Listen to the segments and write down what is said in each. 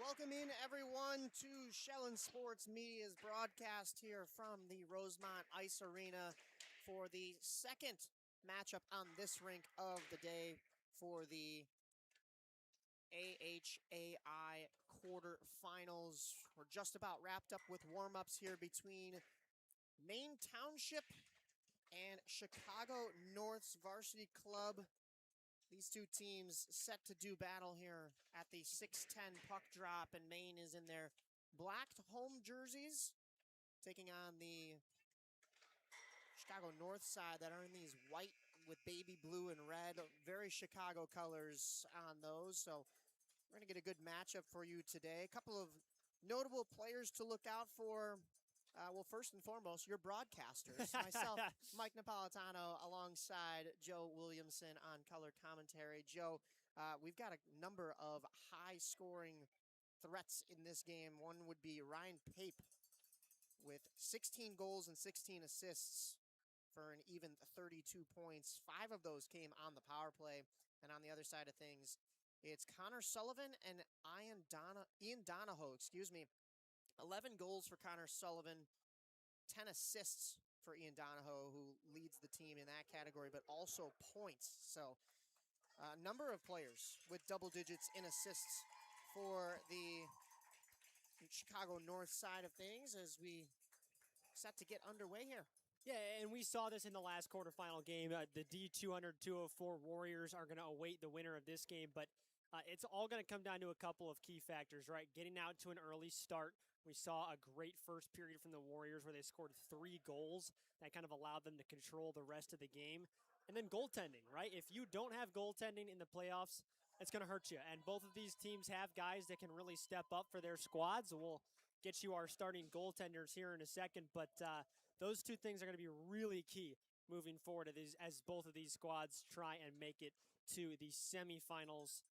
Welcome in, everyone, to Shellen Sports Media's broadcast here from the Rosemont Ice Arena for the second matchup on this rink of the day for the AHAI Quarterfinals. We're just about wrapped up with warm-ups here between Maine Township and Chicago North's Varsity Club. These two teams set to do battle here at the 6:10 puck drop, and Maine is in their black home jerseys, taking on the Chicago North side that are in these white with baby blue and red, very Chicago colors on those. So we're going to get a good matchup for you today. A couple of notable players to look out for. Well, first and foremost, your broadcasters. Myself, Mike Napolitano, alongside Joe Williamson on color commentary. Joe, we've got a number of high-scoring threats in this game. One would be Ryan Pape with 16 goals and 16 assists for an even 32 points. 5 of those came on the power play. And on the other side of things, it's Connor Sullivan and Ian Donahoe, 11 goals for Connor Sullivan, 10 assists for Ian Donahoe, who leads the team in that category, but also points. So a number of players with double digits in assists for the Chicago North side of things as we set to get underway here. Yeah, and we saw this in the last quarterfinal game. The D200-204 Warriors are going to await the winner of this game, but it's all going to come down to a couple of key factors, right? Getting out to an early start. We saw a great first period from the Warriors where they scored 3 goals. That kind of allowed them to control the rest of the game. And then goaltending, right? If you don't have goaltending in the playoffs, it's going to hurt you. And both of these teams have guys that can really step up for their squads. We'll get you our starting goaltenders here in a second, but those two things are going to be really key moving forward as both of these squads try and make it to the semifinals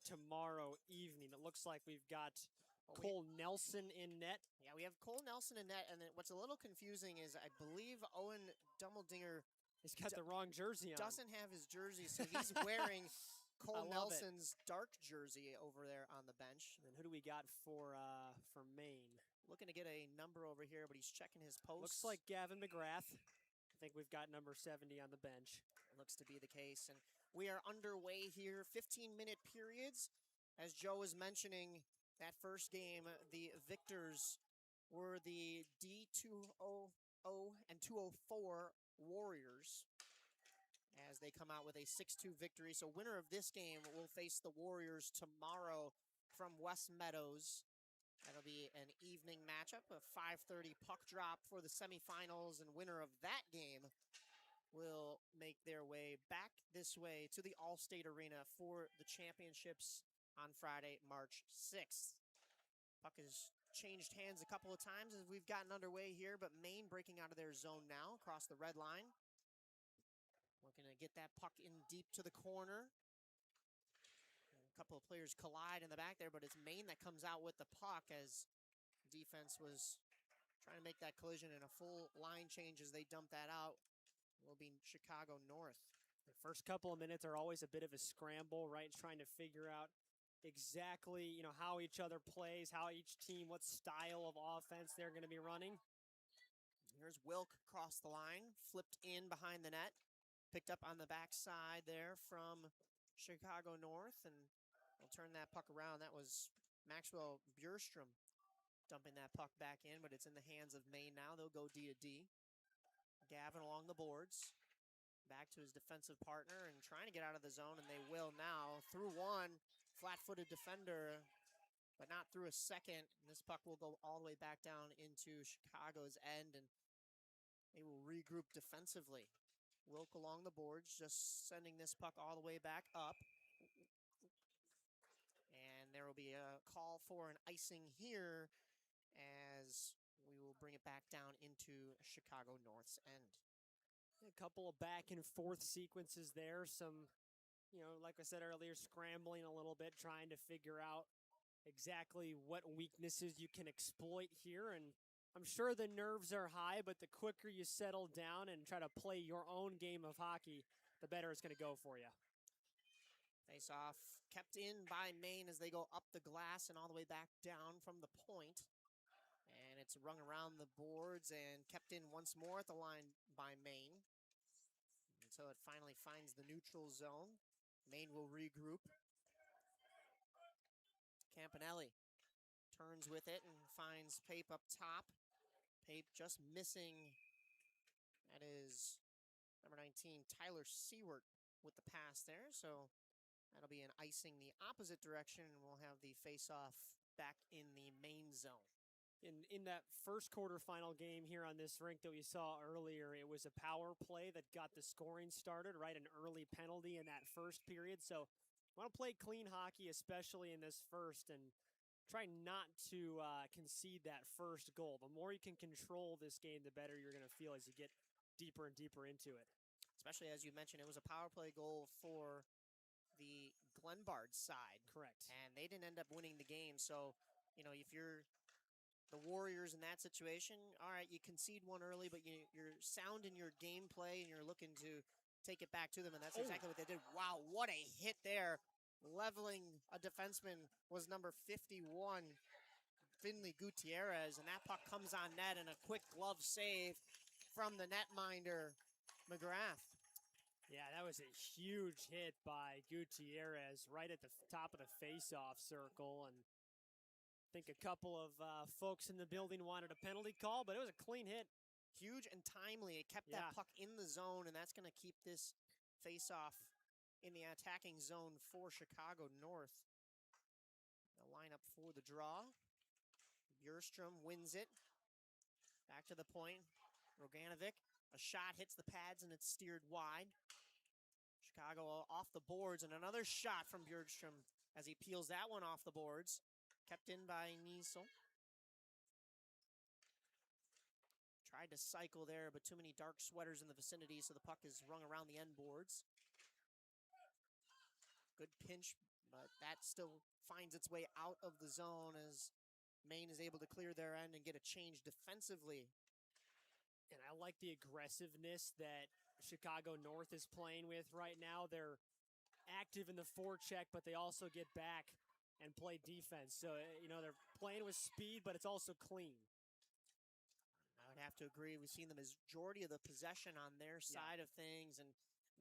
tomorrow evening. It looks like we've got Cole Nelson in net. Yeah, we have Cole Nelson in net, and then what's a little confusing is I believe Owen Dummeldinger He's got the wrong jersey on. Doesn't have his jersey, so he's wearing Cole Nelson's dark jersey over there on the bench. And then who do we got for Maine? Looking to get a number over here, but he's checking his posts. Looks like Gavin McGrath. I think we've got number 70 on the bench. Looks to be the case, and we are underway here. 15-minute periods. As Joe was mentioning, that first game, the victors were the D200 and 204 Warriors as they come out with a 6-2 victory. So winner of this game will face the Warriors tomorrow from West Meadows. That'll be an evening matchup, a 5:30 puck drop for the semifinals, and winner of that game will make their way back this way to the Allstate Arena for the championships on Friday, March 6th. Puck has changed hands a couple of times as we've gotten underway here, but Maine breaking out of their zone now across the red line. Looking to get that puck in deep to the corner. A couple of players collide in the back there, but it's Maine that comes out with the puck as defense was trying to make that collision, and a full line change as they dump that out will be Chicago North. The first couple of minutes are always a bit of a scramble, right? Trying to figure out exactly, how each other plays, how each team, what style of offense they're going to be running. Here's Wilk across the line, flipped in behind the net, picked up on the backside there from Chicago North, and they'll turn that puck around. That was Maxwell Bjurstrom dumping that puck back in, but it's in the hands of Maine now. They'll go D to D. Gavin along the boards, back to his defensive partner and trying to get out of the zone, and they will now. Through one, flat-footed defender, but not through a second. And this puck will go all the way back down into Chicago's end, and they will regroup defensively. Wilk along the boards, just sending this puck all the way back up. And there will be a call for an icing here as we will bring it back down into Chicago North's end. A couple of back and forth sequences there. Some, like I said earlier, scrambling a little bit, trying to figure out exactly what weaknesses you can exploit here. And I'm sure the nerves are high, but the quicker you settle down and try to play your own game of hockey, the better it's going to go for you. Face off kept in by Maine as they go up the glass and all the way back down from the point. And it's rung around the boards and kept in once more at the line by Maine. Until it finally finds the neutral zone. Maine will regroup. Campanelli turns with it and finds Pape up top. Pape just missing. That is number 19, Tyler Seward with the pass there. So that'll be an icing the opposite direction, and we'll have the face-off back in the Maine zone. In that first quarterfinal game here on this rink that we saw earlier, it was a power play that got the scoring started, right? An early penalty in that first period. So I want to play clean hockey, especially in this first, and try not to concede that first goal. The more you can control this game, the better you're going to feel as you get deeper and deeper into it. Especially as you mentioned, it was a power play goal for the Glenbard side. Correct. And they didn't end up winning the game. So, you know, if you're the Warriors in that situation, all right, you concede one early, but you're sound in your gameplay and you're looking to take it back to them, and that's exactly what they did. Wow, what a hit there. Leveling a defenseman was number 51, Finley Gutierrez, and that puck comes on net and a quick glove save from the netminder, McGrath. Yeah, that was a huge hit by Gutierrez right at the top of the face-off circle, and I think a couple of folks in the building wanted a penalty call, but it was a clean hit. Huge and timely. It kept that puck in the zone, and that's going to keep this face-off in the attacking zone for Chicago North. The lineup for the draw. Bjurstrom wins it. Back to the point. Roganovic, a shot hits the pads and it's steered wide. Chicago off the boards, and another shot from Bjurstrom as he peels that one off the boards. Kept in by Niesel. Tried to cycle there, but too many dark sweaters in the vicinity, so the puck is rung around the end boards. Good pinch, but that still finds its way out of the zone as Maine is able to clear their end and get a change defensively. And I like the aggressiveness that Chicago North is playing with right now. They're active in the forecheck, but they also get back and play defense. So, you know, they're playing with speed, but it's also clean. I would have to agree. We've seen the majority of the possession on their side of things, and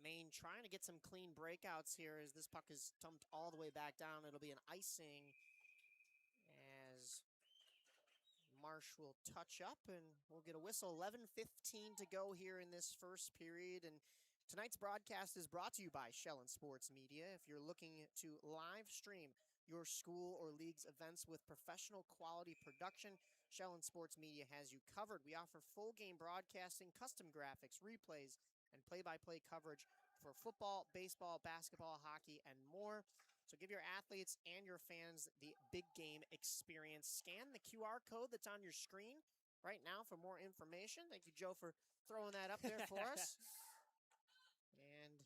Maine trying to get some clean breakouts here as this puck is dumped all the way back down. It'll be an icing as Marsh will touch up, and we'll get a whistle. 11:15 to go here in this first period, and tonight's broadcast is brought to you by Shellen Sports Media. If you're looking to live stream your school or league's events with professional quality production, Shellen Sports Media has you covered. We offer full game broadcasting, custom graphics, replays, and play-by-play coverage for football, baseball, basketball, hockey, and more. So give your athletes and your fans the big game experience. Scan the QR code that's on your screen right now for more information. Thank you, Joe, for throwing that up there for us. And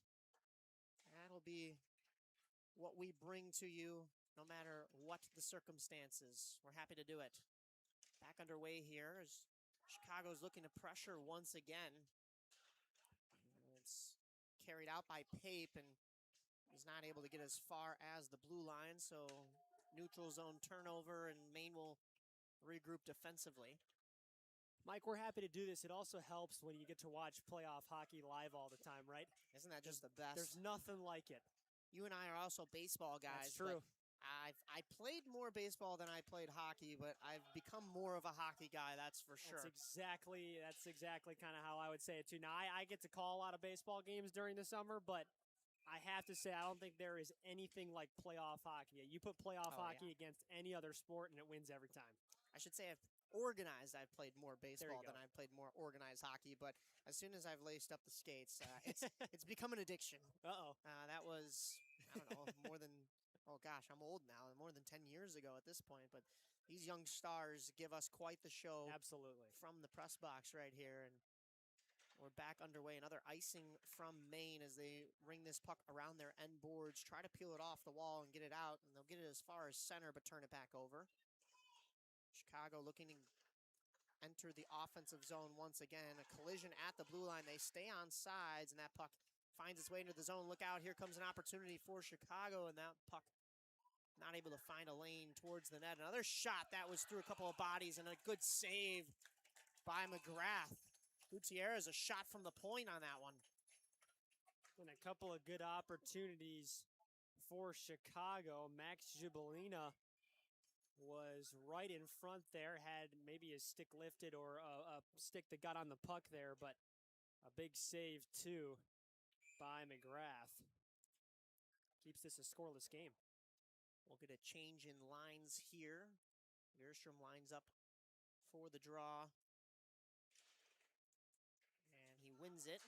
that'll be what we bring to you no matter what the circumstances. We're happy to do it. Back underway here as Chicago's looking to pressure once again. It's carried out by Pape, and he's not able to get as far as the blue line, so neutral zone turnover, and Maine will regroup defensively. Mike, we're happy to do this. It also helps when you get to watch playoff hockey live all the time, right? Isn't that just the best? There's nothing like it. You and I are also baseball guys. That's true. I played more baseball than I played hockey, but I've become more of a hockey guy, that's for sure. That's exactly kind of how I would say it too. Now, I get to call a lot of baseball games during the summer, but I have to say I don't think there is anything like playoff hockey. You put playoff hockey against any other sport, and it wins every time. I should say I've played more baseball than I've played more organized hockey, but as soon as I've laced up the skates, it's become an addiction. That was, I don't know, more than, oh gosh, I'm old now, more than 10 years ago at this point, but these young stars give us quite the show. Absolutely. From the press box right here, and we're back underway. Another icing from Maine as they ring this puck around their end boards, try to peel it off the wall and get it out, and they'll get it as far as center, but turn it back over. Chicago looking to enter the offensive zone once again. A collision at the blue line. They stay on sides, and that puck finds its way into the zone. Look out, here comes an opportunity for Chicago, and that puck not able to find a lane towards the net. Another shot that was through a couple of bodies, and a good save by McGrath. Gutierrez, a shot from the point on that one. And a couple of good opportunities for Chicago. Max Gibolina was right in front there, had maybe his stick lifted or a stick that got on the puck there, but a big save too by McGrath. Keeps this a scoreless game. We'll get a change in lines here. Gerstrom lines up for the draw. And he wins it.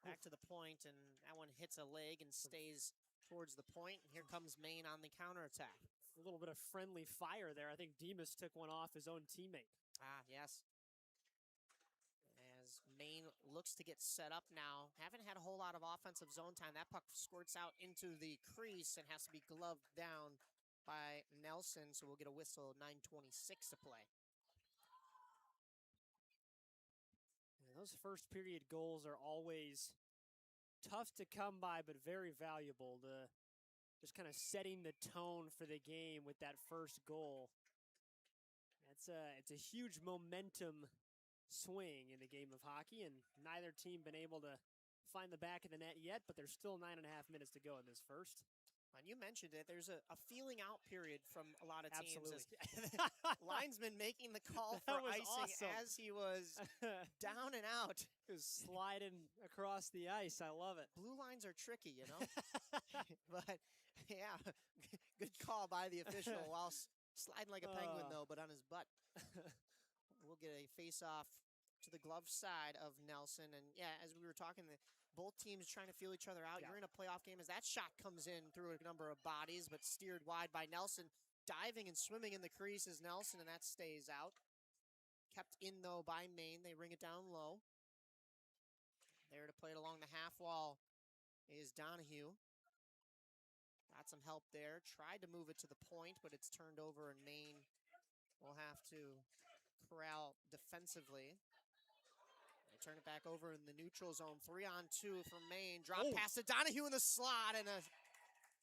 Back to the point, and that one hits a leg and stays towards the point. Here comes Maine on the counterattack. A little bit of friendly fire there. I think Demas took one off his own teammate. Yes. As Maine looks to get set up now. Haven't had a whole lot of offensive zone time. That puck squirts out into the crease and has to be gloved down by Nelson, so we'll get a whistle, 9:26 to play. And those first period goals are always tough to come by, but very valuable. Just kind of setting the tone for the game with that first goal. It's a huge momentum swing in the game of hockey, and neither team been able to find the back of the net yet, but there's still 9.5 minutes to go in this first. And you mentioned it, there's a feeling out period from a lot of teams. Absolutely. Linesman making the call for icing awesome. as he was down and out. He was sliding across the ice. I love it. Blue lines are tricky, you know. But, yeah, good call by the official while sliding like a penguin, though, but on his butt. We'll get a face-off to the glove side of Nelson. And, yeah, as we were talking, both teams trying to feel each other out. Yeah. You're in a playoff game as that shot comes in through a number of bodies, but steered wide by Nelson. Diving and swimming in the crease is Nelson, and that stays out. Kept in, though, by Maine. They ring it down low. There to play it along the half wall is Donahue. Got some help there. Tried to move it to the point, but it's turned over, and Maine will have to corral defensively. They turn it back over in the neutral zone. 3-on-2 from Maine. Drop pass to Donahue in the slot, and a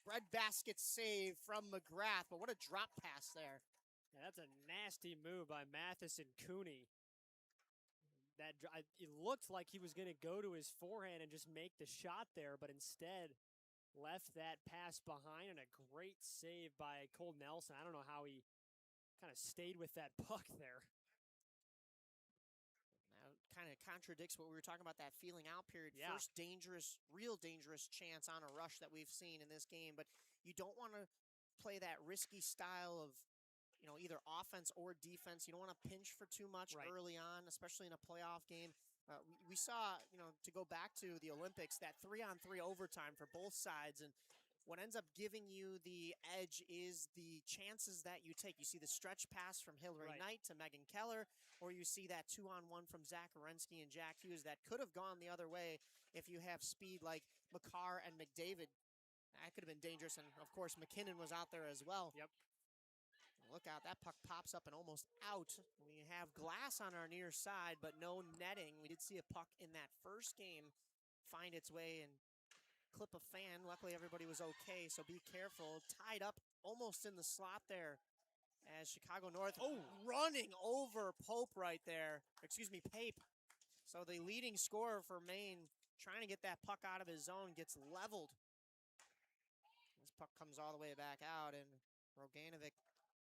breadbasket save from McGrath. But what a drop pass there. Yeah, that's a nasty move by Matheson Cooney. It looked like he was going to go to his forehand and just make the shot there, but instead left that pass behind, and a great save by Cole Nelson. I don't know how he kind of stayed with that puck there. Now, kind of contradicts what we were talking about, that feeling out period. Yeah. First dangerous, real dangerous chance on a rush that we've seen in this game, but you don't want to play that risky style of, either offense or defense. You don't want to pinch for too much early on, especially in a playoff game. We saw, to go back to the Olympics, that 3-on-3 overtime for both sides. And what ends up giving you the edge is the chances that you take. You see the stretch pass from Hillary Knight to Megan Keller, or you see that 2-on-1 from Zach Orensky and Jack Hughes that could have gone the other way if you have speed like McCarr and McDavid. That could have been dangerous. And, of course, McKinnon was out there as well. Yep. Look out, that puck pops up and almost out. We have glass on our near side, but no netting. We did see a puck in that first game find its way and clip a fan. Luckily, everybody was okay, so be careful. Tied up almost in the slot there as Chicago North running over Pope right there. Excuse me, Pape. So the leading scorer for Maine, trying to get that puck out of his zone, gets leveled. This puck comes all the way back out, and Roganovic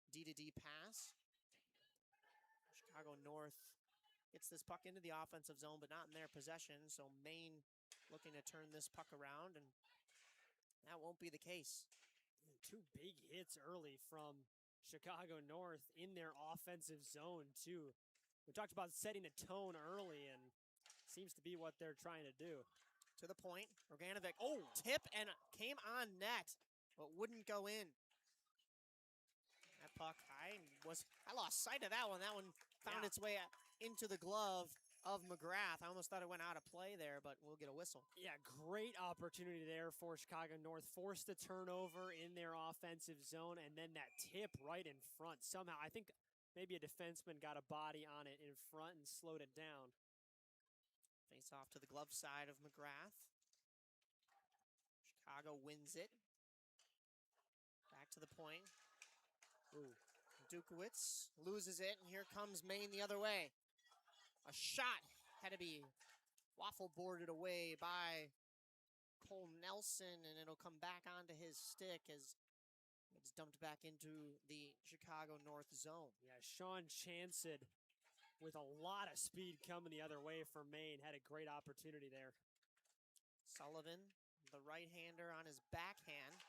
D-to-D pass. Chicago North gets this puck into the offensive zone, but not in their possession. So Maine looking to turn this puck around, and that won't be the case. Two big hits early from Chicago North in their offensive zone, too. We talked about setting a tone early, and seems to be what they're trying to do. To the point, Roganovic, tip, and came on net, but wouldn't go in. That puck, I lost sight of that one. That one found its way into the glove of McGrath. I almost thought it went out of play there, but we'll get a whistle. Yeah, great opportunity there for Chicago North. Forced the turnover in their offensive zone, and then that tip right in front. Somehow, I think maybe a defenseman got a body on it in front and slowed it down. Face off to the glove side of McGrath. Chicago wins it. Back to the point. Ooh. Dukowitz loses it, and here comes Maine the other way. A shot had to be waffle boarded away by Cole Nelson, and it'll come back onto his stick as it's dumped back into the Chicago North zone. Yeah, Sean Chanced with a lot of speed coming the other way from Maine had a great opportunity there. Sullivan, the right-hander on his backhand.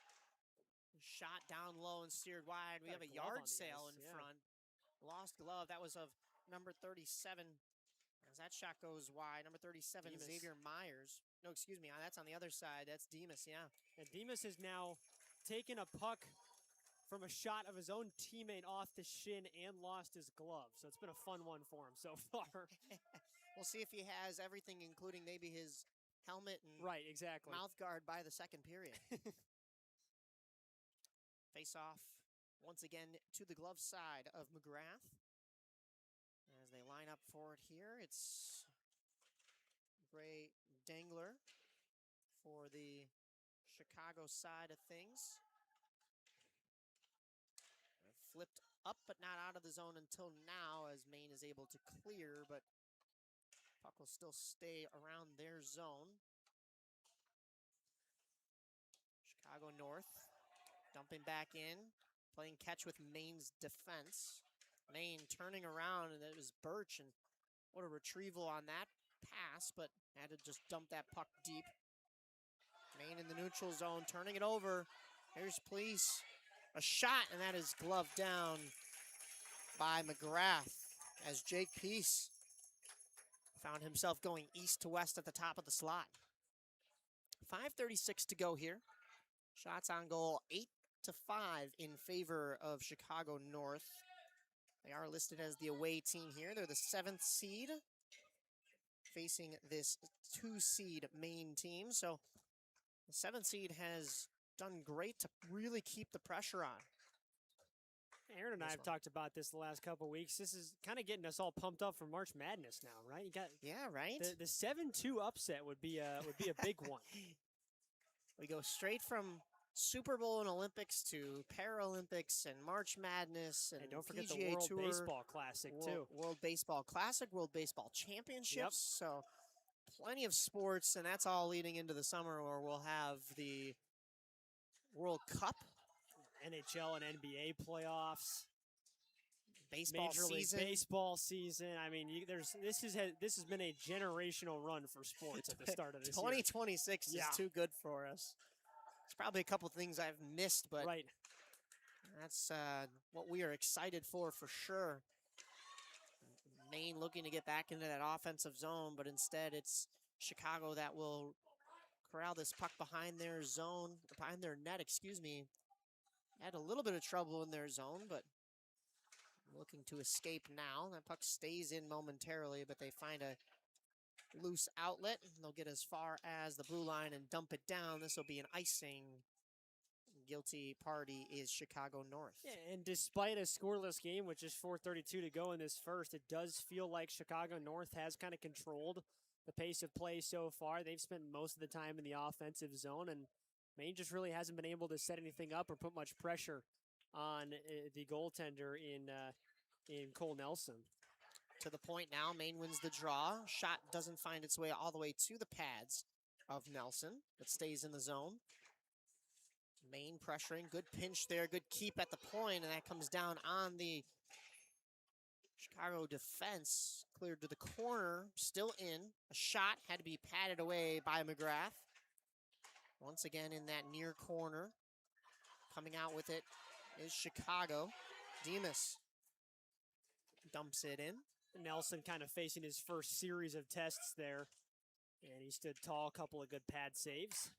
Shot down low and steered wide. We have a yard sale in front. Lost glove. That was of number 37. As that shot goes wide, number 37, Demas. Xavier Myers. No, excuse me. That's on the other side. That's Demas, yeah. And Demas has now taken a puck from a shot of his own teammate off the shin and lost his glove. So it's been a fun one for him so far. We'll see if he has everything, including maybe his helmet and mouth guard by the second period. Face off once again to the glove side of McGrath. As they line up for it here, it's Gray Dangler for the Chicago side of things. Flipped up but not out of the zone until now as Maine is able to clear, but puck will still stay around their zone. Chicago North dumping back in, playing catch with Maine's defense. Maine turning around, and it was Birch, and what a retrieval on that pass, but had to just dump that puck deep. Maine in the neutral zone, turning it over. Here's Police. A shot, and that is gloved down by McGrath as Jake Peace found himself going east to west at the top of the slot. 5:36 to go here. Shots on goal 8-5 in favor of Chicago North. They are listed as the away team here. They're the 7th seed facing this 2-seed Maine team. So the 7th seed has done great to really keep the pressure on. Aaron and I have talked about this the last couple of weeks. This is kind of getting us all pumped up for March Madness now, right? You got right. The 7-2 upset would be a big one. We go straight from Super Bowl and Olympics to Paralympics and March Madness and don't forget PGA the World Tour, Baseball Classic too. World Baseball Classic, World Baseball Championships. So plenty of sports, and that's all leading into the summer where we'll have the World Cup, NHL and NBA playoffs, Major League Baseball season. I mean, this has been a generational run for sports at the start of this 2026 year. Is too good for us. There's probably a couple things I've missed, but that's what we are excited for sure. Maine looking to get back into that offensive zone, but instead it's Chicago that will corral this puck behind their zone, behind their net, excuse me. Had a little bit of trouble in their zone, but looking to escape now. That puck stays in momentarily, but they find a loose outlet. They'll get as far as the blue line and dump it down. This will be an icing. Guilty party is Chicago North. Yeah, and despite a scoreless game with just 4:32 to go in this first, it does feel like Chicago North has kind of controlled the pace of play so far. They've spent most of the time in the offensive zone, and Maine just really hasn't been able to set anything up or put much pressure on the goaltender in Cole Nelson. To the point now, Maine wins the draw. Shot doesn't find its way all the way to the pads of Nelson, but stays in the zone. Maine pressuring, good pinch there, good keep at the point, and that comes down on the Chicago defense. Cleared to the corner, still in. A shot had to be patted away by McGrath. Once again in that near corner. Coming out with it is Chicago. Demas dumps it in. Nelson kind of facing his first series of tests there. And he stood tall, a couple of good pad saves.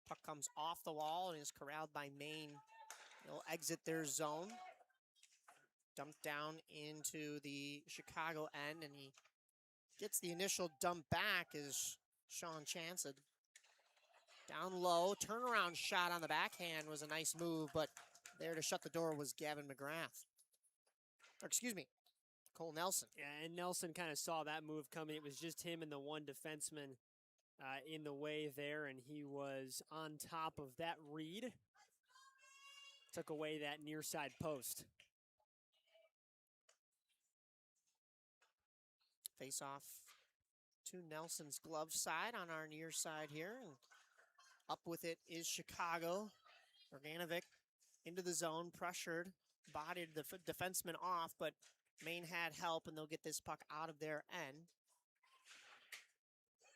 Puck comes off the wall and is corralled by Maine. They'll exit their zone. Dumped down into the Chicago end, and he gets the initial dump back as Sean Chanced. Down low, turnaround shot on the backhand was a nice move, but there to shut the door was Gavin McGrath. Or excuse me, Cole Nelson. Yeah, and Nelson kind of saw that move coming. It was just him and the one defenseman in the way there, and he was on top of that read. Took away that near side post. Face off to Nelson's glove side on our near side here. And up with it is Chicago. Organovic into the zone, pressured, bodied the defenseman off, but Maine had help, and they'll get this puck out of their end.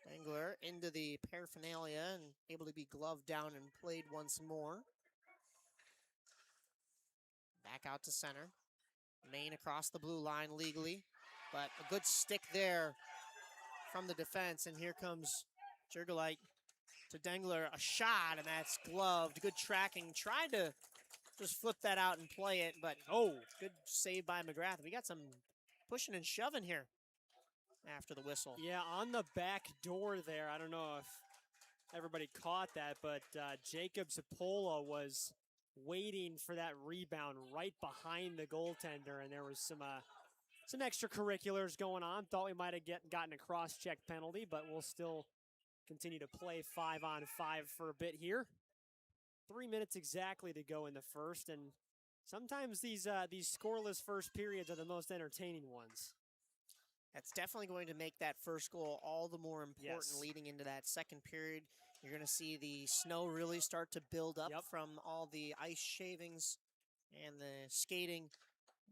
Dangler into the paraphernalia and able to be gloved down and played once more. Back out to center. Maine across the blue line legally, but a good stick there from the defense, and here comes Jurgelite to Dangler, a shot, and that's gloved. Good tracking. Tried to just flip that out and play it, but good save by McGrath. We got some pushing and shoving here after the whistle. Yeah, on the back door there, I don't know if everybody caught that, but Jacob Zapola was waiting for that rebound right behind the goaltender, and there was some extracurriculars going on. Thought we might have gotten a cross-check penalty, but we'll still continue to play 5-on-5 for a bit here. 3 minutes exactly to go in the first, and sometimes these scoreless first periods are the most entertaining ones. That's definitely going to make that first goal all the more important. Yes. Leading into that second period. You're going to see the snow really start to build up from all the ice shavings and the skating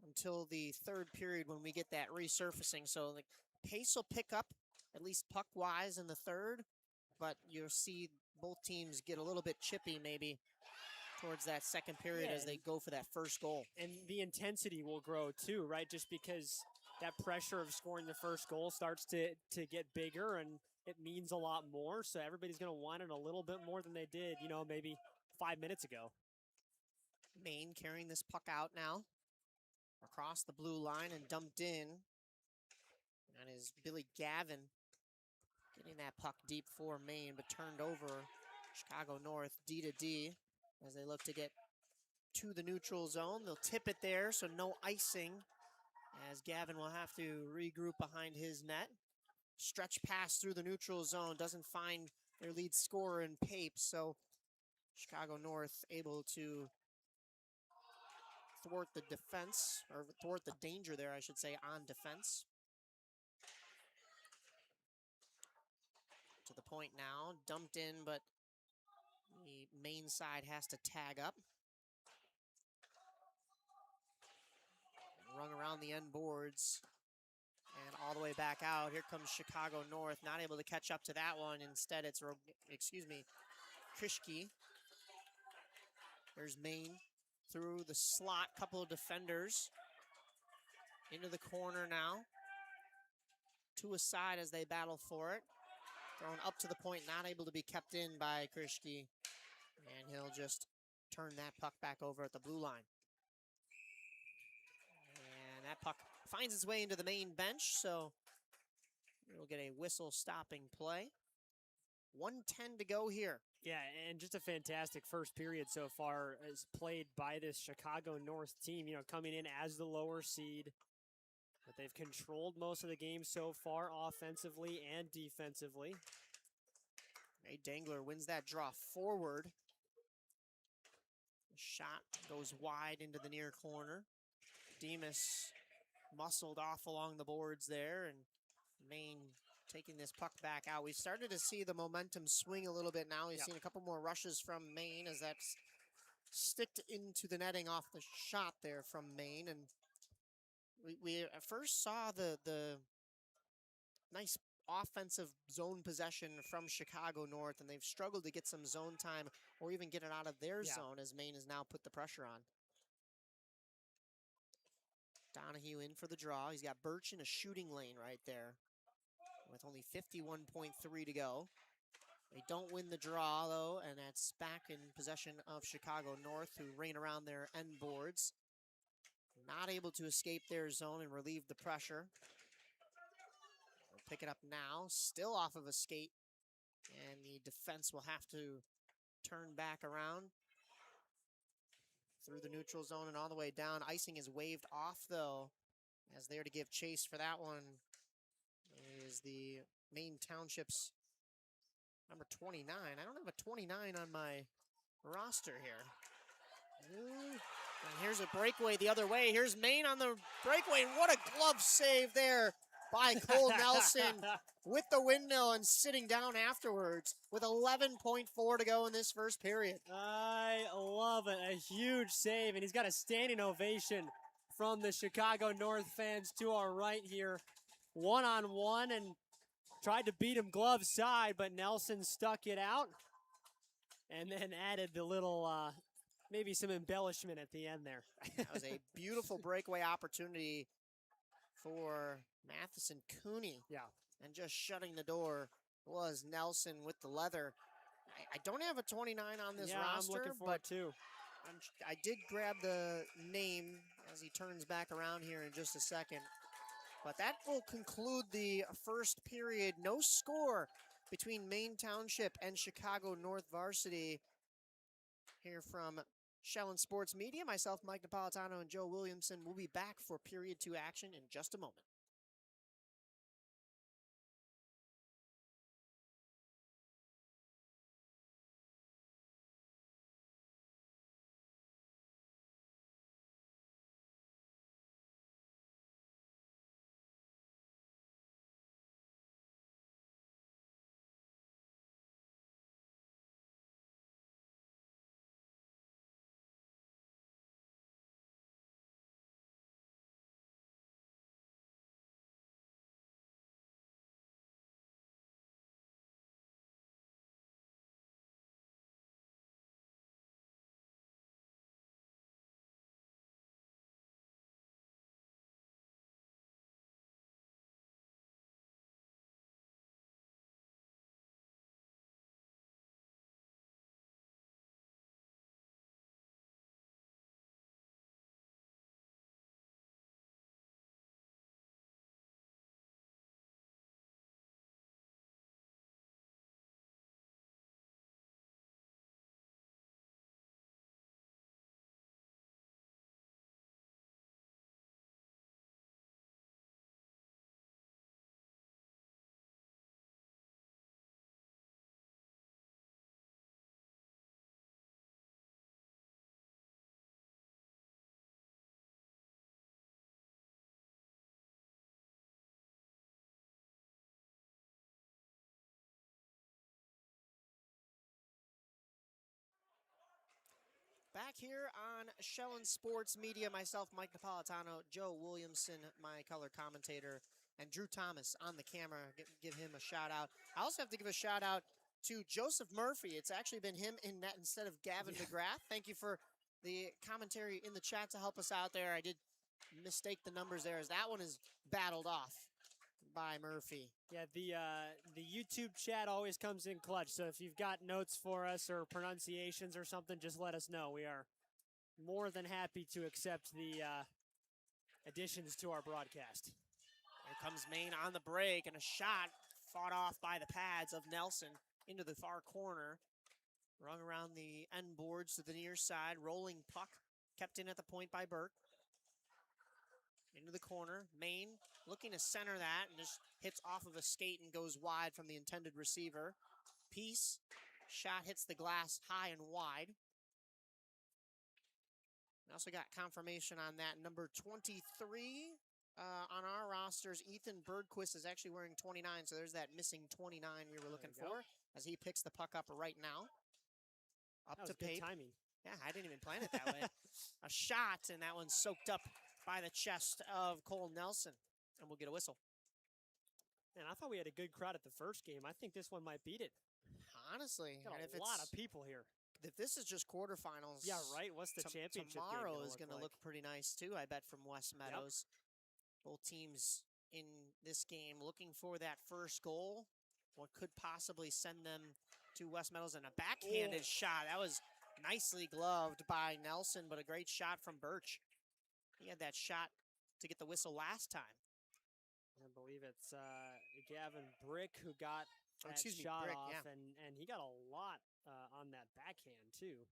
until the third period when we get that resurfacing. So the pace will pick up, at least puck-wise, in the third, but you'll see both teams get a little bit chippy maybe towards that second period as they go for that first goal. And the intensity will grow too, right? Just because that pressure of scoring the first goal starts to get bigger, and it means a lot more. So everybody's going to want it a little bit more than they did, maybe 5 minutes ago. Maine carrying this puck out now across the blue line and dumped in. That is Billy Gavin getting that puck deep for Maine, but turned over. Chicago North D-to-D as they look to get to the neutral zone. They'll tip it there, so no icing, as Gavin will have to regroup behind his net. Stretch pass through the neutral zone, doesn't find their lead scorer in Pape, so Chicago North able to thwart the defense, or thwart the danger there, I should say, on defense. To the point now, dumped in, but the Maine side has to tag up. Rung around the end boards and all the way back out. Here comes Chicago North, not able to catch up to that one. Instead, it's, Krishke. There's Maine through the slot, couple of defenders into the corner now. Two aside as they battle for it. Thrown up to the point, not able to be kept in by Krishke. And he'll just turn that puck back over at the blue line. And that puck finds its way into the Maine bench, so we'll get a whistle stopping play. 1:10 to go here. Yeah, and just a fantastic first period so far as played by this Chicago North team, coming in as the lower seed. But they've controlled most of the game so far, offensively and defensively. Ray Dangler wins that draw forward. The shot goes wide into the near corner. Demas muscled off along the boards there, and Maine taking this puck back out. We've started to see the momentum swing a little bit now. We've seen a couple more rushes from Maine as that's sticked into the netting off the shot there from Maine. And we at first saw the nice offensive zone possession from Chicago North, and they've struggled to get some zone time or even get it out of their zone as Maine has now put the pressure on. Donahue in for the draw. He's got Birch in a shooting lane right there with only 51.3 to go. They don't win the draw, though, and that's back in possession of Chicago North, who reign around their end boards. Not able to escape their zone and relieve the pressure. They'll pick it up now, still off of a skate, and the defense will have to turn back around through the neutral zone and all the way down. Icing is waved off, though, as there to give chase for that one is the Maine Township's Number 29. I don't have a 29 on my roster here. And here's a breakaway the other way. Here's Maine on the breakaway. And what a glove save there by Cole Nelson with the windmill and sitting down afterwards with 11.4 to go in this first period. I love it. A huge save, and he's got a standing ovation from the Chicago North fans to our right here. One-on-one, and tried to beat him glove side, but Nelson stuck it out and then added the little, maybe some embellishment at the end there. That was a beautiful breakaway opportunity for Matheson Cooney. Yeah. And just shutting the door was Nelson with the leather. I don't have a 29 on this roster, I'm looking for it too. I did grab the name as he turns back around here in just a second. But that will conclude the first period. No score between Maine Township and Chicago North Varsity. Here from Shellen Sports Media, myself, Mike Napolitano, and Joe Williamson will be back for period 2 action in just a moment. Back here on Shellen Sports Media, myself, Mike Napolitano, Joe Williamson, my color commentator, and Drew Thomas on the camera. Give him a shout out. I also have to give a shout out to Joseph Murphy. It's actually been him in net instead of Gavin McGrath. Thank you for the commentary in the chat to help us out there. I did mistake the numbers there as that one is battled off by Murphy. Yeah, the YouTube chat always comes in clutch. So if you've got notes for us or pronunciations or something, just let us know. We are more than happy to accept the additions to our broadcast. Here comes Maine on the break, and a shot fought off by the pads of Nelson into the far corner. Rung around the end boards to the near side. Rolling puck kept in at the point by Burke. Into the corner. Maine looking to center that and just hits off of a skate and goes wide from the intended receiver. Peace. Shot hits the glass high and wide. We also got confirmation on that. Number 23 on our rosters, Ethan Bergquist is actually wearing 29, so there's that missing 29 we were looking for as he picks the puck up right now. Up to Pape. Timing. Yeah, I didn't even plan it that way. A shot, and that one's soaked up by the chest of Cole Nelson, and we'll get a whistle. And I thought we had a good crowd at the first game. I think this one might beat it. Honestly, got a lot of people here. If this is just quarterfinals, yeah, right. What's the championship tomorrow game is going to like? look pretty nice too. I bet from West Meadows. Both teams in this game looking for that first goal. What could possibly send them to West Meadows, and a backhanded shot. That was nicely gloved by Nelson, but a great shot from Birch. He had that shot to get the whistle last time. I believe it's Gavin Brick who got that shot Brick, off, yeah. and he got a lot on that backhand too.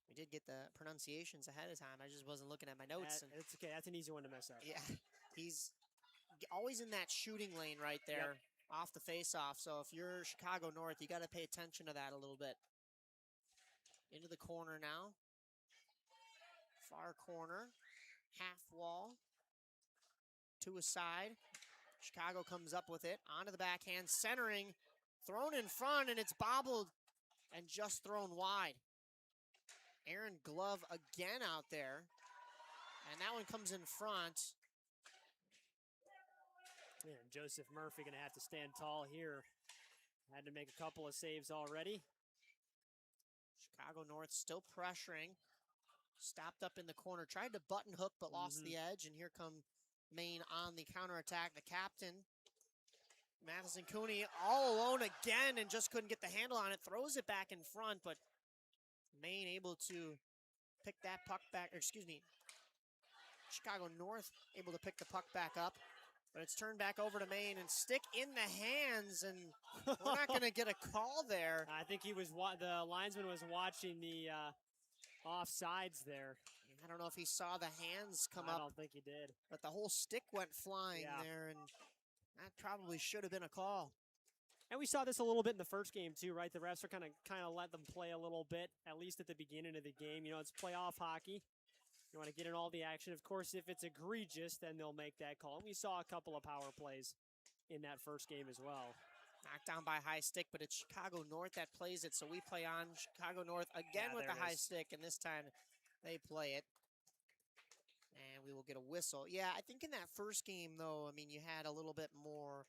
We did get the pronunciations ahead of time. I just wasn't looking at my notes. It's okay. That's an easy one to mess up. Yeah, he's always in that shooting lane right there. off the face-off. So if you're Chicago North, you got to pay attention to that a little bit. Into the corner now. Far corner. Half wall. To a side. Chicago comes up with it. Onto the backhand. Centering. Thrown in front, and it's bobbled and just thrown wide. Aaron Glove again out there. And that one comes in front. Yeah, Joseph Murphy going to have to stand tall here. Had to make a couple of saves already. Chicago North still pressuring. Stopped up in the corner. Tried to button hook, but lost the edge. And here come Maine on the counterattack. The captain, Madison Cooney, all alone again and just couldn't get the handle on it. Throws it back in front, but Maine able to pick that puck back. Or excuse me, Chicago North able to pick the puck back up. But it's turned back over to Maine and stick in the hands, and we're not going to get a call there. I think he was the linesman was watching the offsides there. I don't know if he saw the hands come up. I don't think he did. But the whole stick went flying there, and that probably should have been a call. And we saw this a little bit in the first game too, right? The refs are kind of let them play a little bit, at least at the beginning of the game. You know, it's playoff hockey. You want to get in all the action. Of course, if it's egregious, then they'll make that call. And we saw a couple of power plays in that first game as well. Knocked down by high stick, but it's Chicago North that plays it, so we play on Chicago North again with the high stick, and this time they play it. And we will get a whistle. Yeah, I think in that first game, though, I mean, you had a little bit more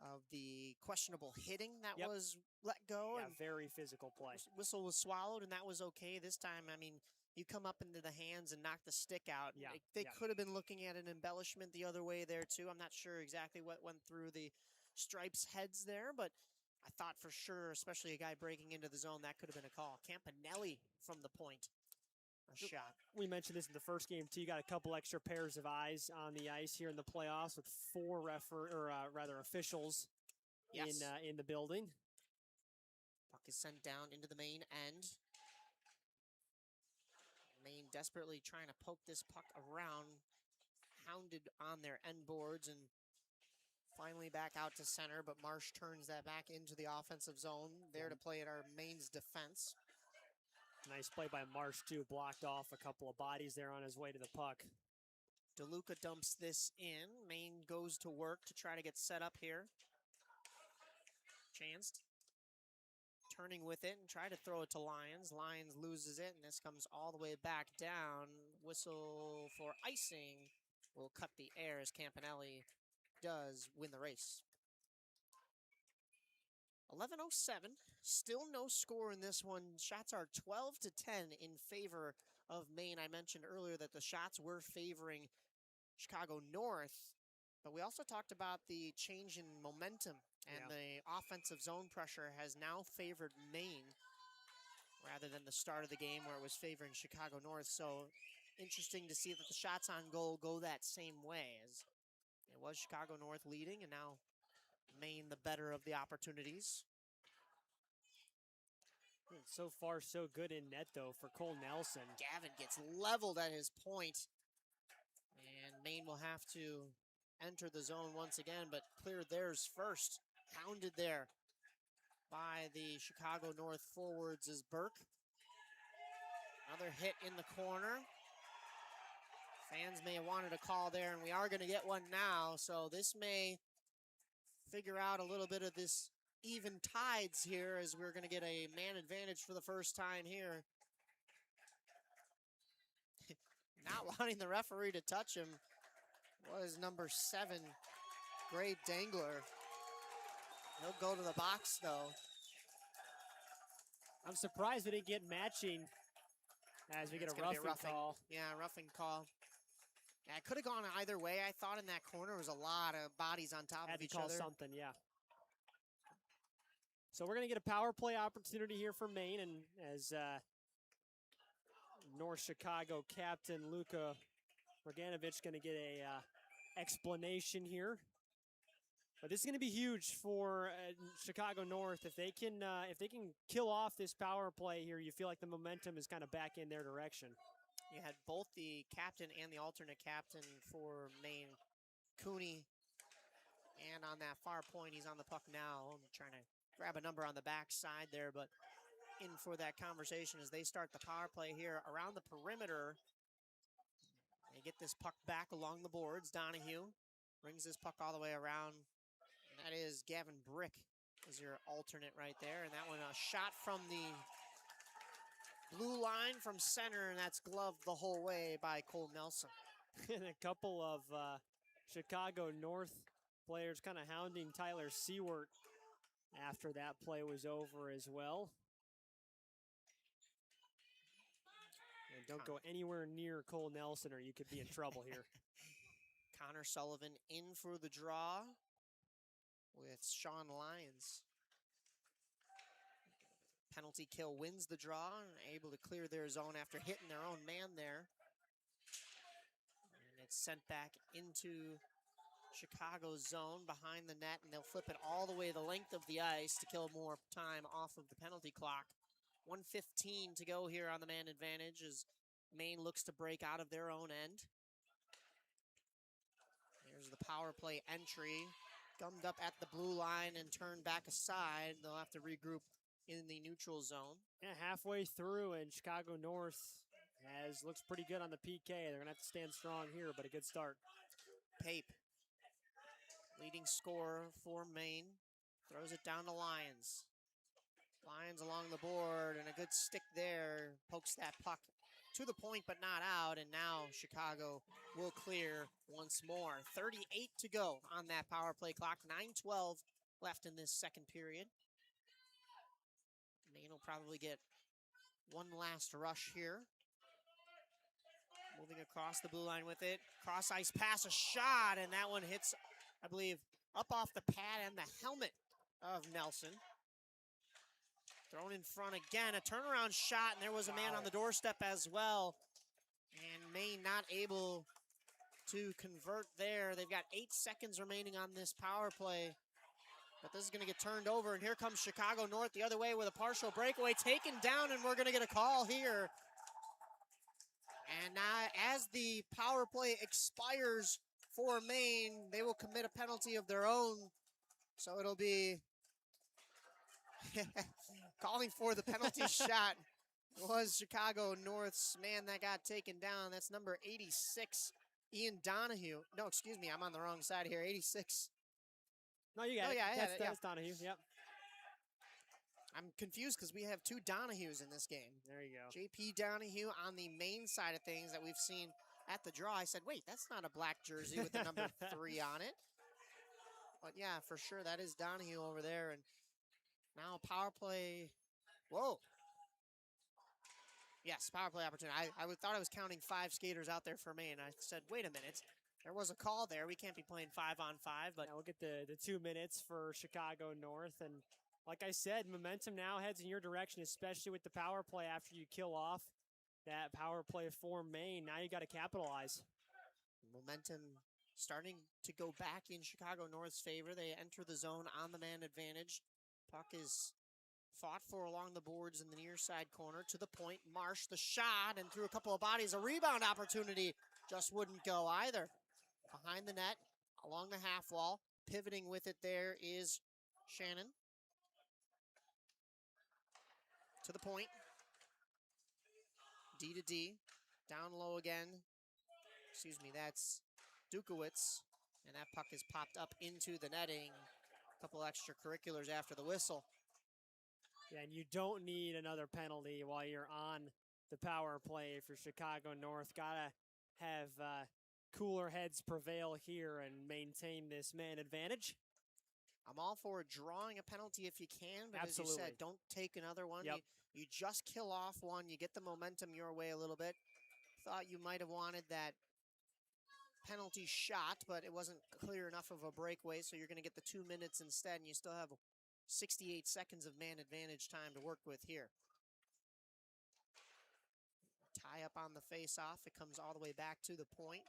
of the questionable hitting that was let go. Yeah, and very physical play. Whistle was swallowed, and that was okay. This time, I mean, you come up into the hands and knock the stick out. Yeah, they could have been looking at an embellishment the other way there, too. I'm not sure exactly what went through the Stripes' heads there, but I thought for sure, especially a guy breaking into the zone, that could have been a call. Campanelli from the point. A shot. We mentioned this in the first game, too. You got a couple extra pairs of eyes on the ice here in the playoffs with four officials in the building. Puck is sent down into the Maine end. Maine desperately trying to poke this puck around, hounded on their end boards, and finally back out to center, but Marsh turns that back into the offensive zone, there to play at our Maine's defense. Nice play by Marsh, too. Blocked off a couple of bodies there on his way to the puck. DeLuca dumps this in. Maine goes to work to try to get set up here. Chanced. Turning with it and try to throw it to Lyons. Lyons loses it, and this comes all the way back down. Whistle for icing will cut the air as Campanelli does win the race. 11:07, still no score in this one. Shots are 12-10 in favor of Maine. I mentioned earlier that the shots were favoring Chicago North, but we also talked about the change in momentum, and the offensive zone pressure has now favored Maine rather than the start of the game where it was favoring Chicago North. So interesting to see that the shots on goal go that same way, as it was Chicago North leading, and now Maine the better of the opportunities. So far, so good in net, though, for Cole Nelson. Gavin gets leveled at his point, and Maine will have to enter the zone once again, but clear theirs first. Hounded there by the Chicago North forwards is Burke. Another hit in the corner. Fans may have wanted a call there, and we are going to get one now, so this may figure out a little bit of this even tides here, as we're going to get a man advantage for the first time here. Not wanting the referee to touch him was number 7, Gray Dangler. He'll go to the box, though. I'm surprised we didn't get matching as we get a roughing call. Yeah, roughing call. Yeah, it could have gone either way. I thought in that corner was a lot of bodies on top of each other. Had to call something, yeah. So we're going to get a power play opportunity here for Maine, and as North Chicago captain Luka Morganovich going to get a explanation here. But this is going to be huge for Chicago North. If they can kill off this power play here, you feel like the momentum is kind of back in their direction. You had both the captain and the alternate captain for Maine, Cooney, And on that far point, he's on the puck now, trying to grab a number on the backside there, but in for that conversation as they start the power play here around the perimeter. They get this puck back along the boards. Donahue brings this puck all the way around. And that is Gavin Brick is your alternate right there. And that one, a shot from the blue line from center, and that's gloved the whole way by Cole Nelson. And a couple of Chicago North players kind of hounding Tyler Seward after that play was over as well. And don't go anywhere near Cole Nelson or you could be in trouble here. Connor Sullivan in for the draw with Sean Lyons. Penalty kill wins the draw and able to clear their zone after hitting their own man there. And it's sent back into Chicago's zone behind the net, and they'll flip it all the way the length of the ice to kill more time off of the penalty clock. 1:15 to go here on the man advantage as Maine looks to break out of their own end. There's the power play entry, gummed up at the blue line and turned back aside. They'll have to regroup in the neutral zone. Yeah, halfway through, and Chicago North looks pretty good on the PK. They're going to have to stand strong here, but a good start. Pape, leading scorer for Maine, throws it down to Lyons. Lyons along the board, and a good stick there, pokes that puck to the point but not out, and now Chicago will clear once more. 38 to go on that power play clock, 9:12 left in this second period. Maine will probably get one last rush here. Moving across the blue line with it. Cross ice pass, a shot, and that one hits, I believe, up off the pad and the helmet of Nelson. Thrown in front again, a turnaround shot, and there was a man on the doorstep as well. And Maine not able to convert there. They've got 8 seconds remaining on this power play. But this is going to get turned over, and here comes Chicago North the other way with a partial breakaway taken down, and we're going to get a call here. And now as the power play expires for Maine, they will commit a penalty of their own. So it'll be calling for the penalty shot was Chicago North's man that got taken down. That's number 86, Ian Donahue. No, excuse me, I'm on the wrong side here. 86. No, you got it. Yeah, That's Donahue, yep. I'm confused because we have 2 Donahues in this game. There you go. JP Donahue on the Maine side of things that we've seen at the draw. I said, wait, that's not a black jersey with the number 3 on it. But yeah, for sure, that is Donahue over there. And now power play. Whoa. Yes, power play opportunity. I thought I was counting 5 skaters out there for Maine. I said, wait a minute. There was a call there. We can't be playing 5-on-5. But now we'll get the 2 minutes for Chicago North. And like I said, momentum now heads in your direction, especially with the power play after you kill off that power play for Maine. Now you got to capitalize. Momentum starting to go back in Chicago North's favor. They enter the zone on the man advantage. Puck is fought for along the boards in the near side corner to the point. Marsh the shot and through a couple of bodies. A rebound opportunity just wouldn't go either. Behind the net, along the half wall. Pivoting with it there is Shannon. To the point. D to D. Down low again. Excuse me, that's Dukowitz. And that puck is popped up into the netting. A couple extracurriculars after the whistle. Yeah, and you don't need another penalty while you're on the power play for Chicago North. Gotta have cooler heads prevail here and maintain this man advantage. I'm all for drawing a penalty if you can, but Absolutely. as you said, don't take another one. Yep. You just kill off one, you get the momentum your way a little bit. Thought you might have wanted that penalty shot, but it wasn't clear enough of a breakaway, so you're going to get the 2 minutes instead, and you still have 68 seconds of man advantage time to work with here. Tie up on the face-off. It comes all the way back to the point.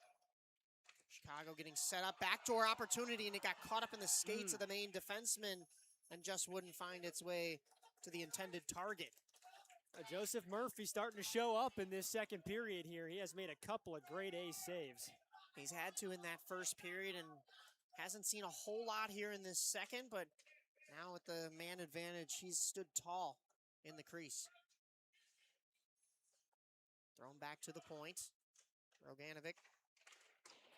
Chicago getting set up. Backdoor opportunity, and it got caught up in the skates of the Maine defenseman and just wouldn't find its way to the intended target. Joseph Murphy starting to show up in this second period here. He has made a couple of great ace saves. He's had to in that first period, and Hasn't seen a whole lot here in this second, but now with the man advantage, he's stood tall in the crease. Thrown back to the point. Roganovic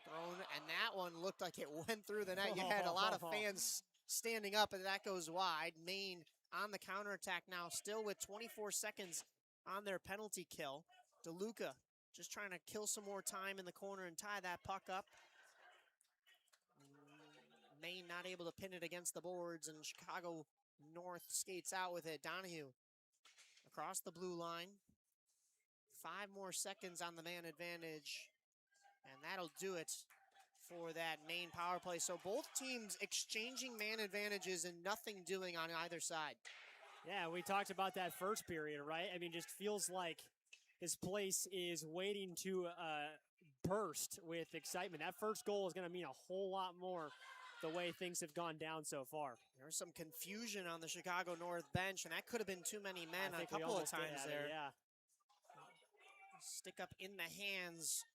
thrown, and that one looked like it went through the net. You had a lot of fans standing up, and that goes wide. Maine on the counterattack now, still with 24 seconds on their penalty kill. DeLuca just trying to kill some more time in the corner and tie that puck up. Maine not able to pin it against the boards, and Chicago North skates out with it. Donahue across the blue line. 5 more seconds on the man advantage, and that'll do it for that Maine power play. So both teams exchanging man advantages and nothing doing on either side. Yeah, we talked about that first period, right? I mean, just feels like this place is waiting to burst with excitement. That first goal is going to mean a whole lot more the way things have gone down so far. There's some confusion on the Chicago North bench, and that could have been too many men a couple of times there. Yeah. Stick up in the hands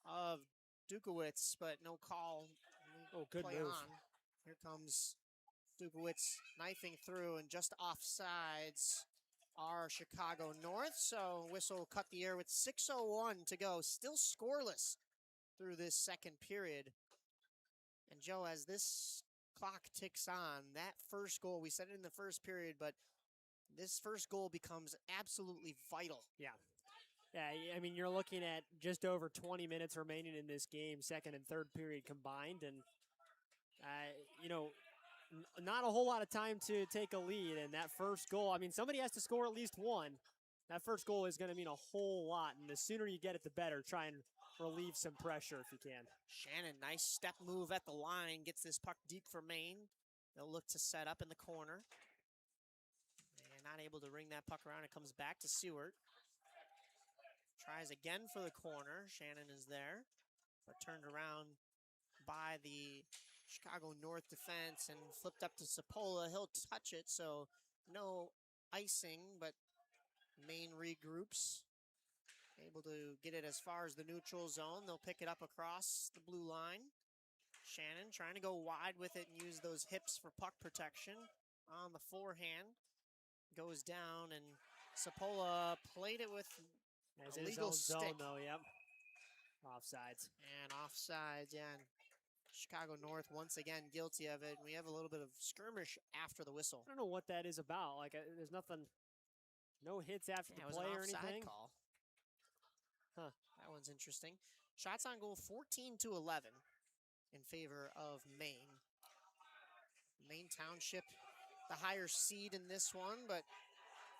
of Dukowitz, but no call. Oh, good move. On. Here comes Dukowitz knifing through, and just offsides are Chicago North. So whistle will cut the air with 6:01 to go. Still scoreless through this second period. And Joe, as this clock ticks on, that first goal, we said it in the first period, but this first goal becomes absolutely vital. Yeah. Yeah, I mean, you're looking at just over 20 minutes remaining in this game, second and third period combined, and, you know, not a whole lot of time to take a lead, and that first goal, I mean, somebody has to score at least one. That first goal is going to mean a whole lot, and the sooner you get it, the better. Try and relieve some pressure if you can. Shannon, nice step move at the line, gets this puck deep for Maine. They'll look to set up in the corner. And not able to ring that puck around. It comes back to Seward. Tries again for the corner. Shannon is there, but turned around by the Chicago North defense and flipped up to Sapola. He'll touch it, so no icing, but Maine regroups. Able to get it as far as the neutral zone. They'll pick it up across the blue line. Shannon trying to go wide with it and use those hips for puck protection on the forehand. Goes down, and Sapola played it with as a legal stick. Zone, though, yep. Offsides. And offsides, yeah. And Chicago North once again guilty of it. We have a little bit of skirmish after the whistle. I don't know what that is about. Like, there's nothing, no hits after the play or anything. Call. Huh, that one's interesting. Shots on goal 14-11 in favor of Maine. Maine Township, the higher seed in this one, but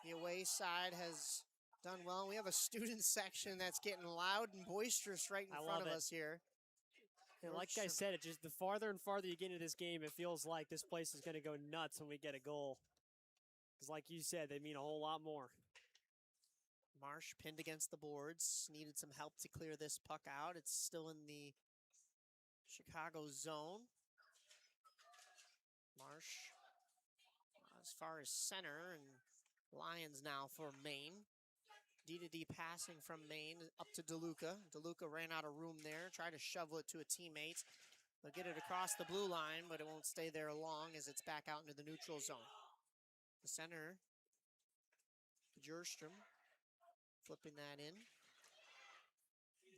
the away side has done well. We have a student section that's getting loud and boisterous right in front of us here. And like I said, just the farther and farther you get into this game, it feels like this place is going to go nuts when we get a goal. Because like you said, they mean a whole lot more. Marsh pinned against the boards. Needed some help to clear this puck out. It's still in the Chicago zone. Marsh as far as center, and Lions now for Maine. D-to-D passing from Maine up to DeLuca. DeLuca ran out of room there, tried to shovel it to a teammate. They'll get it across the blue line, but it won't stay there long as it's back out into the neutral zone. The center, Bjurstrom, flipping that in.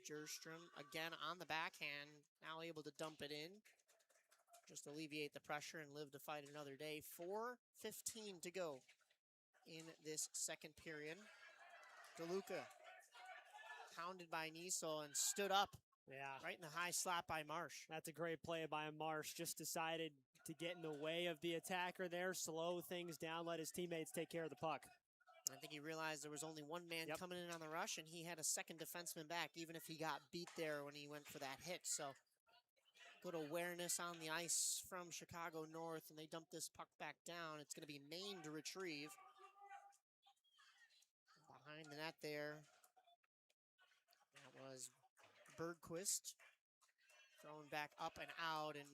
Bjurstrom again on the backhand, now able to dump it in. Just alleviate the pressure and live to fight another day. 4:15 to go in this second period. DeLuca pounded by Niesel and stood up. Yeah. Right in the high slap by Marsh. That's a great play by Marsh. Just decided to get in the way of the attacker there, slow things down, let his teammates take care of the puck. I think he realized there was only one man coming in on the rush, and he had a second defenseman back, even if he got beat there when he went for that hit. So good awareness on the ice from Chicago North, and they dump this puck back down. It's going to be Maine to retrieve. Behind the net there, that was Bergquist. Thrown back up and out, and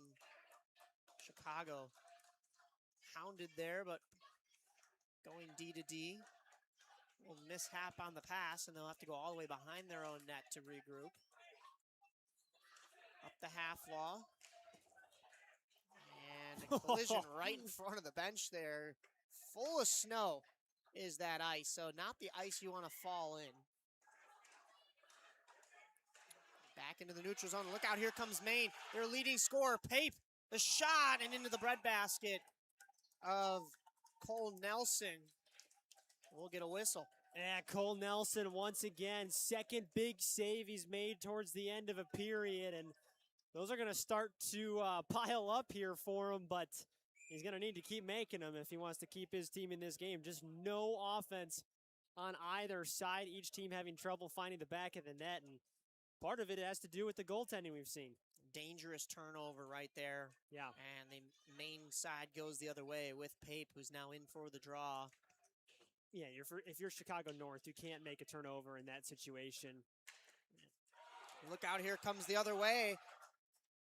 Chicago hounded there, but going D-to-D. A little mishap on the pass, and they'll have to go all the way behind their own net to regroup. Up the half wall. A collision right in front of the bench there. Full of snow is that ice, so not the ice you want to fall in. Back into the neutral zone. Look out, here comes Maine. Their leading scorer, Pape. The shot and into the breadbasket of Cole Nelson. We'll get a whistle. Yeah, Cole Nelson once again, second big save he's made towards the end of a period, and those are going to start to pile up here for him, but he's going to need to keep making them if he wants to keep his team in this game. Just no offense on either side, each team having trouble finding the back of the net, and part of it has to do with the goaltending we've seen. Dangerous turnover right there. Yeah. And the Maine side goes the other way with Pape, who's now in for the draw. Yeah, if you're Chicago North, you can't make a turnover in that situation. Look out, here comes the other way.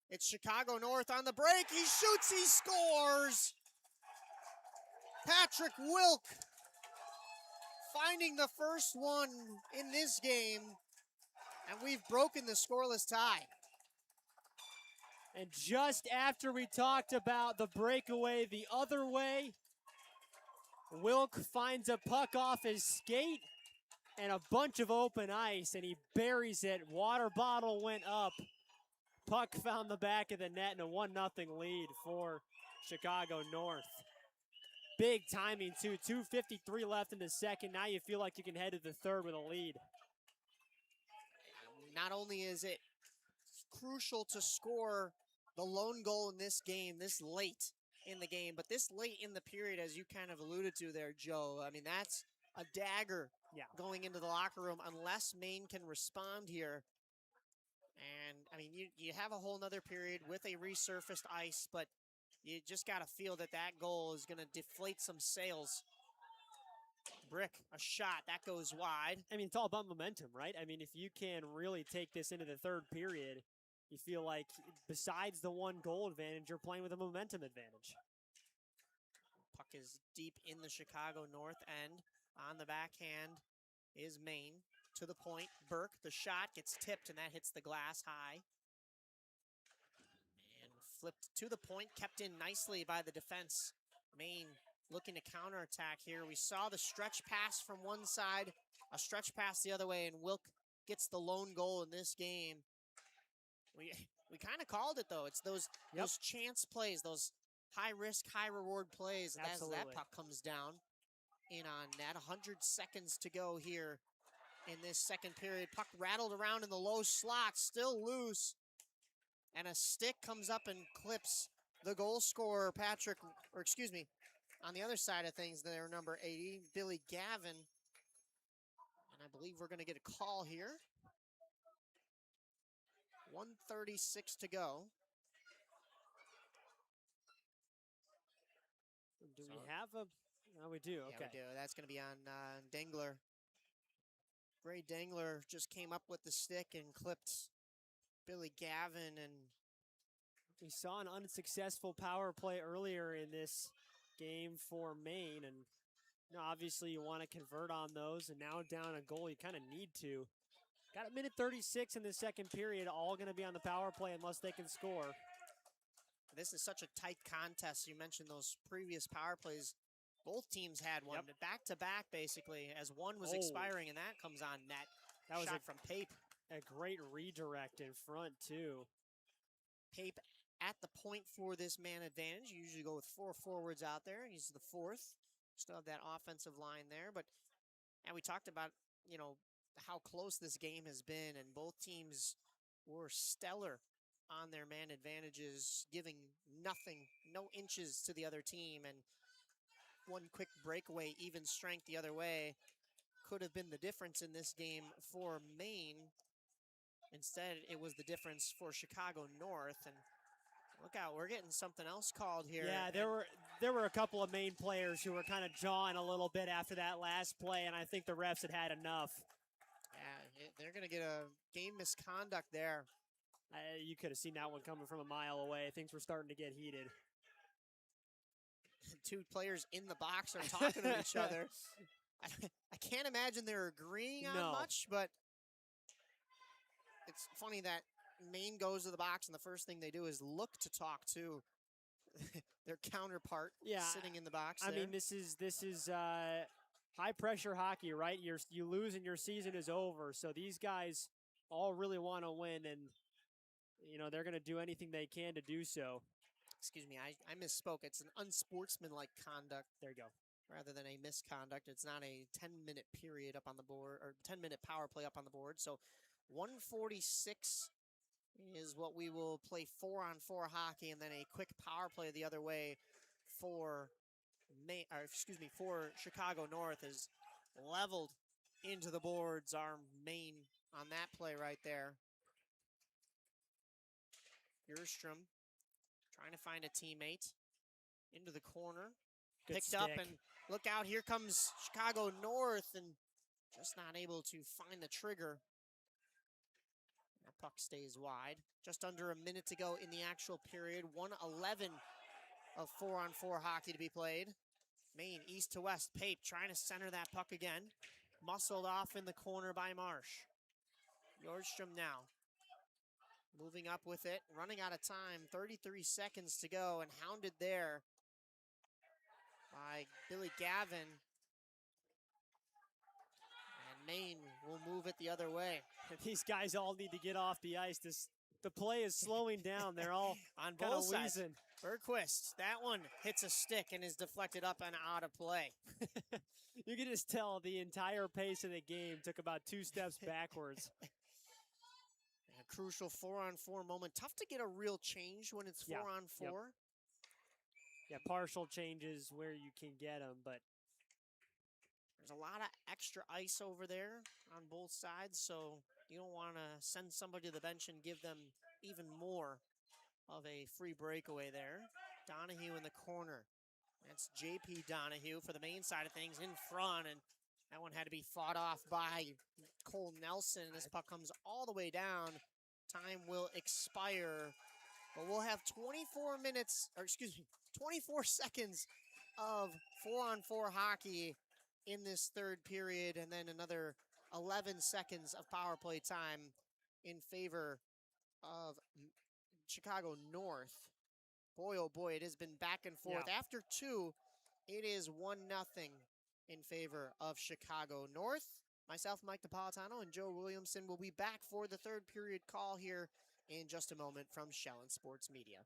It's Chicago North on the break. He shoots, he scores. Patrick Wilk finding the first one in this game, and we've broken the scoreless tie. And just after we talked about the breakaway the other way, Wilk finds a puck off his skate and a bunch of open ice, and he buries it. Water bottle went up. Puck found the back of the net, and a 1-0 lead for Chicago North. Big timing, too. 2:53 left in the second. Now you feel like you can head to the third with a lead. Not only is it crucial to score the lone goal in this game this late in the game, but this late in the period, as you kind of alluded to there, Joe, I mean, that's a dagger going into the locker room unless Maine can respond here. And, I mean, you have a whole nother period with a resurfaced ice, but you just got to feel that that goal is going to deflate some sails. Brick, a shot, that goes wide. I mean, it's all about momentum, right? I mean, if you can really take this into the third period, you feel like besides the one goal advantage, you're playing with a momentum advantage. Puck is deep in the Chicago North end. On the backhand is Maine. To the point, Burke, the shot gets tipped, and that hits the glass high. And flipped to the point, kept in nicely by the defense. Maine looking to counterattack here. We saw the stretch pass from one side, a stretch pass the other way, and Wilk gets the lone goal in this game. We kind of called it, though. It's those chance plays, those high-risk, high-reward plays. And as that puck comes down in on net, 100 seconds to go here in this second period. Puck rattled around in the low slot, still loose. And a stick comes up and clips the goal scorer, on the other side of things, their number 80, Billy Gavin. And I believe we're going to get a call here. 1:36 to go. Do we have a... No, we do. Okay. Yeah, we do. That's going to be on Dengler. Ray Dengler just came up with the stick and clipped Billy Gavin. And we saw an unsuccessful power play earlier in this game for Maine. And obviously you want to convert on those. And now down a goal, you kind of need to. Got a minute 36 in the second period, all going to be on the power play unless they can score. This is such a tight contest. You mentioned those previous power plays. Both teams had one back-to-back, basically, as one was expiring, and that comes on net. That was shot from Pape. A great redirect in front, too. Pape at the point for this man advantage. You usually go with 4 forwards out there. He's the fourth. Still have that offensive line there. But we talked about, how close this game has been, and both teams were stellar on their man advantages, giving no inches to the other team, and one quick breakaway, even strength the other way, could have been the difference in this game for Maine. Instead, it was the difference for Chicago North, and look out, we're getting something else called here. Yeah, there were a couple of Maine players who were kind of jawing a little bit after that last play, and I think the refs had enough. Yeah, they're going to get a game misconduct there. You could have seen that one coming from a mile away. Things were starting to get heated. Two players in the box are talking to each other. I can't imagine they're agreeing on much, but it's funny that Maine goes to the box and the first thing they do is look to talk to their counterpart sitting in the box I there. mean, this is high pressure hockey, right? You lose and your season is over. So these guys all really want to win, and they're going to do anything they can to do so. Excuse me, I misspoke. It's an unsportsmanlike conduct. There you go. Rather than a misconduct. It's not a 10-minute period up on the board, or 10-minute power play up on the board. So 146 is what we will play 4-on-4 hockey, and then a quick power play the other way for Chicago North is leveled into the boards. Our Maine on that play right there. Bjurstrom trying to find a teammate into the corner. Good Picked stick. up, and look out, here comes Chicago North, and just not able to find the trigger. That puck stays wide. Just under a minute to go in the actual period. 1:11 of 4-on-4 hockey to be played. Maine east to west. Pape trying to center that puck again. Muscled off in the corner by Marsh. Bjorkstrom now moving up with it, running out of time. 33 seconds to go, and hounded there by Billy Gavin. And Maine will move it the other way. These guys all need to get off the ice. The play is slowing down. They're all on kind of both sides. wheezing. Bergquist, that one hits a stick and is deflected up and out of play. You can just tell the entire pace of the game took about 2 steps backwards. A crucial 4-on-4 moment. Tough to get a real change when it's 4-on-4. Yeah, partial changes where you can get them, but there's a lot of extra ice over there on both sides, so you don't want to send somebody to the bench and give them even more of a free breakaway there. Donahue in the corner. That's JP Donahue for the Maine side of things in front, and that one had to be fought off by Cole Nelson. This puck comes all the way down. Time will expire, but we'll have 24 seconds of 4-on-4 hockey in this third period, and then another 11 seconds of power play time in favor of Chicago North. Boy, oh boy, it has been back and forth. Yeah. After 2, it is 1-0 in favor of Chicago North. Myself, Mike Napolitano, and Joe Williamson will be back for the third period call here in just a moment from Shellen Sports Media.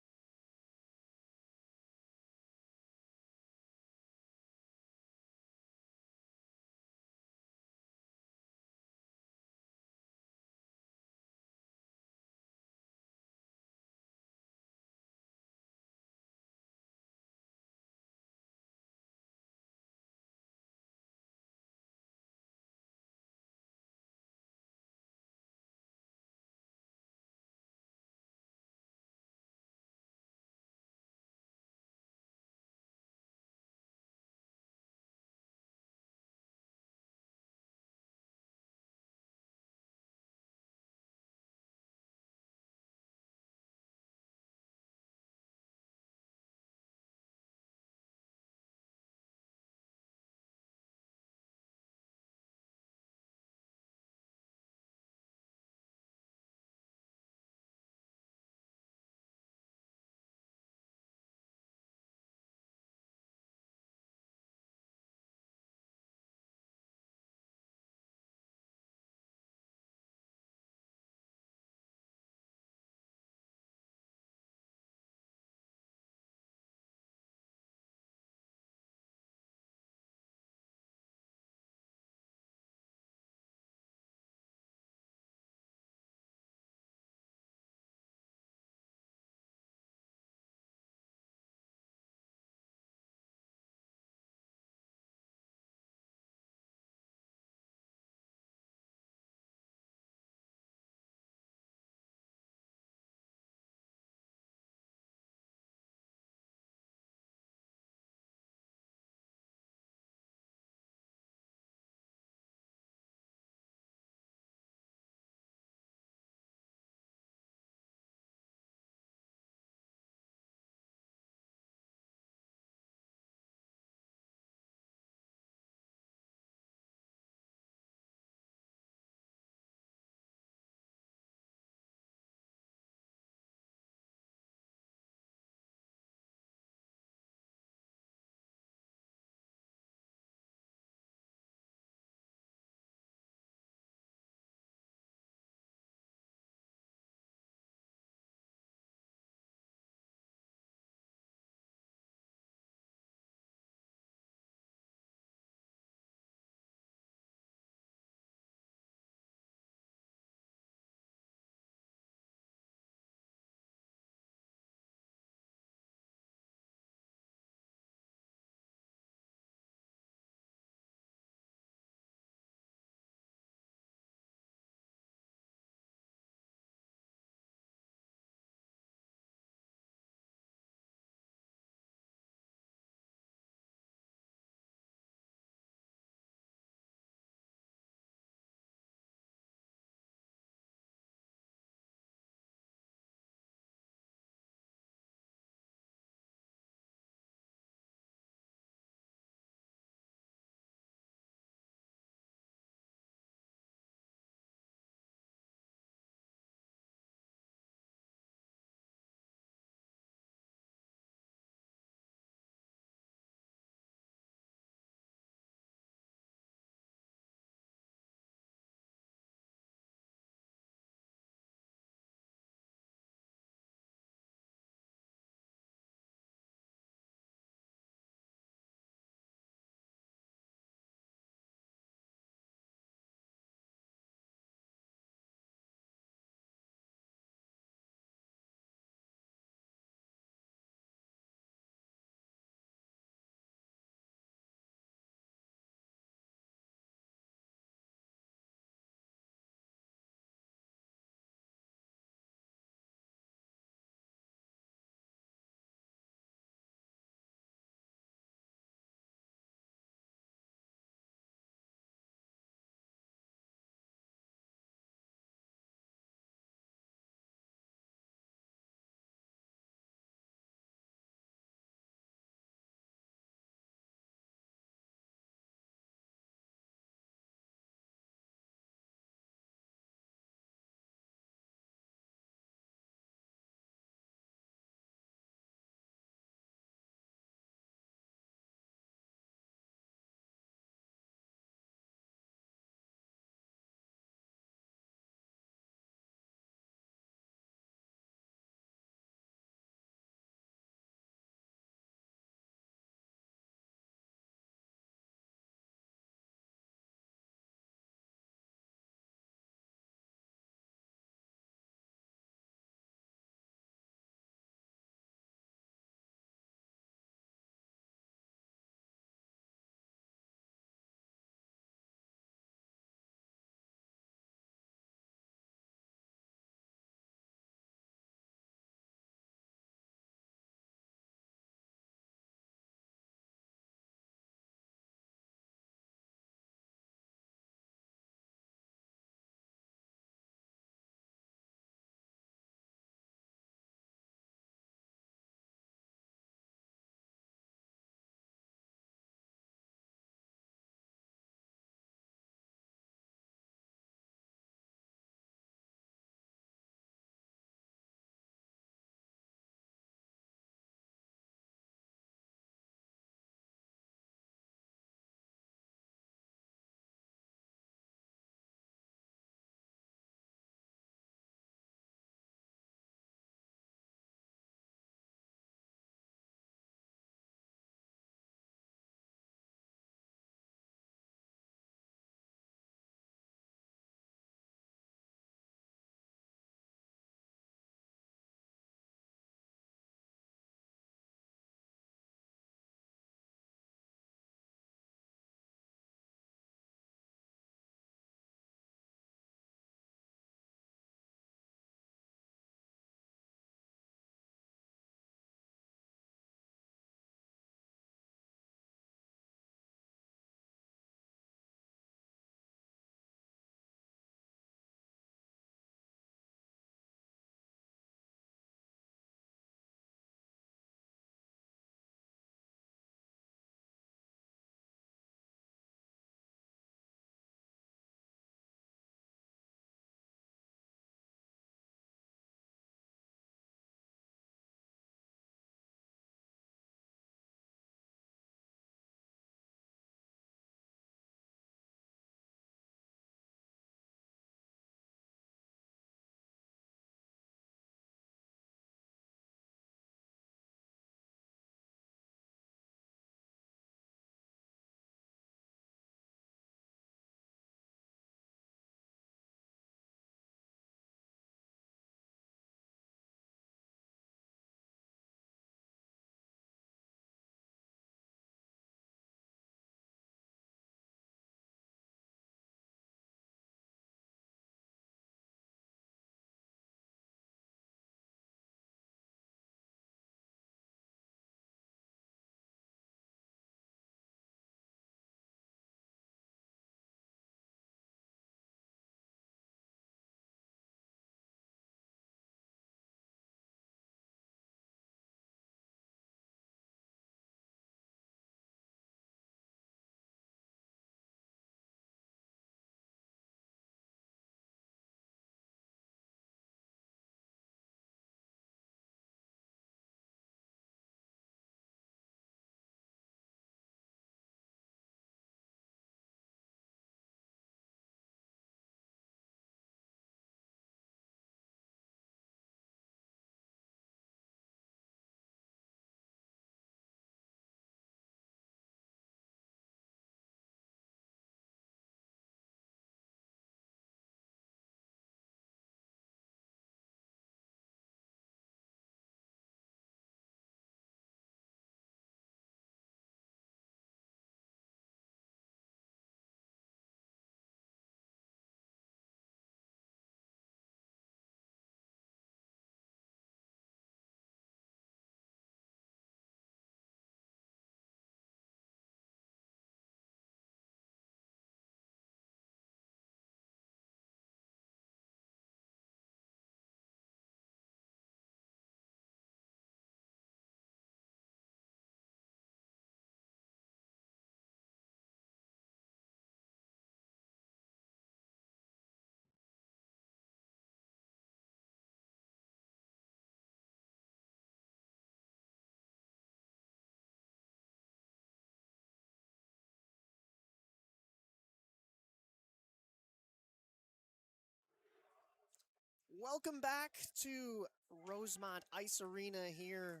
Welcome back to Rosemont Ice Arena here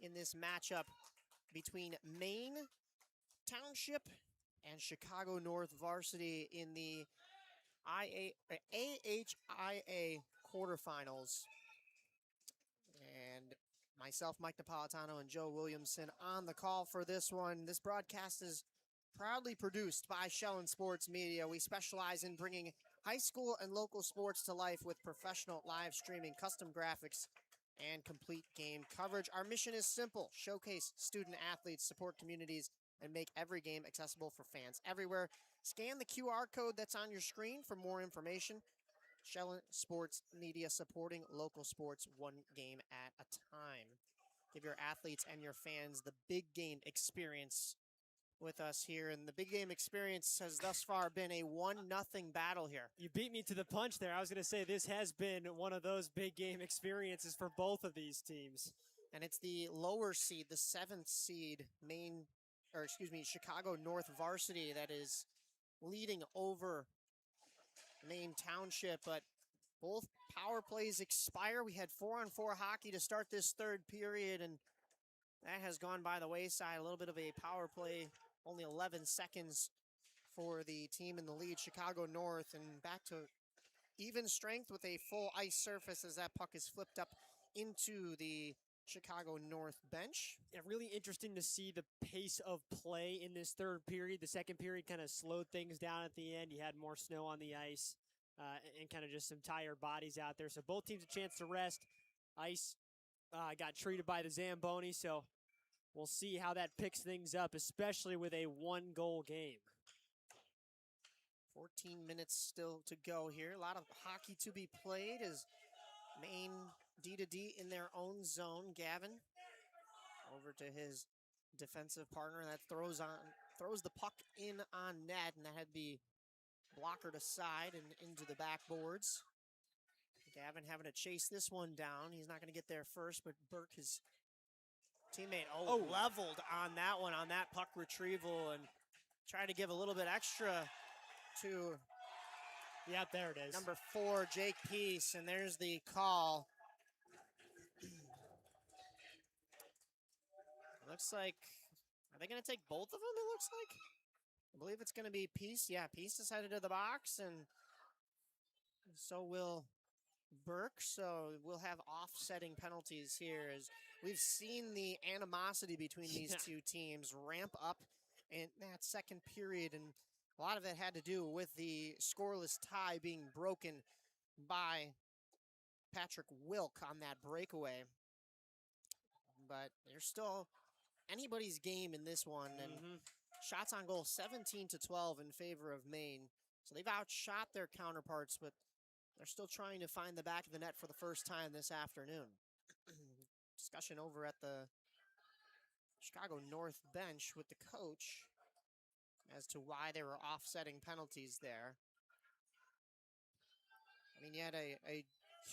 in this matchup between Maine Township and Chicago North Varsity in the AHIA quarterfinals. And myself, Mike Napolitano, and Joe Williamson on the call for this one. This broadcast is proudly produced by Shellen Sports Media. We specialize in bringing high school and local sports to life with professional live streaming, custom graphics, and complete game coverage. Our mission is simple: showcase student athletes, support communities, and make every game accessible for fans everywhere. Scan the QR code that's on your screen for more information. Shellen Sports Media, supporting local sports one game at a time. Give your athletes and your fans the big game experience with us here, and the big game experience has thus far been a 1-0 battle here. You beat me to the punch there. I was going to say this has been one of those big game experiences for both of these teams. And it's the lower seed, the 7th seed, Chicago North Varsity, that is leading over Maine Township, but both power plays expire. We had 4-on-4 hockey to start this third period, and that has gone by the wayside. A little bit of a power play, only 11 seconds for the team in the lead, Chicago North, and back to even strength with a full ice surface as that puck is flipped up into the Chicago North bench. Yeah, really interesting to see the pace of play in this third period. The second period kind of slowed things down at the end. You had more snow on the ice and kind of just some tired bodies out there. So both teams a chance to rest. Ice got treated by the Zamboni, so we'll see how that picks things up, especially with a 1-goal game. 14 minutes still to go here. A lot of hockey to be played as Maine D2D in their own zone. Gavin over to his defensive partner, that throws the puck in on net, and that had the blockered aside and into the backboards. Gavin having to chase this one down. He's not going to get there first, but Burke, his teammate, leveled on that one, on that puck retrieval, and try to give a little bit extra to there it is. number 4, Jake Peace, and there's the call. Looks like, are they going to take both of them, it looks like? I believe it's going to be Peace. Yeah, Peace is headed to the box, and so will Burke. So we'll have offsetting penalties here, as we've seen the animosity between these two teams ramp up in that second period, and a lot of it had to do with the scoreless tie being broken by Patrick Wilk on that breakaway. But there's still anybody's game in this one, and shots on goal 17-12 in favor of Maine. So they've outshot their counterparts, but they're still trying to find the back of the net for the first time this afternoon. Discussion over at the Chicago North bench with the coach as to why they were offsetting penalties there. I mean, you had a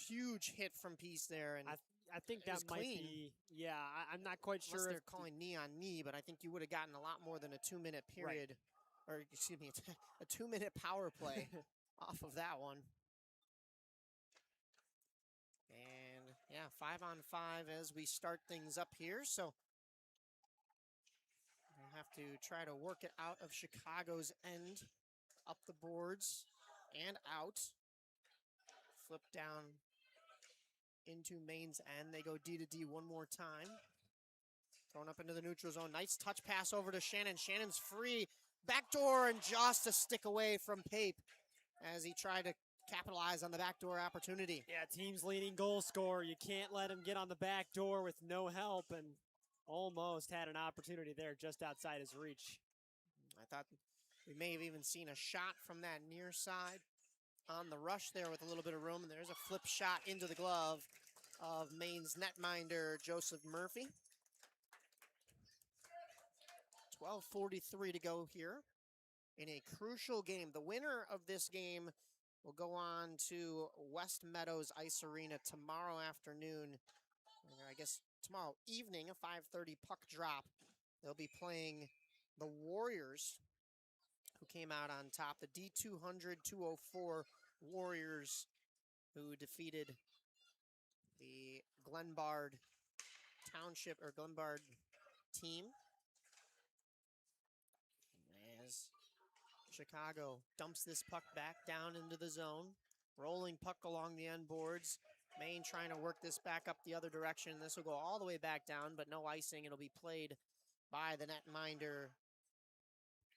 huge hit from Peace there, and I think that might clean. be, I'm not quite sure. Unless they're calling knee on knee, but I think you would have gotten a lot more than a 2-minute period, or excuse me, a 2-minute power play off of that one. And yeah, 5-on-5 as we start things up here. So we'll have to try to work it out of Chicago's end, up the boards and out. Flip down into Maine's end. They go D2D one more time. Thrown up into the neutral zone. Nice touch pass over to Shannon. Shannon's free. Backdoor, and just a stick away from Pape as he tried to capitalize on the backdoor opportunity. Yeah, team's leading goal scorer. You can't let him get on the back door with no help, and almost had an opportunity there just outside his reach. I thought we may have even seen a shot from that near side on the rush there with a little bit of room, and there's a flip shot into the glove of Maine's netminder, Joseph Murphy. 12:43 to go here in a crucial game. The winner of this game will go on to West Meadows Ice Arena tomorrow afternoon, or I guess tomorrow evening, a 5:30 puck drop. They'll be playing the Warriors, who came out on top, the D200-204 Warriors who defeated the Glenbard Township or Glenbard team. As Chicago dumps this puck back down into the zone. Rolling puck along the end boards. Maine trying to work this back up the other direction. This will go all the way back down, but no icing. It'll be played by the netminder,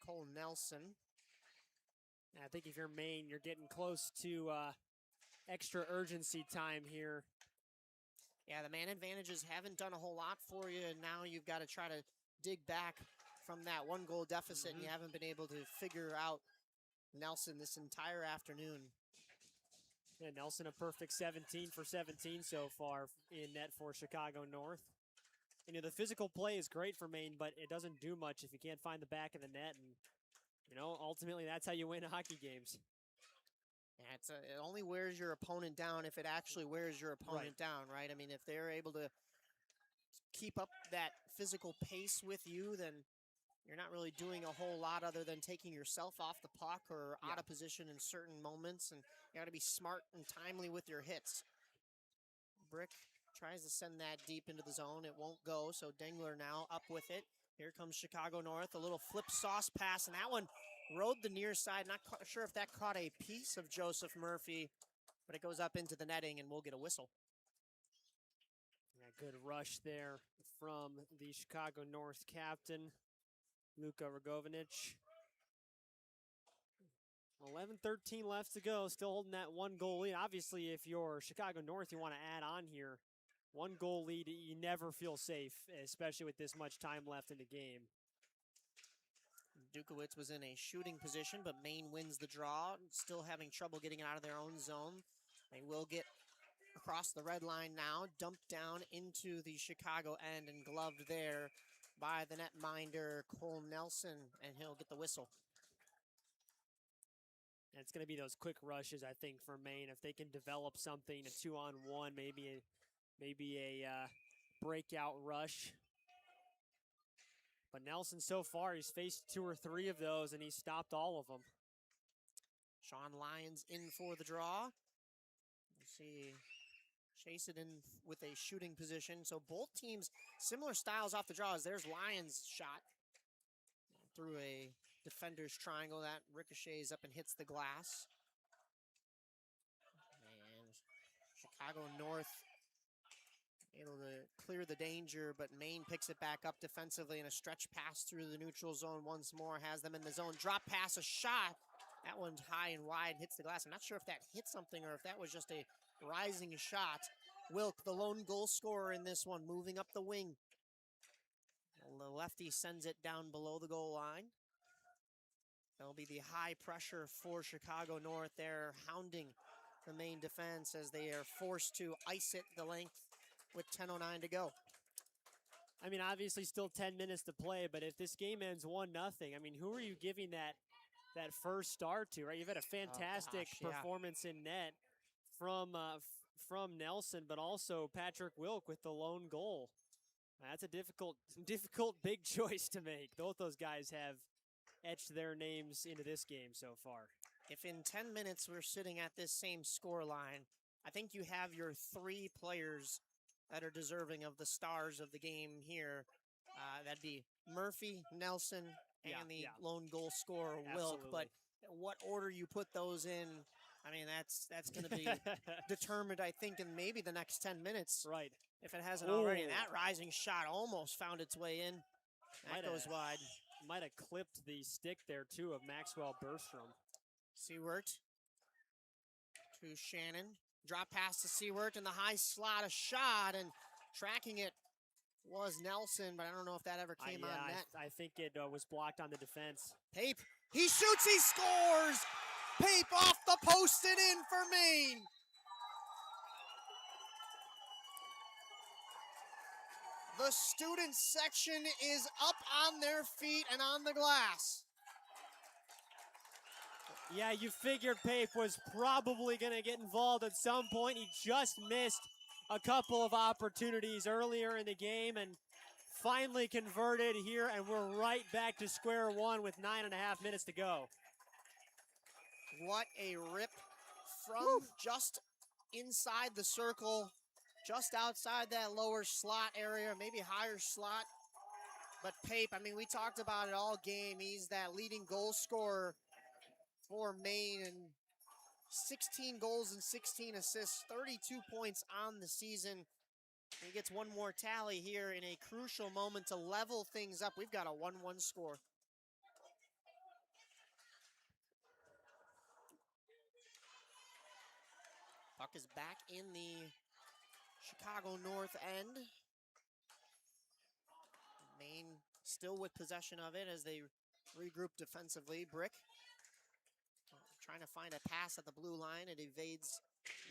Cole Nelson. I think if you're Maine, you're getting close to extra urgency time here. Yeah, the man advantages haven't done a whole lot for you, and now you've got to try to dig back from that one goal deficit, and you haven't been able to figure out Nelson this entire afternoon. Yeah, Nelson a perfect 17 for 17 so far in net for Chicago North. You know, the physical play is great for Maine, but it doesn't do much if you can't find the back of the net. And, you know, ultimately that's how you win hockey games. Yeah, it only wears your opponent down if it actually wears your opponent down, right? I mean, if they're able to keep up that physical pace with you, then you're not really doing a whole lot other than taking yourself off the puck or out of position in certain moments, and you got to be smart and timely with your hits. Brick tries to send that deep into the zone. It won't go, so Dengler now up with it. Here comes Chicago North, a little flip sauce pass, and that one rode the near side. Not sure if that caught a piece of Joseph Murphy, but it goes up into the netting, and we'll get a whistle. Yeah, good rush there from the Chicago North captain, Luka Rogovinic. 11-13 left to go, still holding that one goal lead. Obviously, if you're Chicago North, you want to add on here. One goal lead, you never feel safe, especially with this much time left in the game. Dukowitz was in a shooting position, but Maine wins the draw, still having trouble getting it out of their own zone. They will get across the red line now, dumped down into the Chicago end and gloved there by the netminder Cole Nelson, and he'll get the whistle. And it's going to be those quick rushes, I think, for Maine. If they can develop something, a 2-on-1, maybe a breakout rush. But Nelson, so far, he's faced 2 or 3 of those, and he's stopped all of them. Sean Lyons in for the draw. We'll see, chase it in with a shooting position. So both teams, similar styles off the draws. There's Lyons' shot through a defender's triangle. That ricochets up and hits the glass. And Chicago North able to clear the danger, but Maine picks it back up defensively in a stretch pass through the neutral zone once more, has them in the zone. Drop pass, a shot. That one's high and wide, hits the glass. I'm not sure if that hit something or if that was just a rising shot. Wilk, the lone goal scorer in this one, moving up the wing. The lefty sends it down below the goal line. That'll be the high pressure for Chicago North. They're hounding the Maine defense as they are forced to ice it the length with 10:09 to go. I mean, obviously still 10 minutes to play, but if this game ends 1-0, I mean, who are you giving that first start to, right? You've had a fantastic performance in net from Nelson, but also Patrick Wilk with the lone goal. That's a difficult big choice to make. Both those guys have etched their names into this game so far. If in 10 minutes we're sitting at this same score line, I think you have your 3 players that are deserving of the stars of the game here. That'd be Murphy, Nelson, and the lone goal scorer, Wilk. But what order you put those in, I mean, that's going to be determined, I think, in maybe the next 10 minutes. Right. If it hasn't already. And that rising shot almost found its way in. That goes wide. Might have clipped the stick there, too, of Maxwell Bergstrom. Seward to Shannon. Drop pass to Seward in the high slot, a shot, and tracking it was Nelson, but I don't know if that ever came on net. I think it was blocked on the defense. Pape, he shoots, he scores! Pape off the post and in for Maine. The student section is up on their feet and on the glass. Yeah, you figured Pape was probably going to get involved at some point. He just missed a couple of opportunities earlier in the game and finally converted here, and we're right back to square one with 9.5 minutes to go. What a rip from just inside the circle, just outside that lower slot area, maybe higher slot. But Pape, I mean, we talked about it all game. He's that leading goal scorer for Maine, and 16 goals and 16 assists, 32 points on the season. He gets one more tally here in a crucial moment to level things up. We've got a 1-1 score. Puck is back in the Chicago North end. Maine still with possession of it as they regroup defensively. Brick trying to find a pass at the blue line. It evades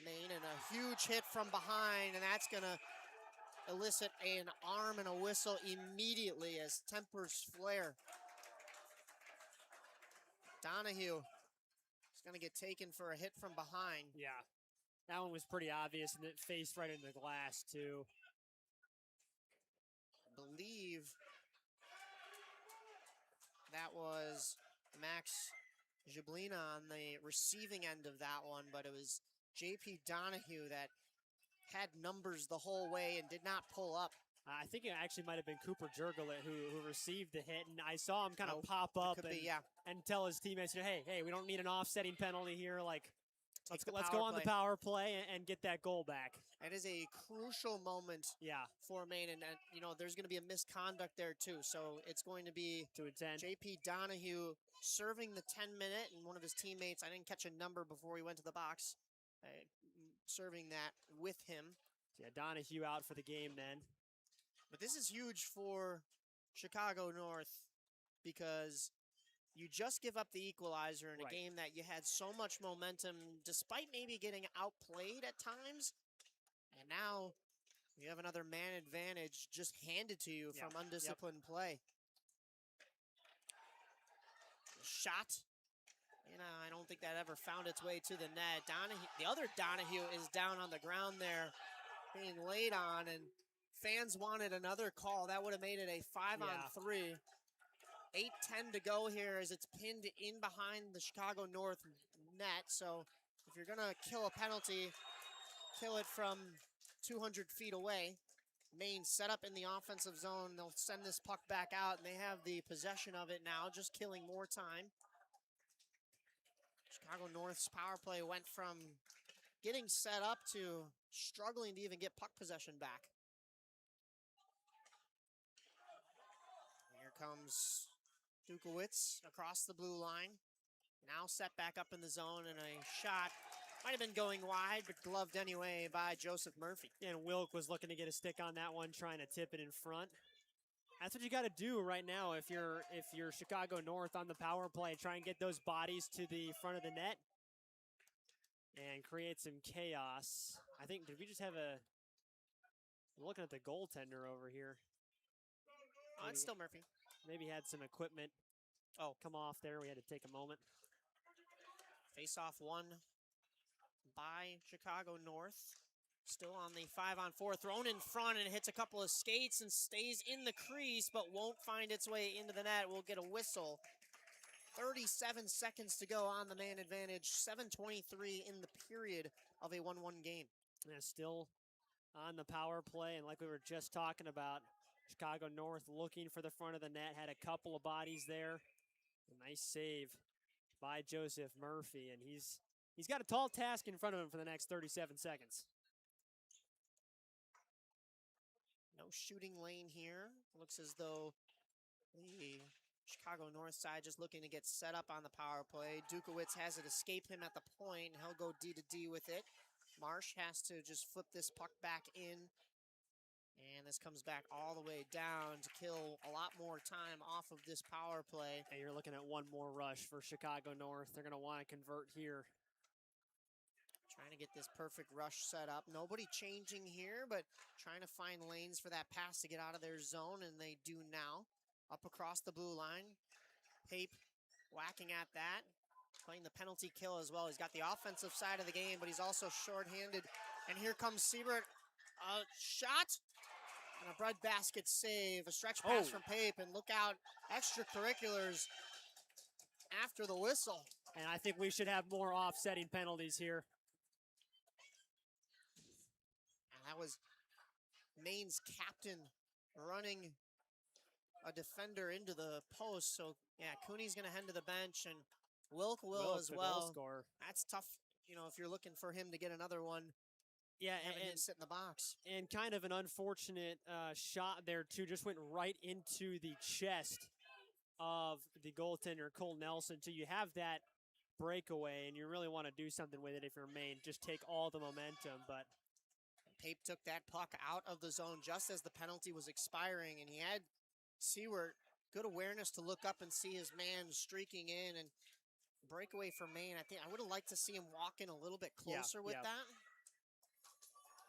Maine, and a huge hit from behind, and that's going to elicit an arm and a whistle immediately as tempers flare. Donahue is going to get taken for a hit from behind. Yeah, that one was pretty obvious, and it faced right into the glass, too. I believe that was Max Jablina on the receiving end of that one, but it was JP Donahue that had numbers the whole way and did not pull up. I think it actually might have been Cooper Jurgelet who received the hit, and I saw him kind of pop up and tell his teammates, hey, we don't need an offsetting penalty here. Like, let's go on the power play and get that goal back. It is a crucial moment for Maine, and you know, there's going to be a misconduct there too. So it's going to be JP Donahue serving the 10-minute, and one of his teammates, I didn't catch a number before he went to the box, serving that with him. Yeah, Donahue out for the game then. But this is huge for Chicago North because you just give up the equalizer in a game that you had so much momentum, despite maybe getting outplayed at times. And now you have another man advantage just handed to you from undisciplined play. Shot. You know, I don't think that ever found its way to the net. The other Donahue is down on the ground there, being laid on, and fans wanted another call. That would have made it a 5-on-3. 8:10 to go here as it's pinned in behind the Chicago North net. So if you're going to kill a penalty, kill it from 200 feet away. Maine set up in the offensive zone. They'll send this puck back out, and they have the possession of it now, just killing more time. Chicago North's power play went from getting set up to struggling to even get puck possession back. Here comes Dukowitz across the blue line. Now set back up in the zone, and a shot might have been going wide, but gloved anyway by Joseph Murphy. And Wilk was looking to get a stick on that one, trying to tip it in front. That's what you got to do right now if you're Chicago North on the power play. Try and get those bodies to the front of the net and create some chaos. I think, did we just have I'm looking at the goaltender over here. Oh, it's still Murphy. Maybe had some equipment come off there. We had to take a moment. Face-off won by Chicago North. Still on the 5-on-4, thrown in front, and hits a couple of skates and stays in the crease, but won't find its way into the net. We'll get a whistle. 37 seconds to go on the man advantage. 7:23 in the period of a 1-1 game. Yeah, still on the power play, and like we were just talking about, Chicago North looking for the front of the net, had a couple of bodies there. A nice save by Joseph Murphy, and he's got a tall task in front of him for the next 37 seconds. No shooting lane here. Looks as though the Chicago North side just looking to get set up on the power play. Dukowitz has it escape him at the point. He'll go D to D with it. Marsh has to just flip this puck back in. And this comes back all the way down to kill a lot more time off of this power play. And you're looking at one more rush for Chicago North. They're going to want to convert here. Trying to get this perfect rush set up. Nobody changing here, but trying to find lanes for that pass to get out of their zone, and they do now. Up across the blue line. Pape whacking at that. Playing the penalty kill as well. He's got the offensive side of the game, but he's also shorthanded. And here comes Siebert. A shot. And a breadbasket save. A stretch pass from Pape. And look out, extracurriculars after the whistle. And I think we should have more offsetting penalties here. That was Maine's captain running a defender into the post. So, yeah, Cooney's going to head to the bench, and Wilk will as the goal well. scorer. That's tough, if you're looking for him to get another one. Yeah, having him sit in the box. And kind of an unfortunate shot there, too. Just went right into the chest of the goaltender, Cole Nelson. So you have that breakaway, and you really want to do something with it if you're Maine. Just take all the momentum, but Pape took that puck out of the zone just as the penalty was expiring, and he had Seward good awareness to look up and see his man streaking in, and breakaway for Maine. I would have liked to see him walk in a little bit closer with that,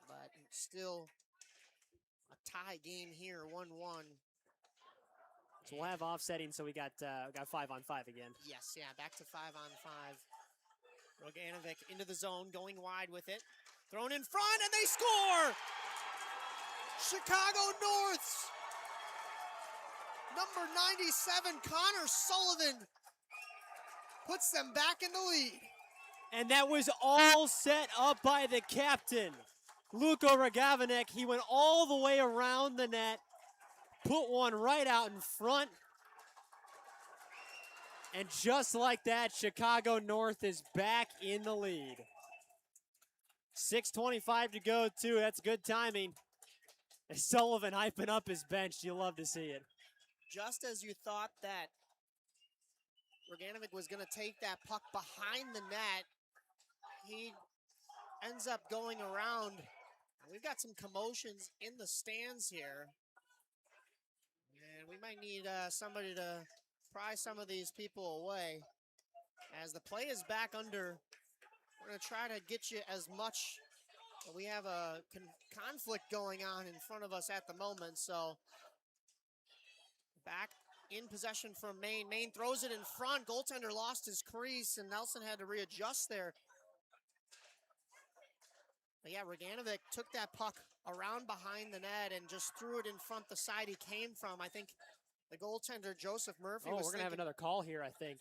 but still a tie game here, 1-1. So we'll have offsetting, so we got 5-on-5 again. Yes, yeah, back to 5-on-5. Roganovic into the zone, going wide with it. Thrown in front, and they score! Chicago North's number 97, Connor Sullivan, puts them back in the lead. And that was all set up by the captain, Luka Roganovic. He went all the way around the net, put one right out in front. And just like that, Chicago North is back in the lead. 6:25 to go, too. That's good timing. And Sullivan hyping up his bench. You love to see it. Just as you thought that Roganovic was going to take that puck behind the net, he ends up going around. We've got some commotions in the stands here. And we might need somebody to pry some of these people away. As the play is back under, we're going to try to get you as much. We have a conflict going on in front of us at the moment, so back in possession from Maine. Maine throws it in front. Goaltender lost his crease, and Nelson had to readjust there. But yeah, Roganovic took that puck around behind the net and just threw it in front the side he came from. I think the goaltender, Joseph Murphy, was we're going to have another call here, I think.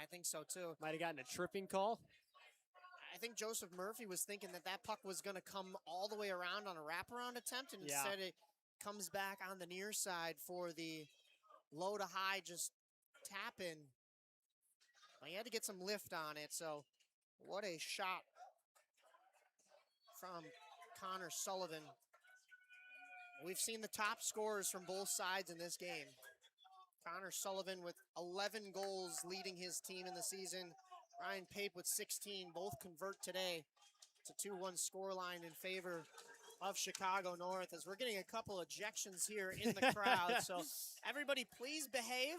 I think so, too. Might have gotten a tripping call. I think Joseph Murphy was thinking that puck was going to come all the way around on a wraparound attempt, and instead it comes back on the near side for the low to high, just tap in. Well, he had to get some lift on it, so what a shot from Connor Sullivan. We've seen the top scorers from both sides in this game. Connor Sullivan with 11 goals leading his team in the season. Ryan Pape with 16, both convert today. It's a 2-1 scoreline in favor of Chicago North, as we're getting a couple ejections here in the crowd. So everybody please behave.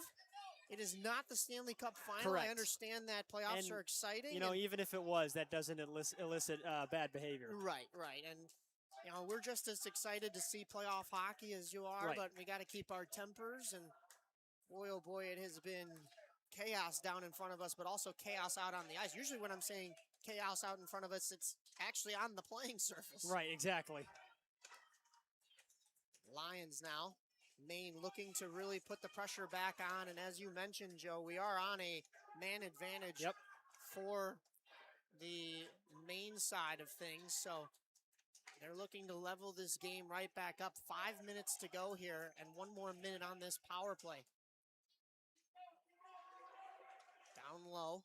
It is not the Stanley Cup final. Correct. I understand that playoffs are exciting. Even if it was, that doesn't elicit bad behavior. Right. And we're just as excited to see playoff hockey as you are, but we got to keep our tempers. And boy, oh boy, it has been chaos down in front of us, but also chaos out on the ice. Usually when I'm saying chaos out in front of us, it's actually on the playing surface. Right, exactly. Lions now. Maine looking to really put the pressure back on, and as you mentioned, Joe, we are on a man advantage for the Maine side of things, so they're looking to level this game right back up. 5 minutes to go here, and 1 more minute on this power play. Down low.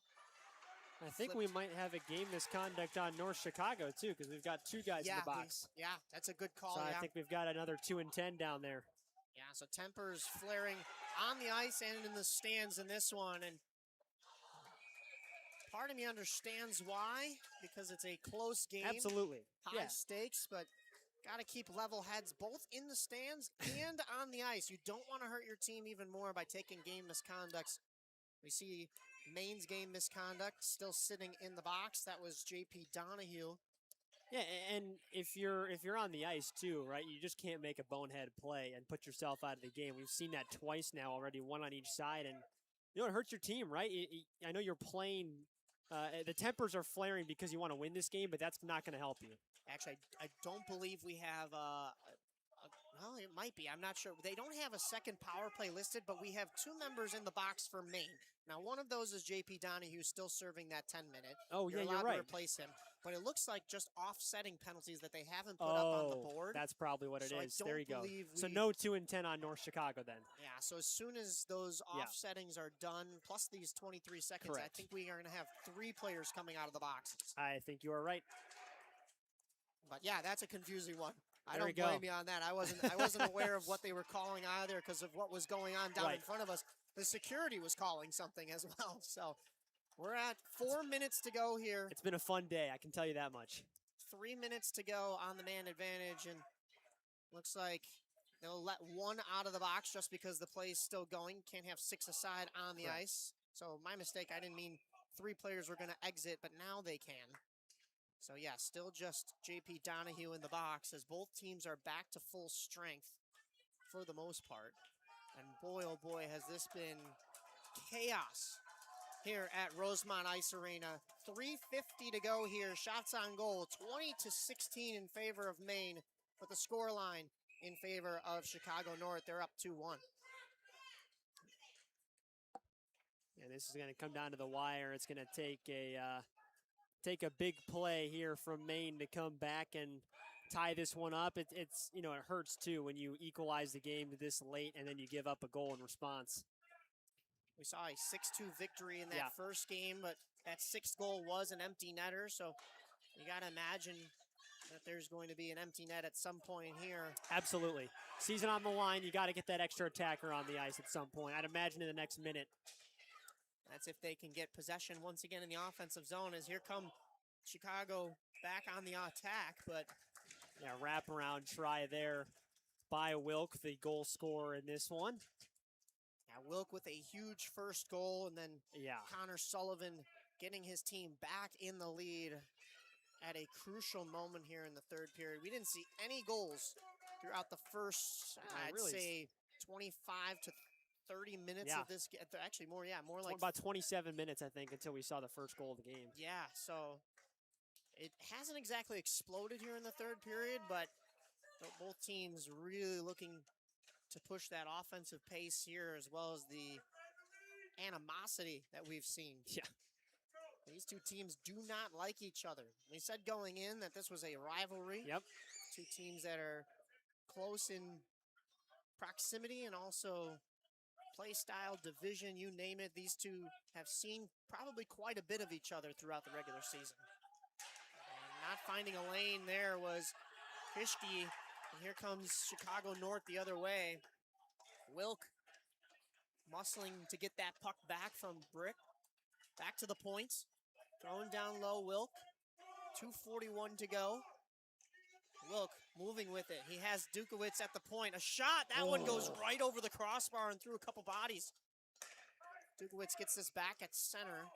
I think we might have a game misconduct on North Chicago, too, because we've got 2 guys in the box. Yeah, that's a good call. So I think we've got another 2 and 10 down there. Yeah, so tempers flaring on the ice and in the stands in this one. And part of me understands why, because it's a close game. Absolutely. High stakes, but got to keep level heads both in the stands and on the ice. You don't want to hurt your team even more by taking game misconducts. We see Maine's game misconduct still sitting in the box. That was J.P. Donahue. Yeah, and if you're on the ice too, right, you just can't make a bonehead play and put yourself out of the game. We've seen that twice now already, 1 on each side, and it hurts your team, right? I know you're playing, the tempers are flaring because you want to win this game, but that's not going to help you. Actually, I don't believe we have well, it might be. I'm not sure. They don't have a second power play listed, but we have 2 members in the box for Maine. Now, one of those is J.P. Donahue, still serving that 10-minute. Oh, You're yeah, allowed you're right. to replace him. but it looks like just offsetting penalties that they haven't put up on the board. That's probably what it So is. I There don't you go. believe So we- no 2 and 10 on North Chicago then. Yeah, so as soon as those Yeah. offsettings are done, plus these 23 seconds, I Correct. think we are going to have 3 players coming out of the boxes. I think you are right. But yeah, that's a confusing one. I There we don't blame go. you on that. I wasn't aware of what they were calling either because of what was going on down in Right. front of us. The security was calling something as well. So we're at 4 minutes to go here. It's been a fun day, I can tell you that much. 3 minutes to go on the man advantage, and looks like they'll let 1 out of the box just because the play is still going. Can't have 6 aside on the Correct. ice. So my mistake. I didn't mean 3 players were going to exit, but now they can. So yeah, still just JP Donahue in the box as both teams are back to full strength for the most part. And boy, oh boy, has this been chaos here at Rosemont Ice Arena. 3:50 to go here. Shots on goal, 20-16 in favor of Maine, but the score line in favor of Chicago North. They're up 2-1. And this is going to come down to the wire. It's going to take a big play here from Maine to come back and tie this one up. It's it hurts too when you equalize the game this late and then you give up a goal in response. We saw a 6-2 victory in that Yeah. first game, but that 6th goal was an empty netter, so you got to imagine that there's going to be an empty net at some point here. Absolutely. Season on the line, you got to get that extra attacker on the ice at some point. I'd imagine in the next minute. That's if they can get possession once again in the offensive zone, as here come Chicago back on the attack, but Yeah, wraparound try there by Wilk, the goal scorer in this one. yeah, Wilk with a huge first goal, and then Yeah. Connor Sullivan getting his team back in the lead at a crucial moment here in the 3rd period. We didn't see any goals throughout the first, I'd really say 25 to 30 minutes Yeah. of this game. Actually, more like About 27 minutes, I think, until we saw the first goal of the game. yeah, so it hasn't exactly exploded here in the 3rd period, but both teams really looking to push that offensive pace here, as well as the animosity that we've seen. Yeah. These two teams do not like each other. We said going in that this was a rivalry. Yep. Two teams that are close in proximity and also play style, division, you name it. These two have seen probably quite a bit of each other throughout the regular season. And not finding a lane there was Hischke, and here comes Chicago North the other way. Wilk muscling to get that puck back from Brick. Back to the points. Thrown down low, Wilk. 2:41 to go. Wilk moving with it. He has Dukowitz at the point. A shot. That one goes right over the crossbar and through a couple bodies. Dukowitz gets this back at center.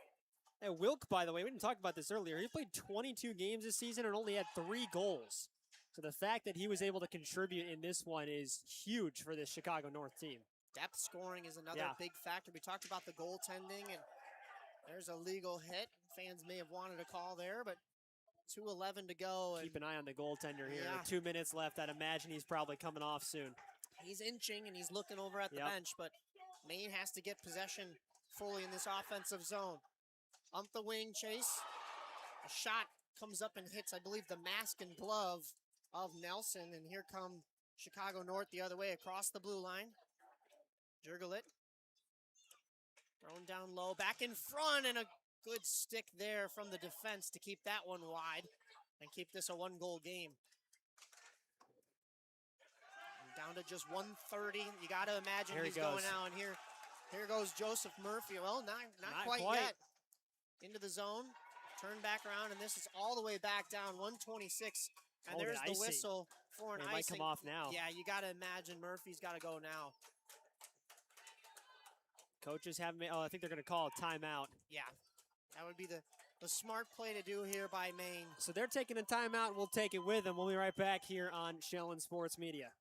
Hey, Wilk, by the way, we didn't talk about this earlier. He played 22 games this season and only had 3 goals. So the fact that he was able to contribute in this one is huge for this Chicago North team. Depth scoring is another Yeah. big factor. We talked about the goaltending, and there's a legal hit. Fans may have wanted a call there, but 2:11 to go. And Keep an eye on the goaltender here. Yeah. 2 minutes left. I'd imagine he's probably coming off soon. he's inching and he's looking over at the Yep. bench, but Maine has to get possession fully in this offensive zone. Up the wing, Chase. A shot comes up and hits, I believe, the mask and glove of Nelson, and here come Chicago North the other way across the blue line. Jurgelit. Thrown down low, back in front, and a good stick there from the defense to keep that one wide and keep this a 1-goal game. And down to just 1:30. You got to imagine Here he he's going goes. out, and here goes Joseph Murphy. Well, not quite yet. Into the zone, turn back around, and this is all the way back down, 126. And Oh, the there's the icing. whistle for an It icing. might come off now. Yeah, you got to imagine Murphy's got to go now. Coaches have made, I think they're going to call a timeout. Yeah, that would be the smart play to do here by Maine. So they're taking a timeout. We'll take it with them. We'll be right back here on Shellen Sports Media.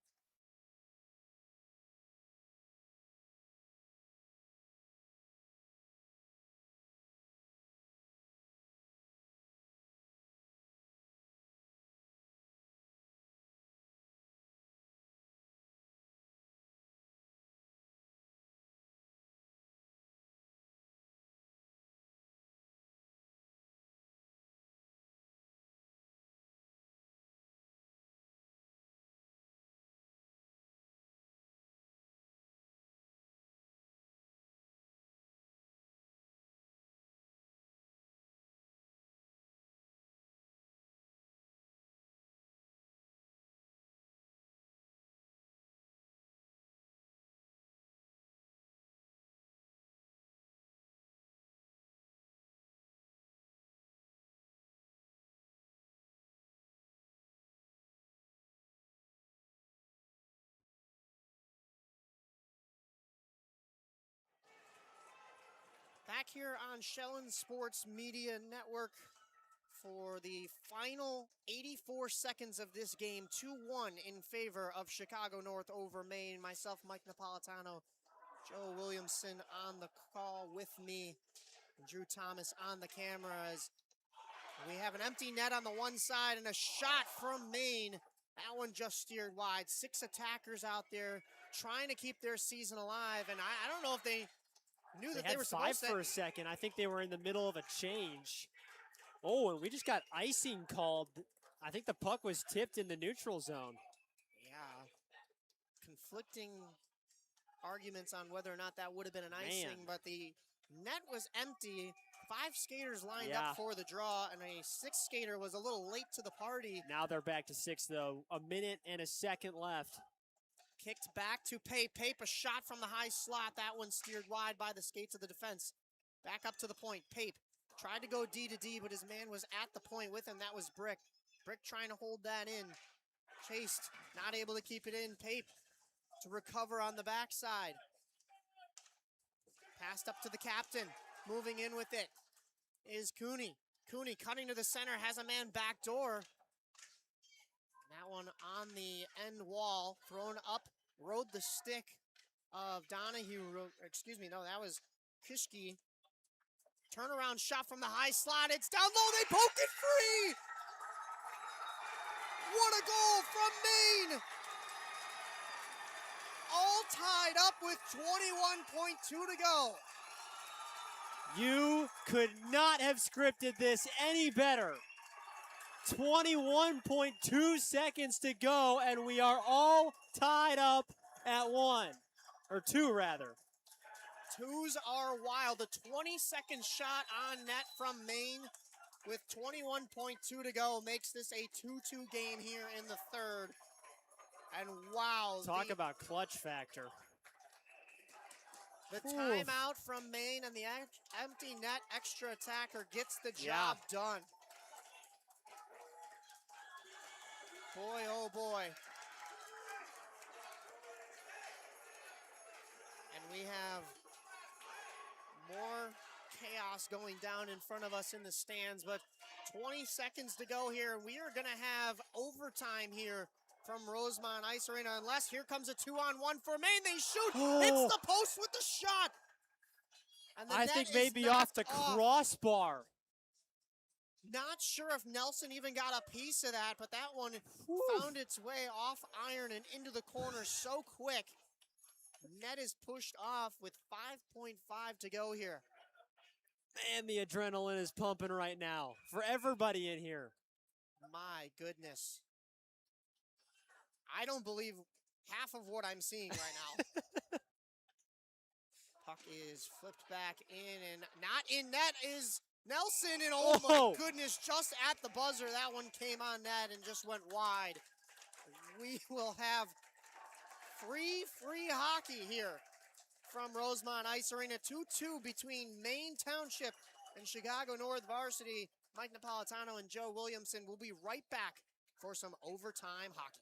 back here on Shellen Sports Media Network for the final 84 seconds of this game. 2-1 in favor of Chicago North over Maine. Myself, Mike Napolitano, Joe Williamson on the call with me, and Drew Thomas on the cameras. We have an empty net on the one side and a shot from Maine. That one just steered wide. 6 attackers out there trying to keep their season alive, and I don't know if they knew that they were five supposed to. for a second. I think they were in the middle of a change. Oh, and we just got icing called. I think the puck was tipped in the neutral zone. Yeah. Conflicting arguments on whether or not that would have been an icing, but the net was empty. 5 skaters lined up for the draw, and a 6th skater was a little late to the party. Now they're back to 6, though. A minute and a second left. Kicked back to Pape. Pape, a shot from the high slot. That one steered wide by the skates of the defense. Back up to the point. Pape tried to go D to D, but his man was at the point with him. That was Brick. Brick trying to hold that in. Chased, not able to keep it in. Pape to recover on the backside. Passed up to the captain. Moving in with it is Cooney. Cooney cutting to the center, has a man backdoor. That one on the end wall, thrown up, rode the stick of Donahue. Excuse me, no, that was Kishke. Turnaround shot from the high slot. It's down low. They poked it free. What a goal from Maine. All tied up with 21.2 to go. You could not have scripted this any better. 21.2 seconds to go, and we are all tied up at 1. Or 2, rather. 2s are wild. The 22nd shot on net from Maine with 21.2 to go makes this a 2-2 game here in the third. And wow. Talk about clutch factor. The timeout from Maine and the empty net extra attacker gets the job done. Boy, oh boy. And we have more chaos going down in front of us in the stands, but 20 seconds to go here. We are going to have overtime here from Rosemont Ice Arena, unless here comes a 2-on-1 for Maine. They shoot. Hits the post with the shot. And the I net think is maybe off the crossbar. Not sure if Nelson even got a piece of that, but that one found its way off iron and into the corner so quick. Net is pushed off with 5.5 to go here. Man, the adrenaline is pumping right now for everybody in here. My goodness. I don't believe half of what I'm seeing right now. Puck is flipped back in, and not in net is Nelson, and oh my goodness, just at the buzzer, that one came on net and just went wide. We will have free hockey here from Rosemont Ice Arena. 2-2 between Maine Township and Chicago North Varsity. Mike Napolitano and Joe Williamson will be right back for some overtime hockey.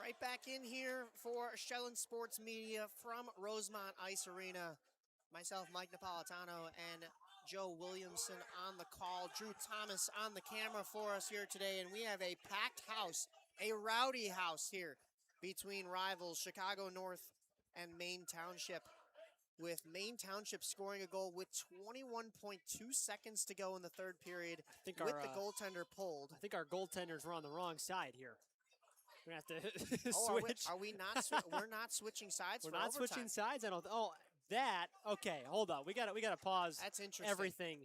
Right back in here for Shellen Sports Media from Rosemont Ice Arena. Myself, Mike Napolitano, and Joe Williamson on the call. Drew Thomas on the camera for us here today, and we have a packed house, a rowdy house here between rivals Chicago North and Maine Township, with Maine Township scoring a goal with 21.2 seconds to go in the third period with the goaltender pulled. I think our goaltenders were on the wrong side here. We're going to have to Oh, switch. are we not? We're not switching sides. We're for not overtime. switching sides. I don't. Oh, that. Okay, hold on. We got to pause. That's interesting. Everything.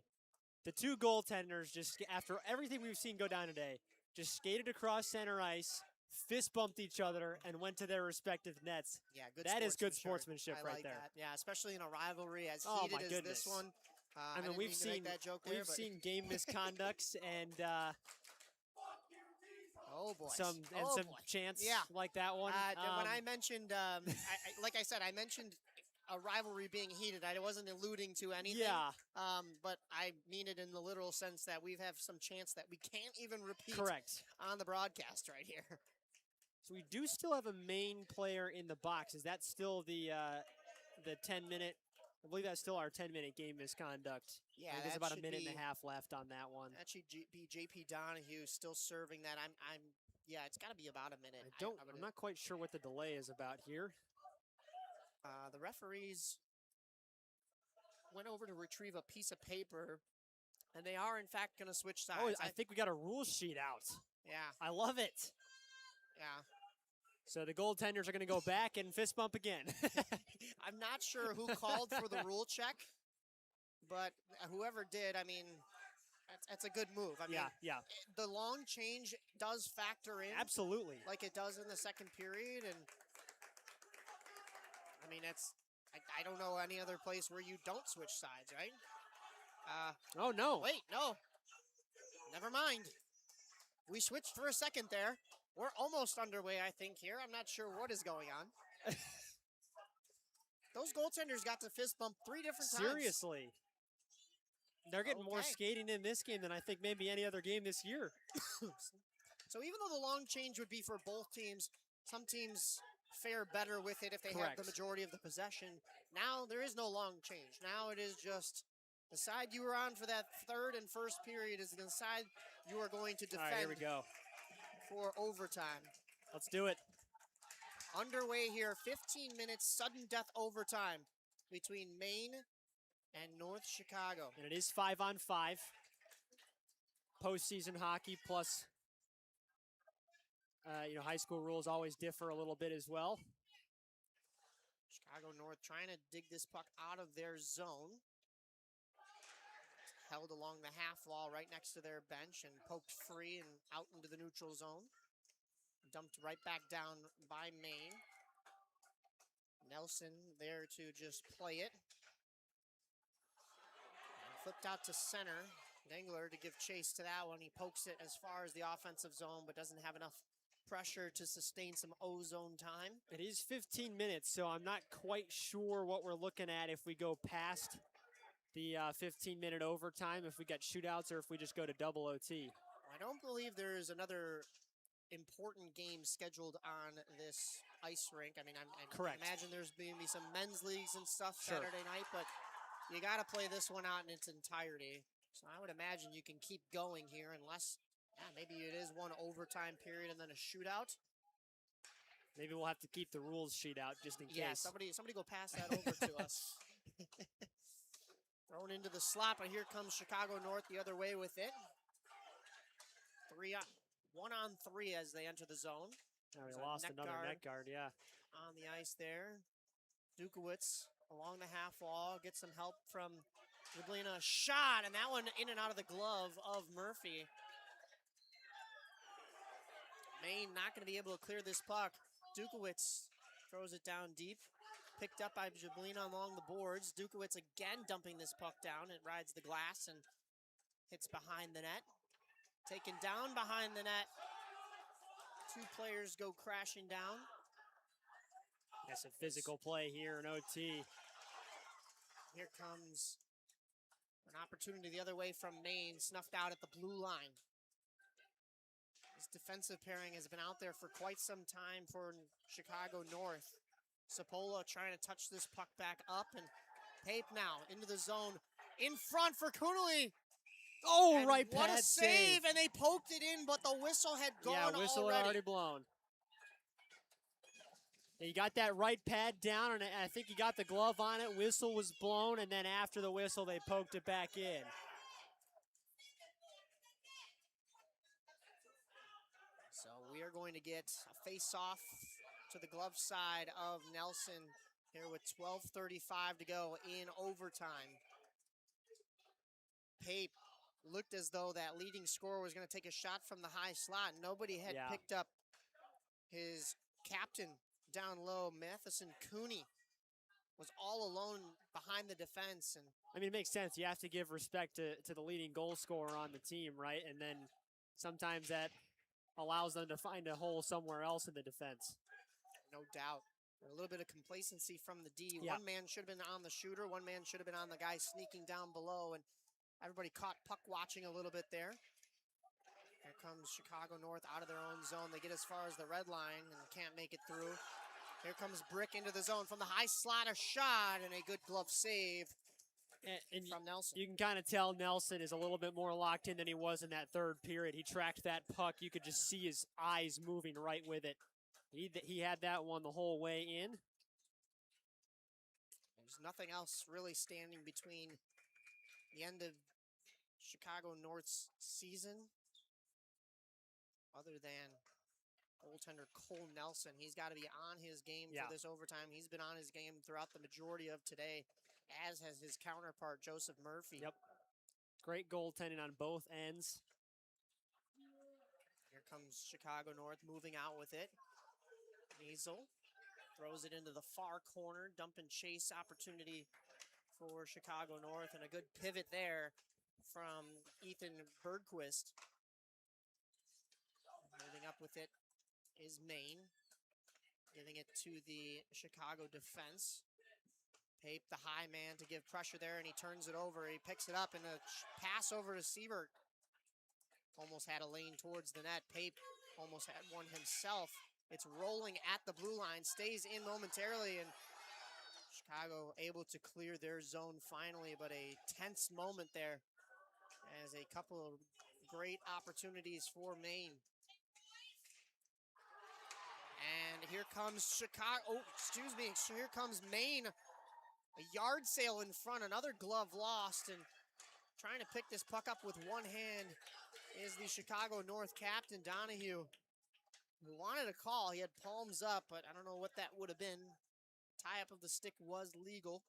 The two goaltenders just after everything we've seen go down today, just skated across center ice, fist bumped each other, and went to their respective nets. Yeah, good. That is good sportsmanship I right like there. That. Yeah, especially in a rivalry as Oh, heated my as goodness. this one. I mean, we've seen that joke we've there, but seen game misconducts and oh boy, some chants like that one. When I mentioned, like I said, I mentioned a rivalry being heated. I wasn't alluding to anything. Yeah. But I mean it in the literal sense that we have some chants that we can't even repeat. Correct. On the broadcast right here. So we do still have a Maine player in the box. Is that still the 10-minute? I believe that's still our 10-minute game misconduct. Yeah, there's about a minute and a half left on that one. That should be JP Donahue still serving that. Yeah, it's got to be about a minute. I'm not quite sure what the delay is about here. The referees went over to retrieve a piece of paper, and they are, in fact, going to switch sides. Oh, I think we got a rule sheet out. Yeah. I love it. Yeah. So the goaltenders are going to go back and fist bump again. I'm not sure who called for the rule check, but whoever did, I mean, that's a good move. I mean, yeah. The long change does factor in. Absolutely. Like it does in the second period, and I mean, I don't know any other place where you don't switch sides, right? Oh, no. Wait, no. Never mind. We switched for a second there. We're almost underway, I think, here. I'm not sure what is going on. Those goaltenders got to fist bump 3 different times. Seriously. They're getting more skating in this game than I think maybe any other game this year. So even though the long change would be for both teams, some teams fare better with it if they have the majority of the possession. Now there is no long change. Now it is just the side you were on for that third and first period is the side you are going to defend. All right, here we go. For overtime. Let's do it. Underway here, 15 minutes, sudden death overtime between Maine and North Chicago. And it is 5-on-5. Postseason hockey plus, high school rules always differ a little bit as well. Chicago North trying to dig this puck out of their zone. Held along the half wall right next to their bench and poked free and out into the neutral zone. Dumped right back down by Maine. Nelson there to just play it. And flipped out to center. Dengler to give chase to that one. He pokes it as far as the offensive zone, but doesn't have enough pressure to sustain some O-zone time. It is 15 minutes, so I'm not quite sure what we're looking at if we go past the 15-minute overtime, if we got shootouts, or if we just go to double OT. I don't believe there is another important game scheduled on this ice rink. I mean, I imagine there's going to be some men's leagues and stuff Saturday night, but you got to play this one out in its entirety. So I would imagine you can keep going here unless maybe it is one overtime period and then a shootout. Maybe we'll have to keep the rules sheet out just in case. Yeah, somebody go pass that over to us. Thrown into the slot, but here comes Chicago North the other way with it. 1-on-3 as they enter the zone. Oh, we lost another net guard, yeah. On the ice there. Dukowitz along the half wall, gets some help from Jablina. Shot, and that one in and out of the glove of Murphy. Maine not going to be able to clear this puck. Dukowitz throws it down deep. Picked up by Jablina along the boards. Dukowitz again dumping this puck down. It rides the glass and hits behind the net. Taken down behind the net. 2 players go crashing down. That's a physical play here in OT. Here comes an opportunity the other way from Maine, snuffed out at the blue line. This defensive pairing has been out there for quite some time for Chicago North. Sapola trying to touch this puck back up, and Pape now into the zone. In front for Kunali. Oh, And right what pad a save, and they poked it in, but the whistle had gone whistle already. had already blown. He got that right pad down, and I think he got the glove on it. Whistle was blown, and then after the whistle, they poked it back in. So we are going to get a face-off to the glove side of Nelson here with 12:35 to go in overtime. Pape looked as though that leading scorer was going to take a shot from the high slot. Nobody had picked up his captain down low. Matheson Cooney was all alone behind the defense. And I mean, it makes sense. You have to give respect to the leading goal scorer on the team, right? And then sometimes that allows them to find a hole somewhere else in the defense. No doubt. A little bit of complacency from the D. Yeah. One man should have been on the shooter. One man should have been on the guy sneaking down below. And everybody caught puck watching a little bit there. Here comes Chicago North out of their own zone. They get as far as the red line and can't make it through. Here comes Brick into the zone from the high slot, a shot, and a good glove save from Nelson. You can kind of tell Nelson is a little bit more locked in than he was in that third period. He tracked that puck. You could just see his eyes moving right with it. He had that one the whole way in. There's nothing else really standing between the end of Chicago North's season other than goaltender Cole Nelson. He's got to be on his game for this overtime. He's been on his game throughout the majority of today, as has his counterpart, Joseph Murphy. Yep. Great goaltending on both ends. Here comes Chicago North moving out with it. Niesel throws it into the far corner. Dump and chase opportunity for Chicago North, and a good pivot there from Ethan Bergquist. Moving up with it is Maine, giving it to the Chicago defense. Pape, the high man, to give pressure there, and he turns it over. He picks it up, and a pass over to Siebert. Almost had a lane towards the net. Pape almost had one himself. It's rolling at the blue line, stays in momentarily, and Chicago able to clear their zone finally, but a tense moment there as a couple of great opportunities for Maine. And here comes Chicago, here comes Maine. A yard sale in front, another glove lost, and trying to pick this puck up with one hand is the Chicago North captain, Donahue, who wanted a call. He had palms up, but I don't know what that would have been. Tie-up of the stick was legal.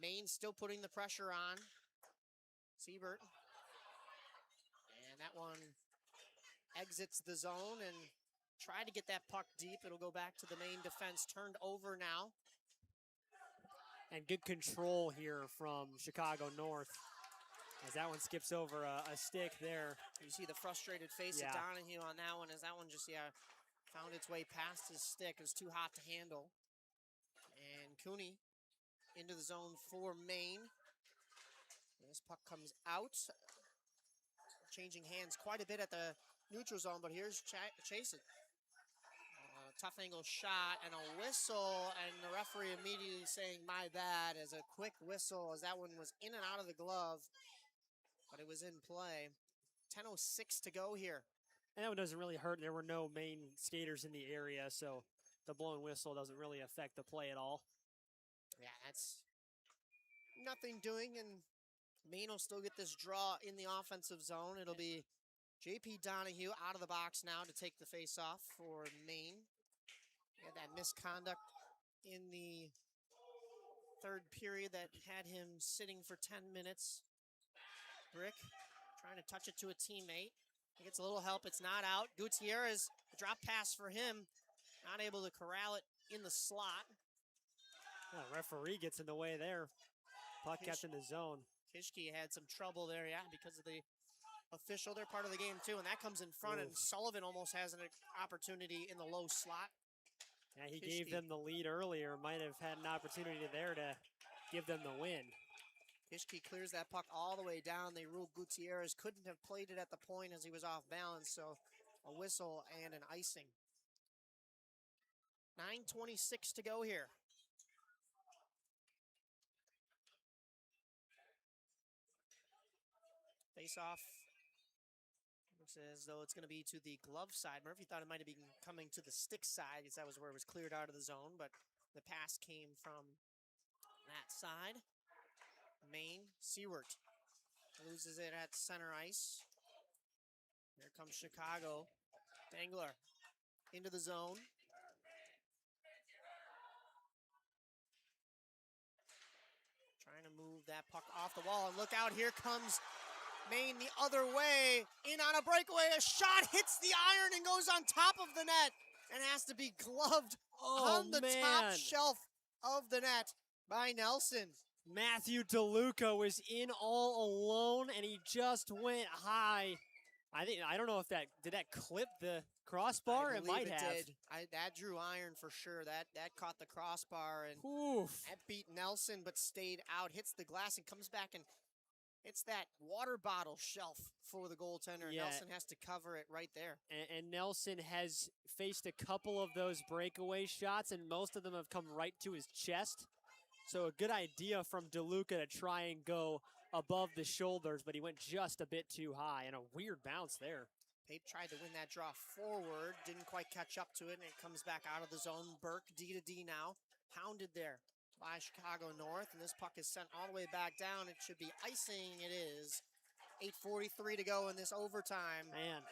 Maine still putting the pressure on. Siebert. And that one exits the zone and tried to get that puck deep. It'll go back to the Maine defense. Turned over now. And good control here from Chicago North, as that one skips over a stick there. You see the frustrated face of Donahue on that one, as that one just, found its way past his stick. It was too hot to handle. And Cooney into the zone for Maine. This puck comes out. Changing hands quite a bit at the neutral zone, but here's Chasen. Tough angle shot and a whistle, and the referee immediately saying, my bad, as a quick whistle, as that one was in and out of the glove, but it was in play. 10:06 to go here. And that one doesn't really hurt. There were no Maine skaters in the area, so the blown whistle doesn't really affect the play at all. Yeah, that's nothing doing, and Maine will still get this draw in the offensive zone. It'll be J.P. Donahue out of the box now to take the face-off for Maine. He had that misconduct in the third period that had him sitting for 10 minutes. Brick trying to touch it to a teammate. He gets a little help. It's not out. Gutierrez, a drop pass for him. Not able to corral it in the slot. Referee gets in the way there. Puck kept in the zone. Kishke had some trouble there, because of the official. They're part of the game, too, and that comes in front, and Sullivan almost has an opportunity in the low slot. Yeah, he gave them the lead earlier. Might have had an opportunity there to give them the win. Kishke clears that puck all the way down. They ruled Gutierrez couldn't have played it at the point as he was off balance, so a whistle and an icing. 9:26 to go here. Face off. Looks as though it's going to be to the glove side. Murphy thought it might have been coming to the stick side because that was where it was cleared out of the zone, but the pass came from that side. Maine, Seward loses it at center ice. Here comes Chicago. Dangler into the zone. Trying to move that puck off the wall, and look out, here comes Maine the other way, in on a breakaway, a shot hits the iron and goes on top of the net, and has to be gloved on the top shelf of the net by Nelson. Matthew DeLuca was in all alone, and he just went high. I don't know if did that clip the crossbar? It might have. Did. That drew iron for sure. That caught the crossbar, and that beat Nelson, but stayed out, hits the glass, and comes back, and it's that water bottle shelf for the goaltender. Yeah. Nelson has to cover it right there. And Nelson has faced a couple of those breakaway shots, and most of them have come right to his chest. So a good idea from DeLuca to try and go above the shoulders, but he went just a bit too high, and a weird bounce there. Pape tried to win that draw forward, didn't quite catch up to it, and it comes back out of the zone. Burke, D to D now, hounded there by Chicago North, and this puck is sent all the way back down. It should be icing. It is. 8:43 to go in this overtime. Man.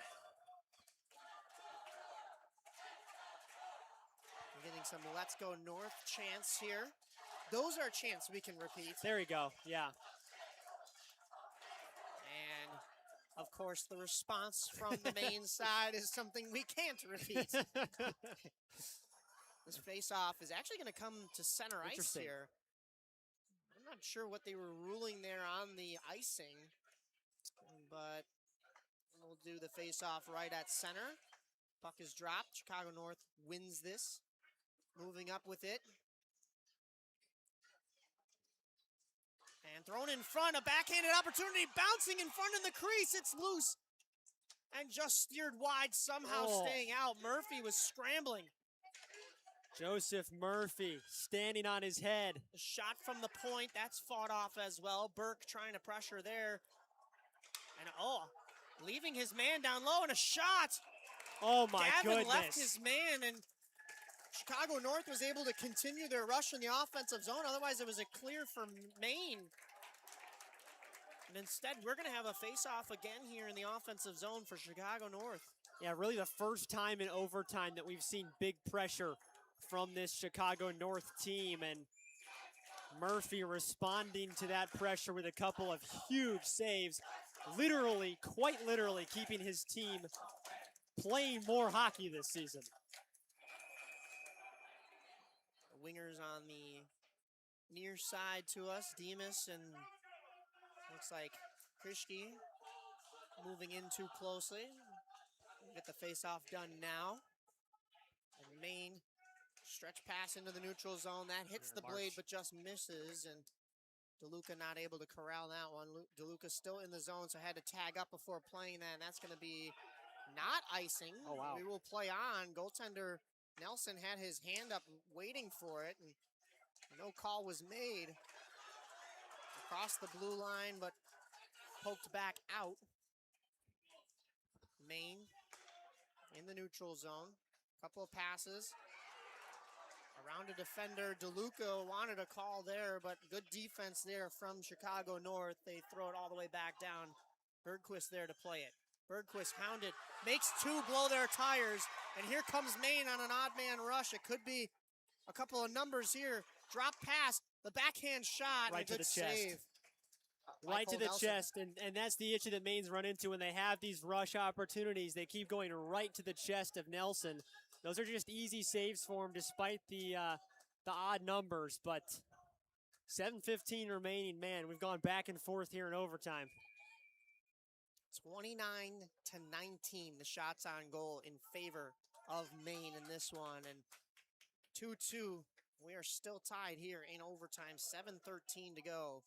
We're getting some Let's Go North chants here. Those are chants we can repeat. There we go, yeah. And, of course, the response from the Maine side is something we can't repeat. This face-off is actually going to come to center ice here. I'm not sure what they were ruling there on the icing, but we'll do the face-off right at center. Puck is dropped. Chicago North wins this. Moving up with it. And thrown in front, a backhanded opportunity, bouncing in front of the crease. It's loose and just steered wide, somehow staying out. Murphy was scrambling. Joseph Murphy standing on his head. A shot from the point, that's fought off as well. Burke trying to pressure there. And leaving his man down low, and a shot. Oh my goodness. Gavin left his man, and Chicago North was able to continue their rush in the offensive zone. Otherwise, it was a clear for Maine. And instead, we're going to have a face-off again here in the offensive zone for Chicago North. Yeah, really the first time in overtime that we've seen big pressure from this Chicago North team. And Murphy responding to that pressure with a couple of huge saves. Literally, quite literally, keeping his team playing more hockey this season. Wingers on the near side to us, Demas, and looks like Krishke moving in too closely. We'll get the face-off done now. And Maine, stretch pass into the neutral zone. That hits the blade, but just misses, and DeLuca not able to corral that one. DeLuca still in the zone, so had to tag up before playing that, and that's going to be not icing. Oh, wow. We will play on. Goaltender Nelson had his hand up waiting for it, and no call was made. Across the blue line, but poked back out. Maine in the neutral zone. Couple of passes. Around a defender. DeLuca wanted a call there, but good defense there from Chicago North. They throw it all the way back down. Bergquist there to play it. Bergquist hounded, makes two blow their tires, and here comes Maine on an odd man rush. It could be a couple of numbers here. Drop pass, the backhand shot, right and a to good the chest. save. Right to the chest, and that's the issue that Maine's run into when they have these rush opportunities. They keep going right to the chest of Nelson. Those are just easy saves for him despite the odd numbers, but 7:15 remaining. Man, we've gone back and forth here in overtime. 29-19, the shots on goal in favor of Maine in this one, and 2-2. We are still tied here in overtime, 7:13 to go.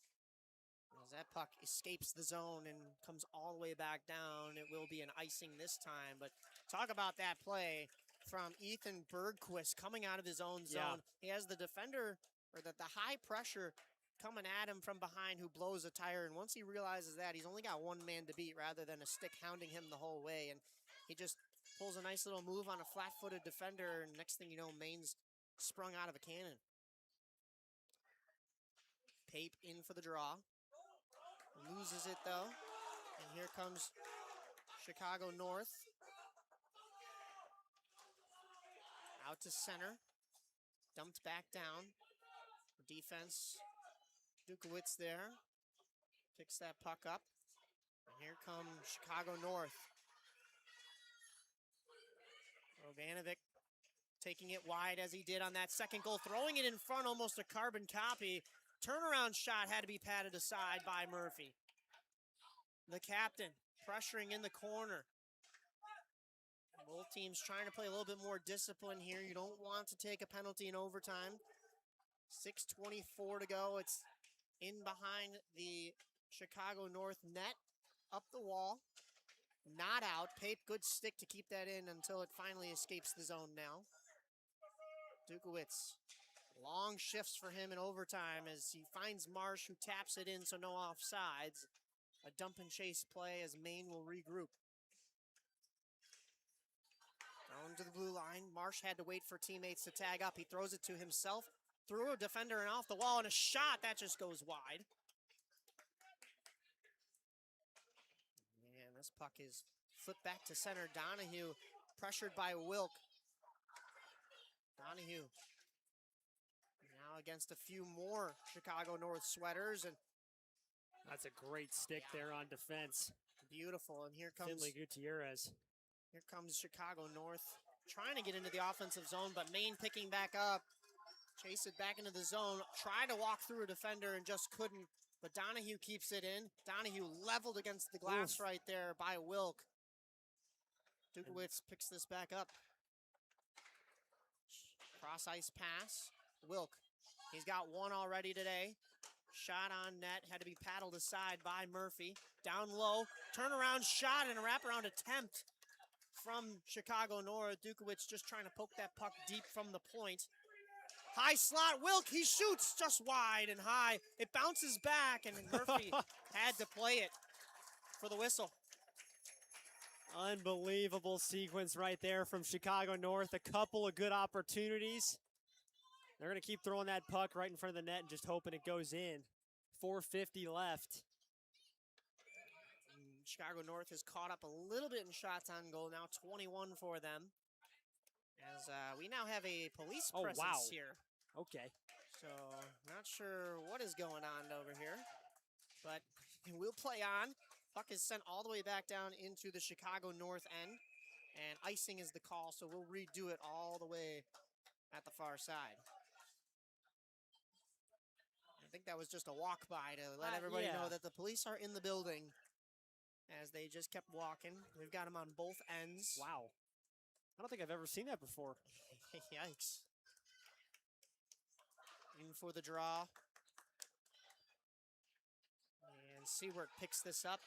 As that puck escapes the zone and comes all the way back down, it will be an icing this time. But talk about that play from Ethan Bergquist coming out of his own zone. He has the defender, or the high pressure coming at him from behind, who blows a tire. And once he realizes that, he's only got one man to beat rather than a stick hounding him the whole way. And he just pulls a nice little move on a flat-footed defender. And next thing you know, Maine's sprung out of a cannon. Pape in for the draw. Loses it, though. And here comes Chicago North. Out to center. Dumped back down. Defense. Dukowitz there. Picks that puck up. And here comes Chicago North. Rovanovic taking it wide as he did on that second goal. Throwing it in front, almost a carbon copy. Turnaround shot had to be patted aside by Murphy. The captain pressuring in the corner. Both teams trying to play a little bit more discipline here. You don't want to take a penalty in overtime. 6:24 to go. It's in behind the Chicago North net. Up the wall. Not out. Pape, good stick to keep that in until it finally escapes the zone now. Dukowitz. Long shifts for him in overtime as he finds Marsh, who taps it in, so no offsides. A dump and chase play as Maine will regroup. Going to the blue line. Marsh had to wait for teammates to tag up. He throws it to himself, through a defender and off the wall, and a shot that just goes wide. And this puck is flipped back to center. Donahue pressured by Wilk. Donahue now against a few more Chicago North sweaters, and that's a great stick there on defense. Beautiful. And here comes Finley Gutierrez. Here comes Chicago North trying to get into the offensive zone, but Maine picking back up. Chase it back into the zone. Try to walk through a defender and just couldn't. But Donahue keeps it in. Donahue leveled against the glass right there by Wilk. Dukowitz picks this back up. Cross ice pass. Wilk. He's got one already today. Shot on net. Had to be paddled aside by Murphy. Down low. Turnaround shot and a wraparound attempt from Chicago North. Dukowitz just trying to poke that puck deep from the point. High slot. Wilk, he shoots just wide and high. It bounces back, and Murphy had to play it for the whistle. Unbelievable sequence right there from Chicago North. A couple of good opportunities. They're going to keep throwing that puck right in front of the net and just hoping it goes in. 4:50 left. Chicago North has caught up a little bit in shots on goal. Now 21 for them. As we now have a police presence here. Okay. So not sure what is going on over here. But we'll play on. Puck is sent all the way back down into the Chicago North end. And icing is the call, so we'll redo it all the way at the far side. I think that was just a walk by to let everybody know that the police are in the building as they just kept walking. We've got them on both ends. Wow. I don't think I've ever seen that before. Yikes. In for the draw. And Seward picks this up.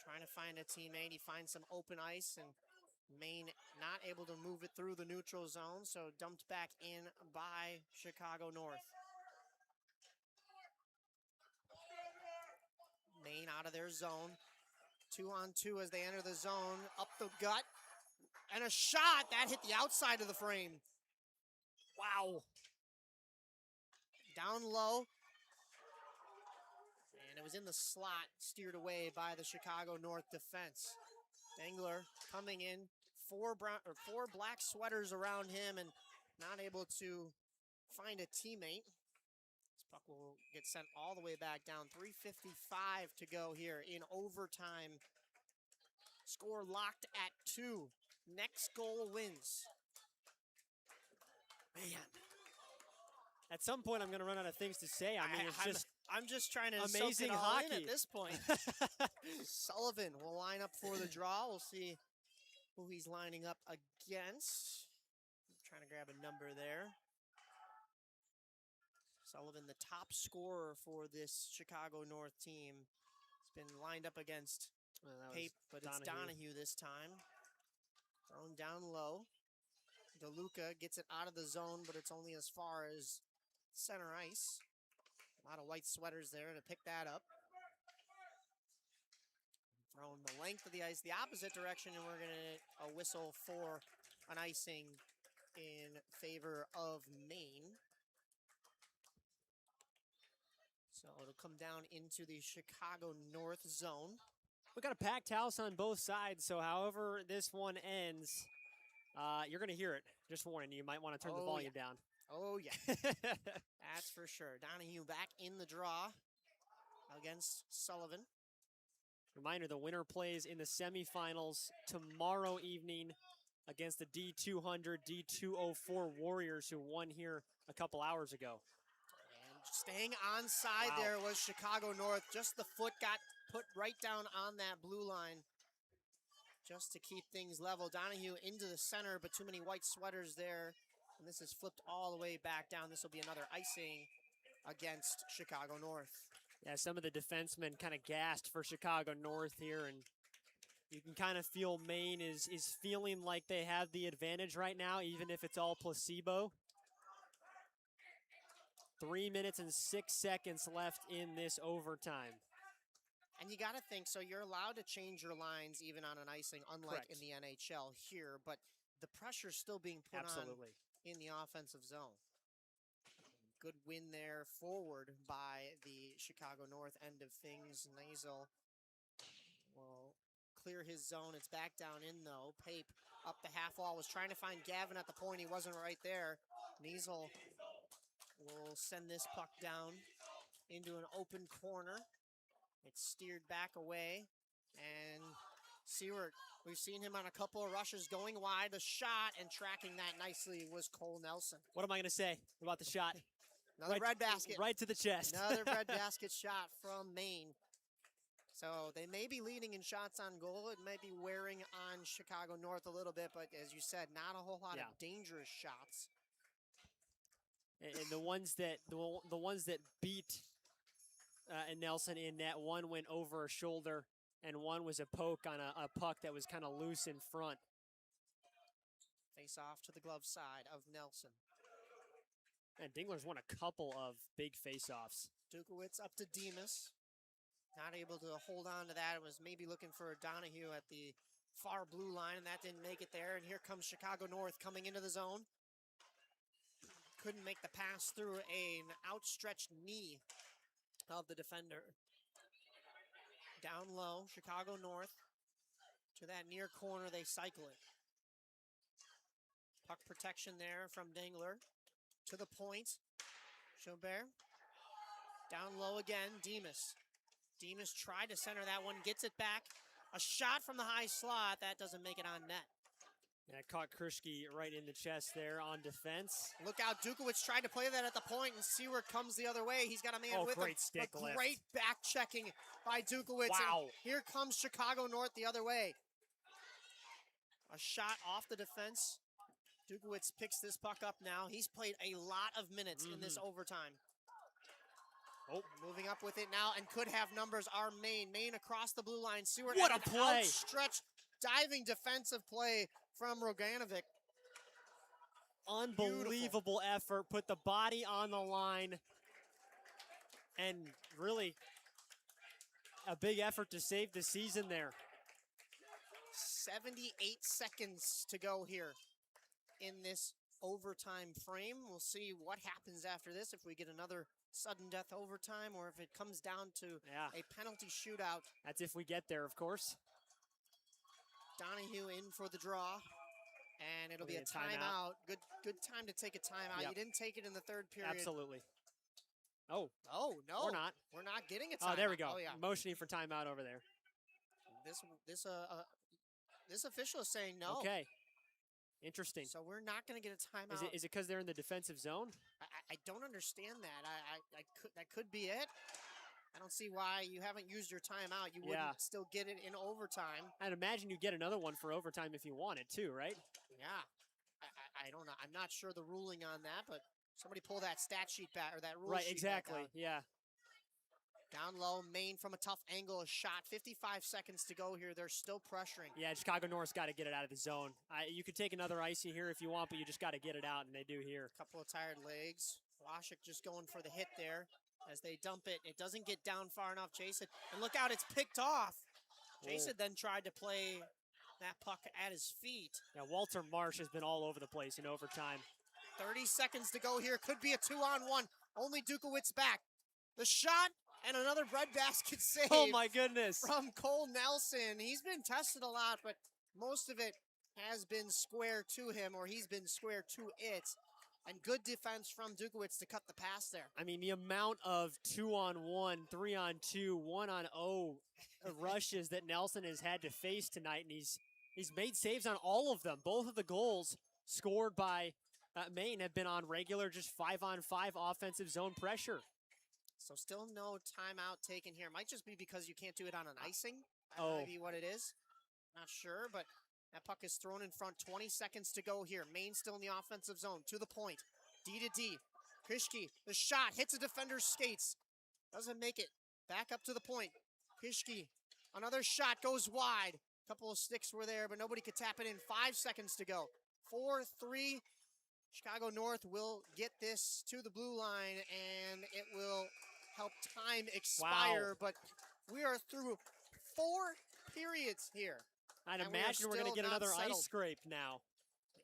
Trying to find a teammate. He finds some open ice, and Maine not able to move it through the neutral zone, so dumped back in by Chicago North. Maine out of their zone. 2-on-2 as they enter the zone. Up the gut. And a shot that hit the outside of the frame. Wow. Down low. And it was in the slot, steered away by the Chicago North defense. Dangler coming in. Four black sweaters around him and not able to find a teammate. This puck will get sent all the way back down. 3:55 to go here in overtime. Score locked at 2. Next goal wins. Man. At some point, I'm going to run out of things to say. I mean, I'm just trying to amazing soak it all hockey in at this point. Sullivan will line up for the draw. We'll see who he's lining up against. I'm trying to grab a number there. Sullivan, the top scorer for this Chicago North team, has been lined up against Pape, but it's Donahue this time. Thrown down low. DeLuca gets it out of the zone, but it's only as far as center ice. A lot of white sweaters there to pick that up. Throwing the length of the ice the opposite direction, and we're going to a whistle for an icing in favor of Maine. So it'll come down into the Chicago North zone. We got a packed house on both sides, so however this one ends, you're going to hear it. Just warning you, might want to turn the volume down. Oh, yeah. That's for sure. Donahue back in the draw against Sullivan. Reminder, the winner plays in the semifinals tomorrow evening against the D200, D204 Warriors who won here a couple hours ago. And staying on side there was Chicago North. Just the foot got put right down on that blue line just to keep things level. Donahue into the center, but too many white sweaters there. And this is flipped all the way back down. This will be another icing against Chicago North. Yeah, some of the defensemen kind of gassed for Chicago North here, and you can kind of feel Maine is feeling like they have the advantage right now, even if it's all placebo. 3 minutes and 6 seconds left in this overtime. And you got to think, so you're allowed to change your lines even on an icing, unlike Correct. in the NHL here, but the pressure's still being put on in the offensive zone. Good win there forward by the Chicago North end of things. Niesel will clear his zone. It's back down in, though. Pape up the half wall, was trying to find Gavin at the point. He wasn't right there. Niesel will send this puck down into an open corner. It's steered back away, and Seward, we've seen him on a couple of rushes going wide. The shot and tracking that nicely was Cole Nelson. What am I going to say about the shot? Another red basket. Right to the chest. Another red basket shot from Maine. So they may be leading in shots on goal. It might be wearing on Chicago North a little bit, but as you said, not a whole lot of dangerous shots. And the ones that beat Nelson in net, one went over a shoulder, and one was a poke on a puck that was kind of loose in front. Face off to the glove side of Nelson. And Dingler's won a couple of big face-offs. Dukowitz up to Demas. Not able to hold on to that. Was maybe looking for a Donahue at the far blue line, and that didn't make it there. And here comes Chicago North coming into the zone. Couldn't make the pass through an outstretched knee of the defender. Down low, Chicago North. To that near corner, they cycle it. Puck protection there from Dingler. To the point, Chaubert. Down low again, Demas. Demas tried to center that one, gets it back. A shot from the high slot, that doesn't make it on net. Yeah, caught Krischke right in the chest there on defense. Look out, Dukowitz tried to play that at the point, and Seward comes the other way. He's got a man with him. Stick lift. Great back checking by Dukowitz. Wow. And here comes Chicago North the other way. A shot off the defense. Dukowitz picks this puck up now. He's played a lot of minutes in this overtime. Oh, moving up with it now and could have numbers are Maine. Maine across the blue line. Seward, what a play. Outstretched diving defensive play from Roganovic. Unbelievable effort. Put the body on the line. And really a big effort to save the season there. 78 seconds to go here in this overtime frame. We'll see what happens after this, if we get another sudden death overtime or if it comes down to a penalty shootout. That's if we get there, of course. Donahue in for the draw, and it'll be a timeout. Good time to take a timeout. Yep. You didn't take it in the third period. Absolutely. Oh, no. We're not. We're not getting a timeout. Oh, there we go. Oh, yeah. Motioning for timeout over there. This official is saying no. Okay. Interesting. So we're not going to get a timeout. Is it because they're in the defensive zone? I don't understand that. That could be it. I don't see why you haven't used your timeout. You wouldn't still get it in overtime. I'd imagine you get another one for overtime if you want it too, right? Yeah. I don't know. I'm not sure the ruling on that, but Somebody pull that stat sheet back, or that rule Right, sheet exactly. back Yeah. down low, Maine from a tough angle, a shot. 55 seconds to go here. They're still pressuring. Yeah, Chicago North's got to get it out of the zone. You could take another icy here if you want, but you just got to get it out, and they do here. Couple of tired legs. Washik just going for the hit there as they dump it. It doesn't get down far enough, Jason. And look out, it's picked off. Jason then tried to play that puck at his feet. Yeah, Walter Marsh has been all over the place in overtime. 30 seconds to go here. Could be a 2-on-1. Only Dukowitz back. The shot and another breadbasket save. Oh, my goodness. From Cole Nelson. He's been tested a lot, but most of it has been square to him, or he's been square to it. And good defense from Dukowitz to cut the pass there. I mean, the amount of 2-on-1, 3-on-2, 1-on-0 rushes that Nelson has had to face tonight, and he's made saves on all of them. Both of the goals scored by Maine have been on regular, just 5-on-5 offensive zone pressure. So still no timeout taken here. Might just be because you can't do it on an icing. That Oh. might be what it is. Not sure, but that puck is thrown in front. 20 seconds to go here. Maine still in the offensive zone. To the point. D to D. Kishke, the shot, hits a defender's skates. Doesn't make it. Back up to the point. Kishke, another shot goes wide. Couple of sticks were there, but nobody could tap it in. 5 seconds to go. 4-3. Chicago North will get this to the blue line, and it will help time expire. Wow. But we are through 4 periods here. I'd And we are imagine we're going to still get not another settled. ice scrape now.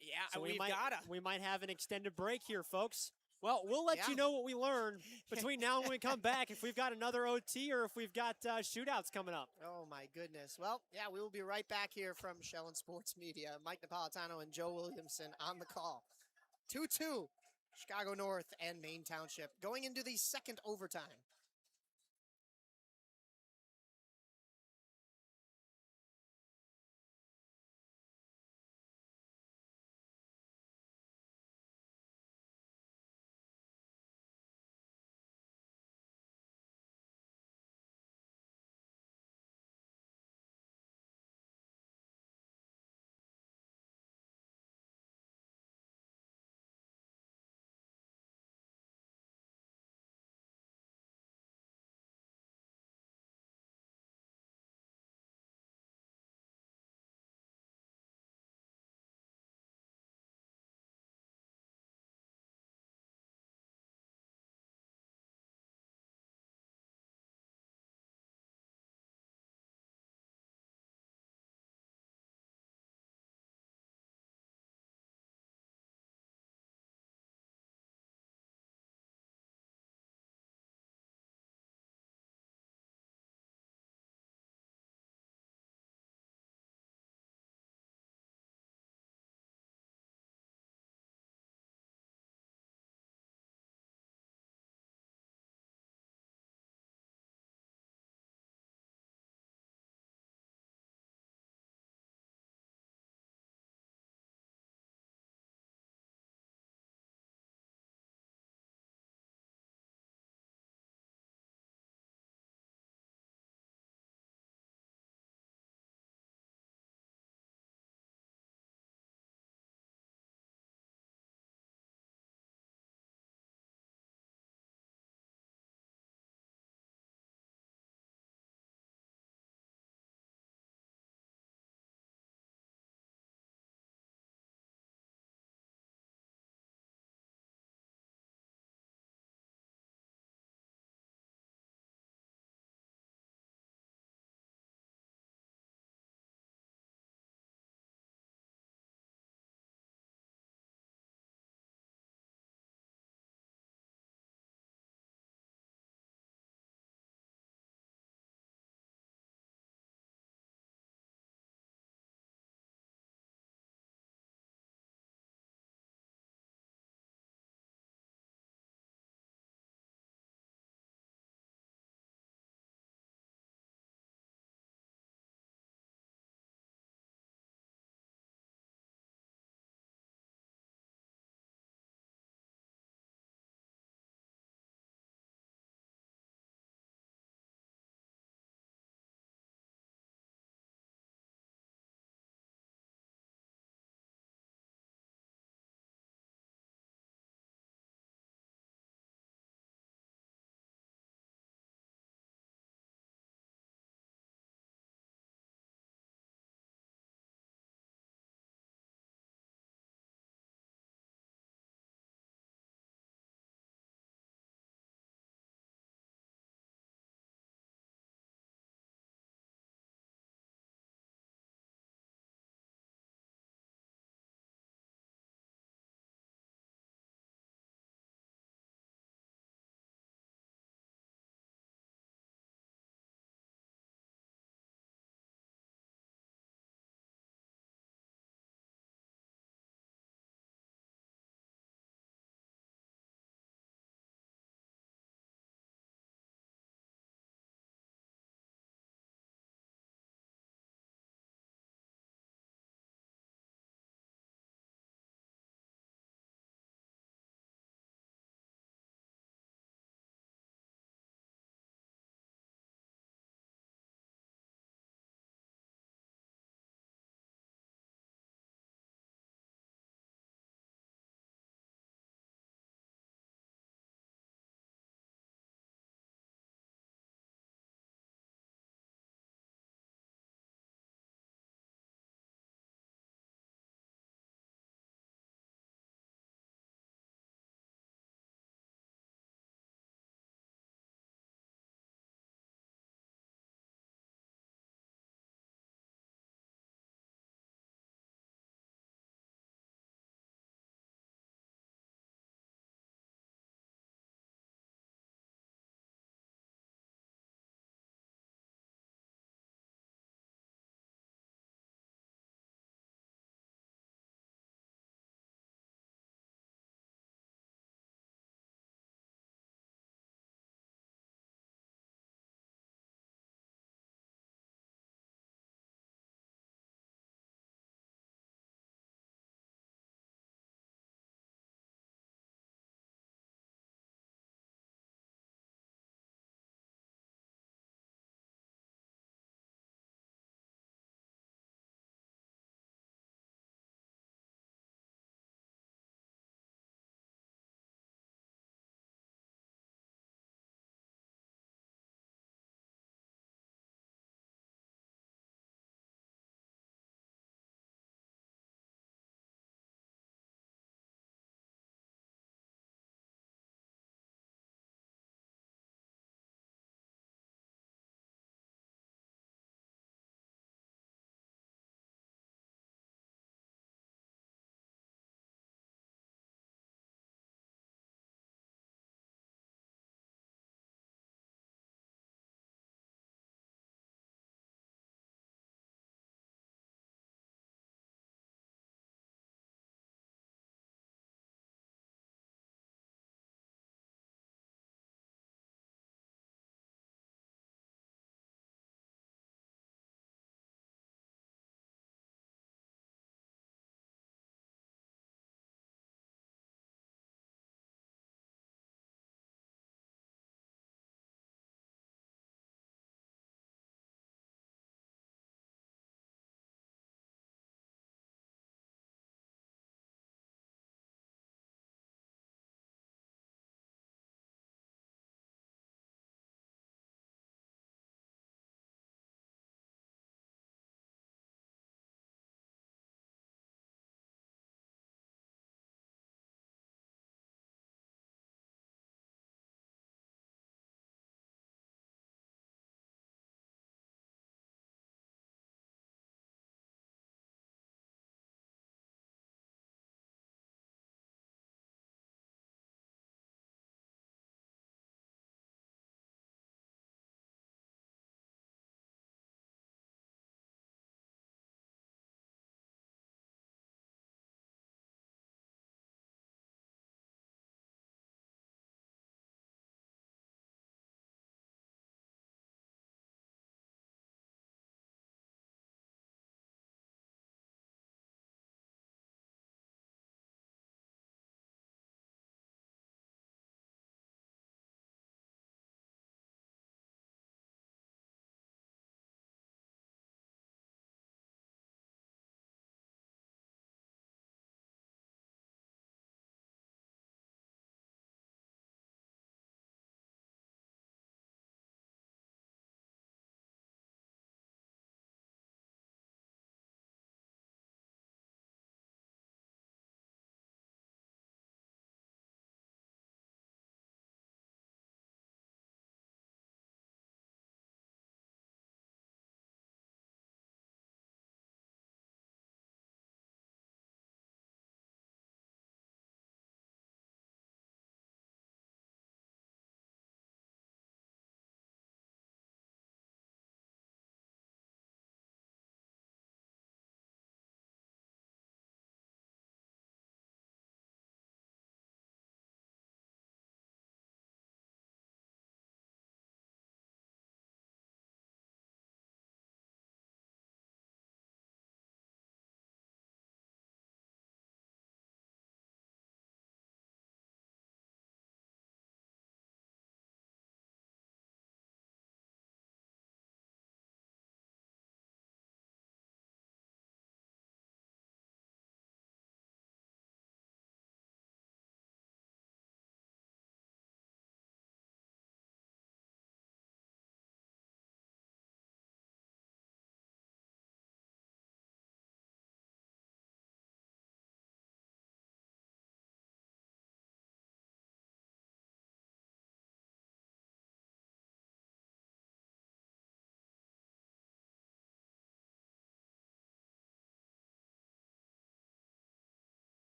Yeah, So we've might, gotta. we might have an extended break here, folks. Well, we'll let you Yeah. know what we learn between now and when we come back, if we've got another OT or if we've got shootouts coming up. Oh, my goodness. Well, yeah, we will be right back here from Shellen Sports Media. Mike Napolitano and Joe Williamson on the call. 2-2, Chicago North and Maine Township going into the second overtime.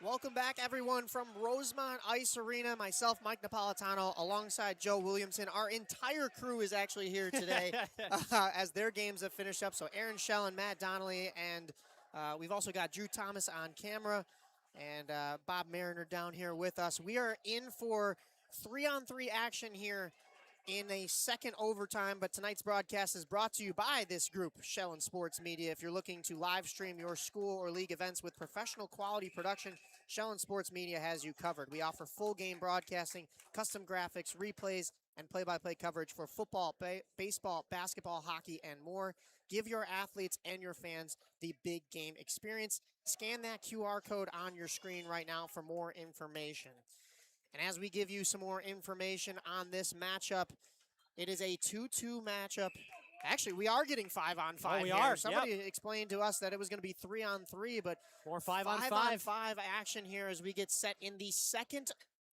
Welcome back, everyone, from Rosemont Ice Arena. Myself, Mike Napolitano, alongside Joe Williamson. Our entire crew is actually here today as their games have finished up. So Aaron Schell and Matt Donnelly, and we've also got Drew Thomas on camera and Bob Mariner down here with us. We are in for 3-on-3 action here in a second overtime, but tonight's broadcast is brought to you by this group, Shell and Sports Media. If you're looking to live stream your school or league events with professional quality production, Shell and Sports Media has you covered. We offer full game broadcasting, custom graphics, replays, and play-by-play coverage for football, baseball, basketball, hockey, and more. Give your athletes and your fans the big game experience. Scan that QR code on your screen right now for more information. And as we give you some more information on this matchup, it is a 2-2 matchup. Actually, we are getting 5-on-5 we here. are, Somebody explained to us that it was going to be 3-on-3, but More 5-on-5. 5-on-5 action here as we get set in the second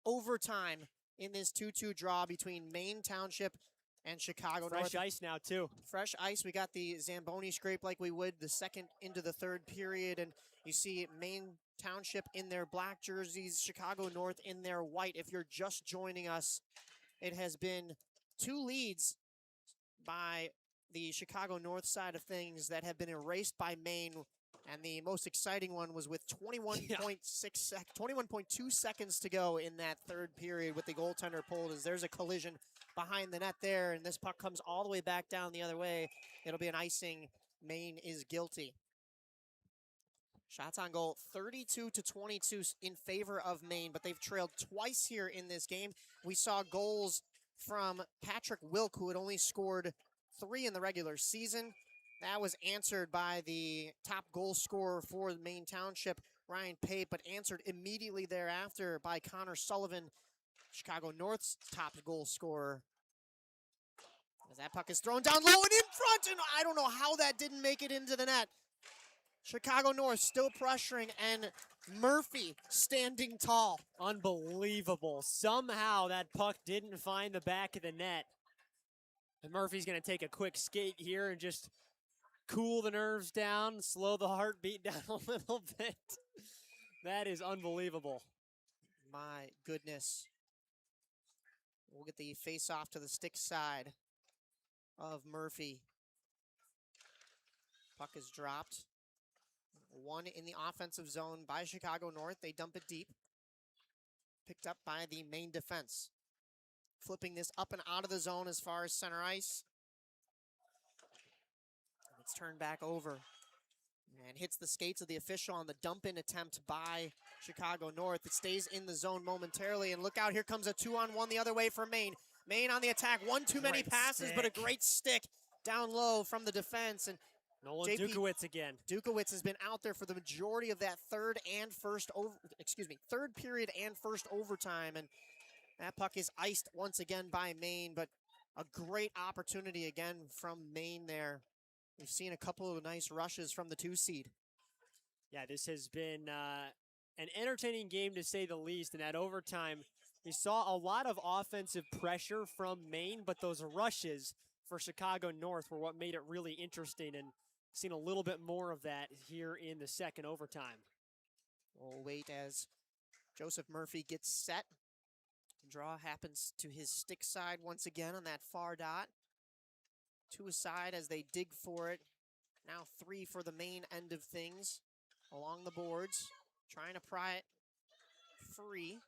overtime in this 2-2 draw between Maine Township and Chicago North. Fresh ice now, too. Fresh ice. We got the Zamboni scrape like we would the second into the third period, and you see Maine Township in their black jerseys, Chicago North in their white. If you're just joining us, it has been 2 leads by the Chicago North side of things that have been erased by Maine, and the most exciting one was with 21.2 seconds to go in that third period with the goaltender pulled as there's a collision behind the net there, and this puck comes all the way back down the other way. It'll be an icing. Maine is guilty. Shots on goal, 32-22 in favor of Maine, but they've trailed twice here in this game. We saw goals from Patrick Wilk, who had only scored 3 in the regular season. That was answered by the top goal scorer for Maine Township, Ryan Pape, but answered immediately thereafter by Connor Sullivan, Chicago North's top goal scorer. As that puck is thrown down low and in front, and I don't know how that didn't make it into the net. Chicago North still pressuring, and Murphy standing tall. Unbelievable. Somehow that puck didn't find the back of the net. And Murphy's going to take a quick skate here and just cool the nerves down, slow the heartbeat down a little bit. That is unbelievable. My goodness. We'll get the face-off to the stick side of Murphy. Puck is dropped. 1 in the offensive zone by Chicago North. They dump it deep. Picked up by the Maine defense. Flipping this up and out of the zone as far as center ice. It's turned back over. And hits the skates of the official on the dump-in attempt by Chicago North. It stays in the zone momentarily. And look out, here comes a 2-on-1 the other way for Maine. Maine on the attack. One too many passes, but a great stick down low from the defense. And Nolan Dukowitz again. Dukowitz has been out there for the majority of that third period and first overtime, and that puck is iced once again by Maine, but a great opportunity again from Maine there. We've seen a couple of nice rushes from the 2 seed. Yeah, this has been an entertaining game to say the least, and at overtime, we saw a lot of offensive pressure from Maine, but those rushes for Chicago North were what made it really interesting, and seen a little bit more of that here in the second overtime. We'll wait as Joseph Murphy gets set. Draw happens to his stick side once again on that far dot. 2 aside as they dig for it. Now 3 for the Maine end of things along the boards. Trying to pry it free.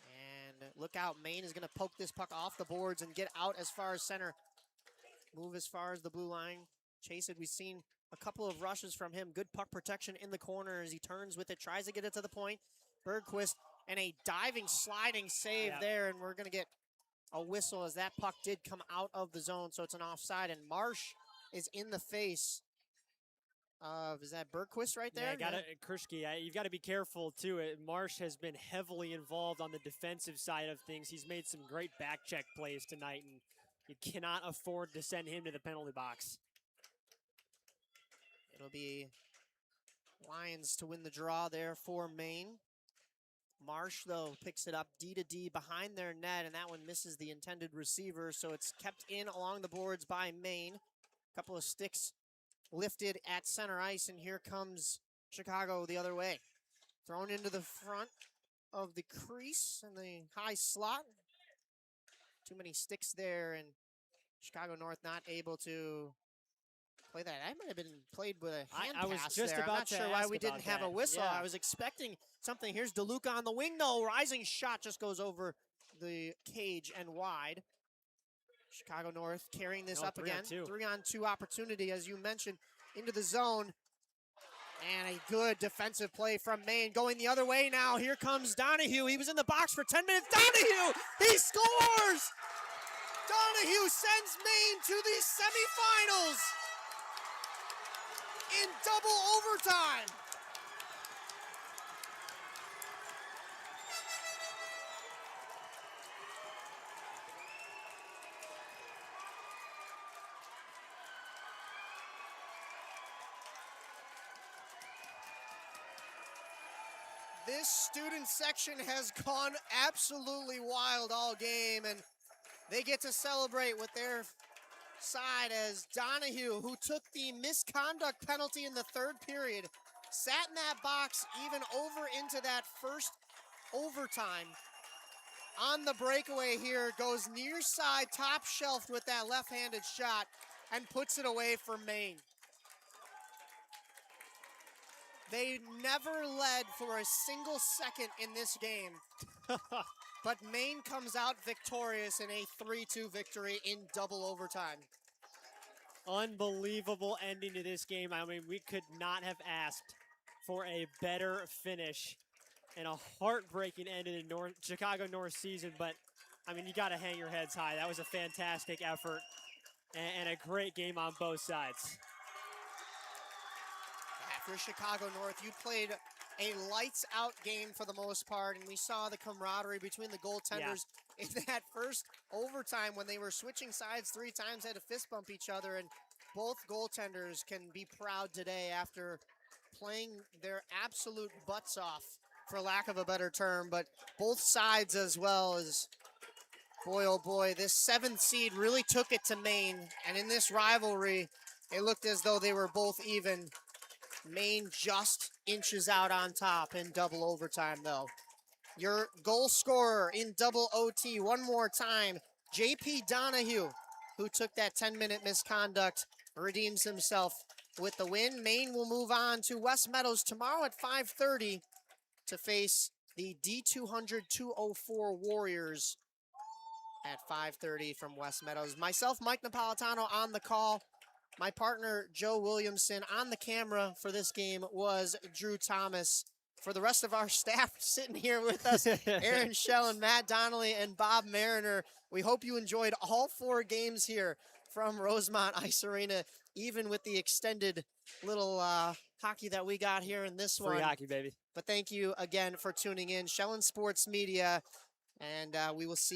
And look out, Maine is going to poke this puck off the boards and get out as far as center. Move as far as the blue line. Chase it. We've seen a couple of rushes from him. Good puck protection in the corner as he turns with it. Tries to get it to the point. Bergquist and a diving, sliding save there. And we're going to get a whistle as that puck did come out of the zone. So it's an offside. And Marsh is in the face of, is that Bergquist right there? Yeah, Kirschke, you've got to be careful too. Marsh has been heavily involved on the defensive side of things. He's made some great back check plays tonight, and you cannot afford to send him to the penalty box. It'll be Lions to win the draw there for Maine. Marsh, though, picks it up D to D behind their net, and that one misses the intended receiver, so it's kept in along the boards by Maine. A couple of sticks lifted at center ice, and here comes Chicago the other way. Thrown into the front of the crease in the high slot. Too many sticks there, and Chicago North not able to play that. That might have been played with a hand I was pass just there. I'm about not to sure why ask we didn't about have a that. whistle. Yeah. I was expecting something. Here's DeLuca on the wing, though. Rising shot just goes over the cage and wide. Chicago North carrying this up again. 3-on-2. 3-on-2 opportunity, as you mentioned, into the zone. And a good defensive play from Maine. Going the other way now. Here comes Donahue. He was in the box for 10 minutes. Donahue! He scores! Donahue sends Maine to the semifinals in double overtime. This student section has gone absolutely wild all game, and they get to celebrate with their side as Donahue, who took the misconduct penalty in the third period, sat in that box even over into that first overtime. On the breakaway here, goes near side, top shelf with that left-handed shot, and puts it away for Maine. They never led for a single second in this game, but Maine comes out victorious in a 3-2 victory in double overtime. Unbelievable ending to this game. I mean, we could not have asked for a better finish and a heartbreaking end in the Chicago North season. But, I mean, you got to hang your heads high. That was a fantastic effort and a great game on both sides. For Chicago North, you played a lights-out game for the most part, and we saw the camaraderie between the goaltenders in that first overtime when they were switching sides 3 times, had to fist bump each other, and both goaltenders can be proud today after playing their absolute butts off, for lack of a better term, but both sides as well as, boy, oh boy, this 7th seed really took it to Maine, and in this rivalry, it looked as though they were both even. Maine just inches out on top in double overtime, though. Your goal scorer in double OT, one more time, J.P. Donahue, who took that 10-minute misconduct, redeems himself with the win. Maine will move on to West Meadows tomorrow at 5:30 to face the D200-204 Warriors at 5:30 from West Meadows. Myself, Mike Napolitano, on the call. My partner, Joe Williamson, on the camera for this game was Drew Thomas. For the rest of our staff sitting here with us, Aaron Schell, Matt Donnelly, and Bob Mariner, we hope you enjoyed all 4 games here from Rosemont Ice Arena, even with the extended little hockey that we got here in this one. Free hockey, baby. But thank you again for tuning in. Schell Sports Media, and we will see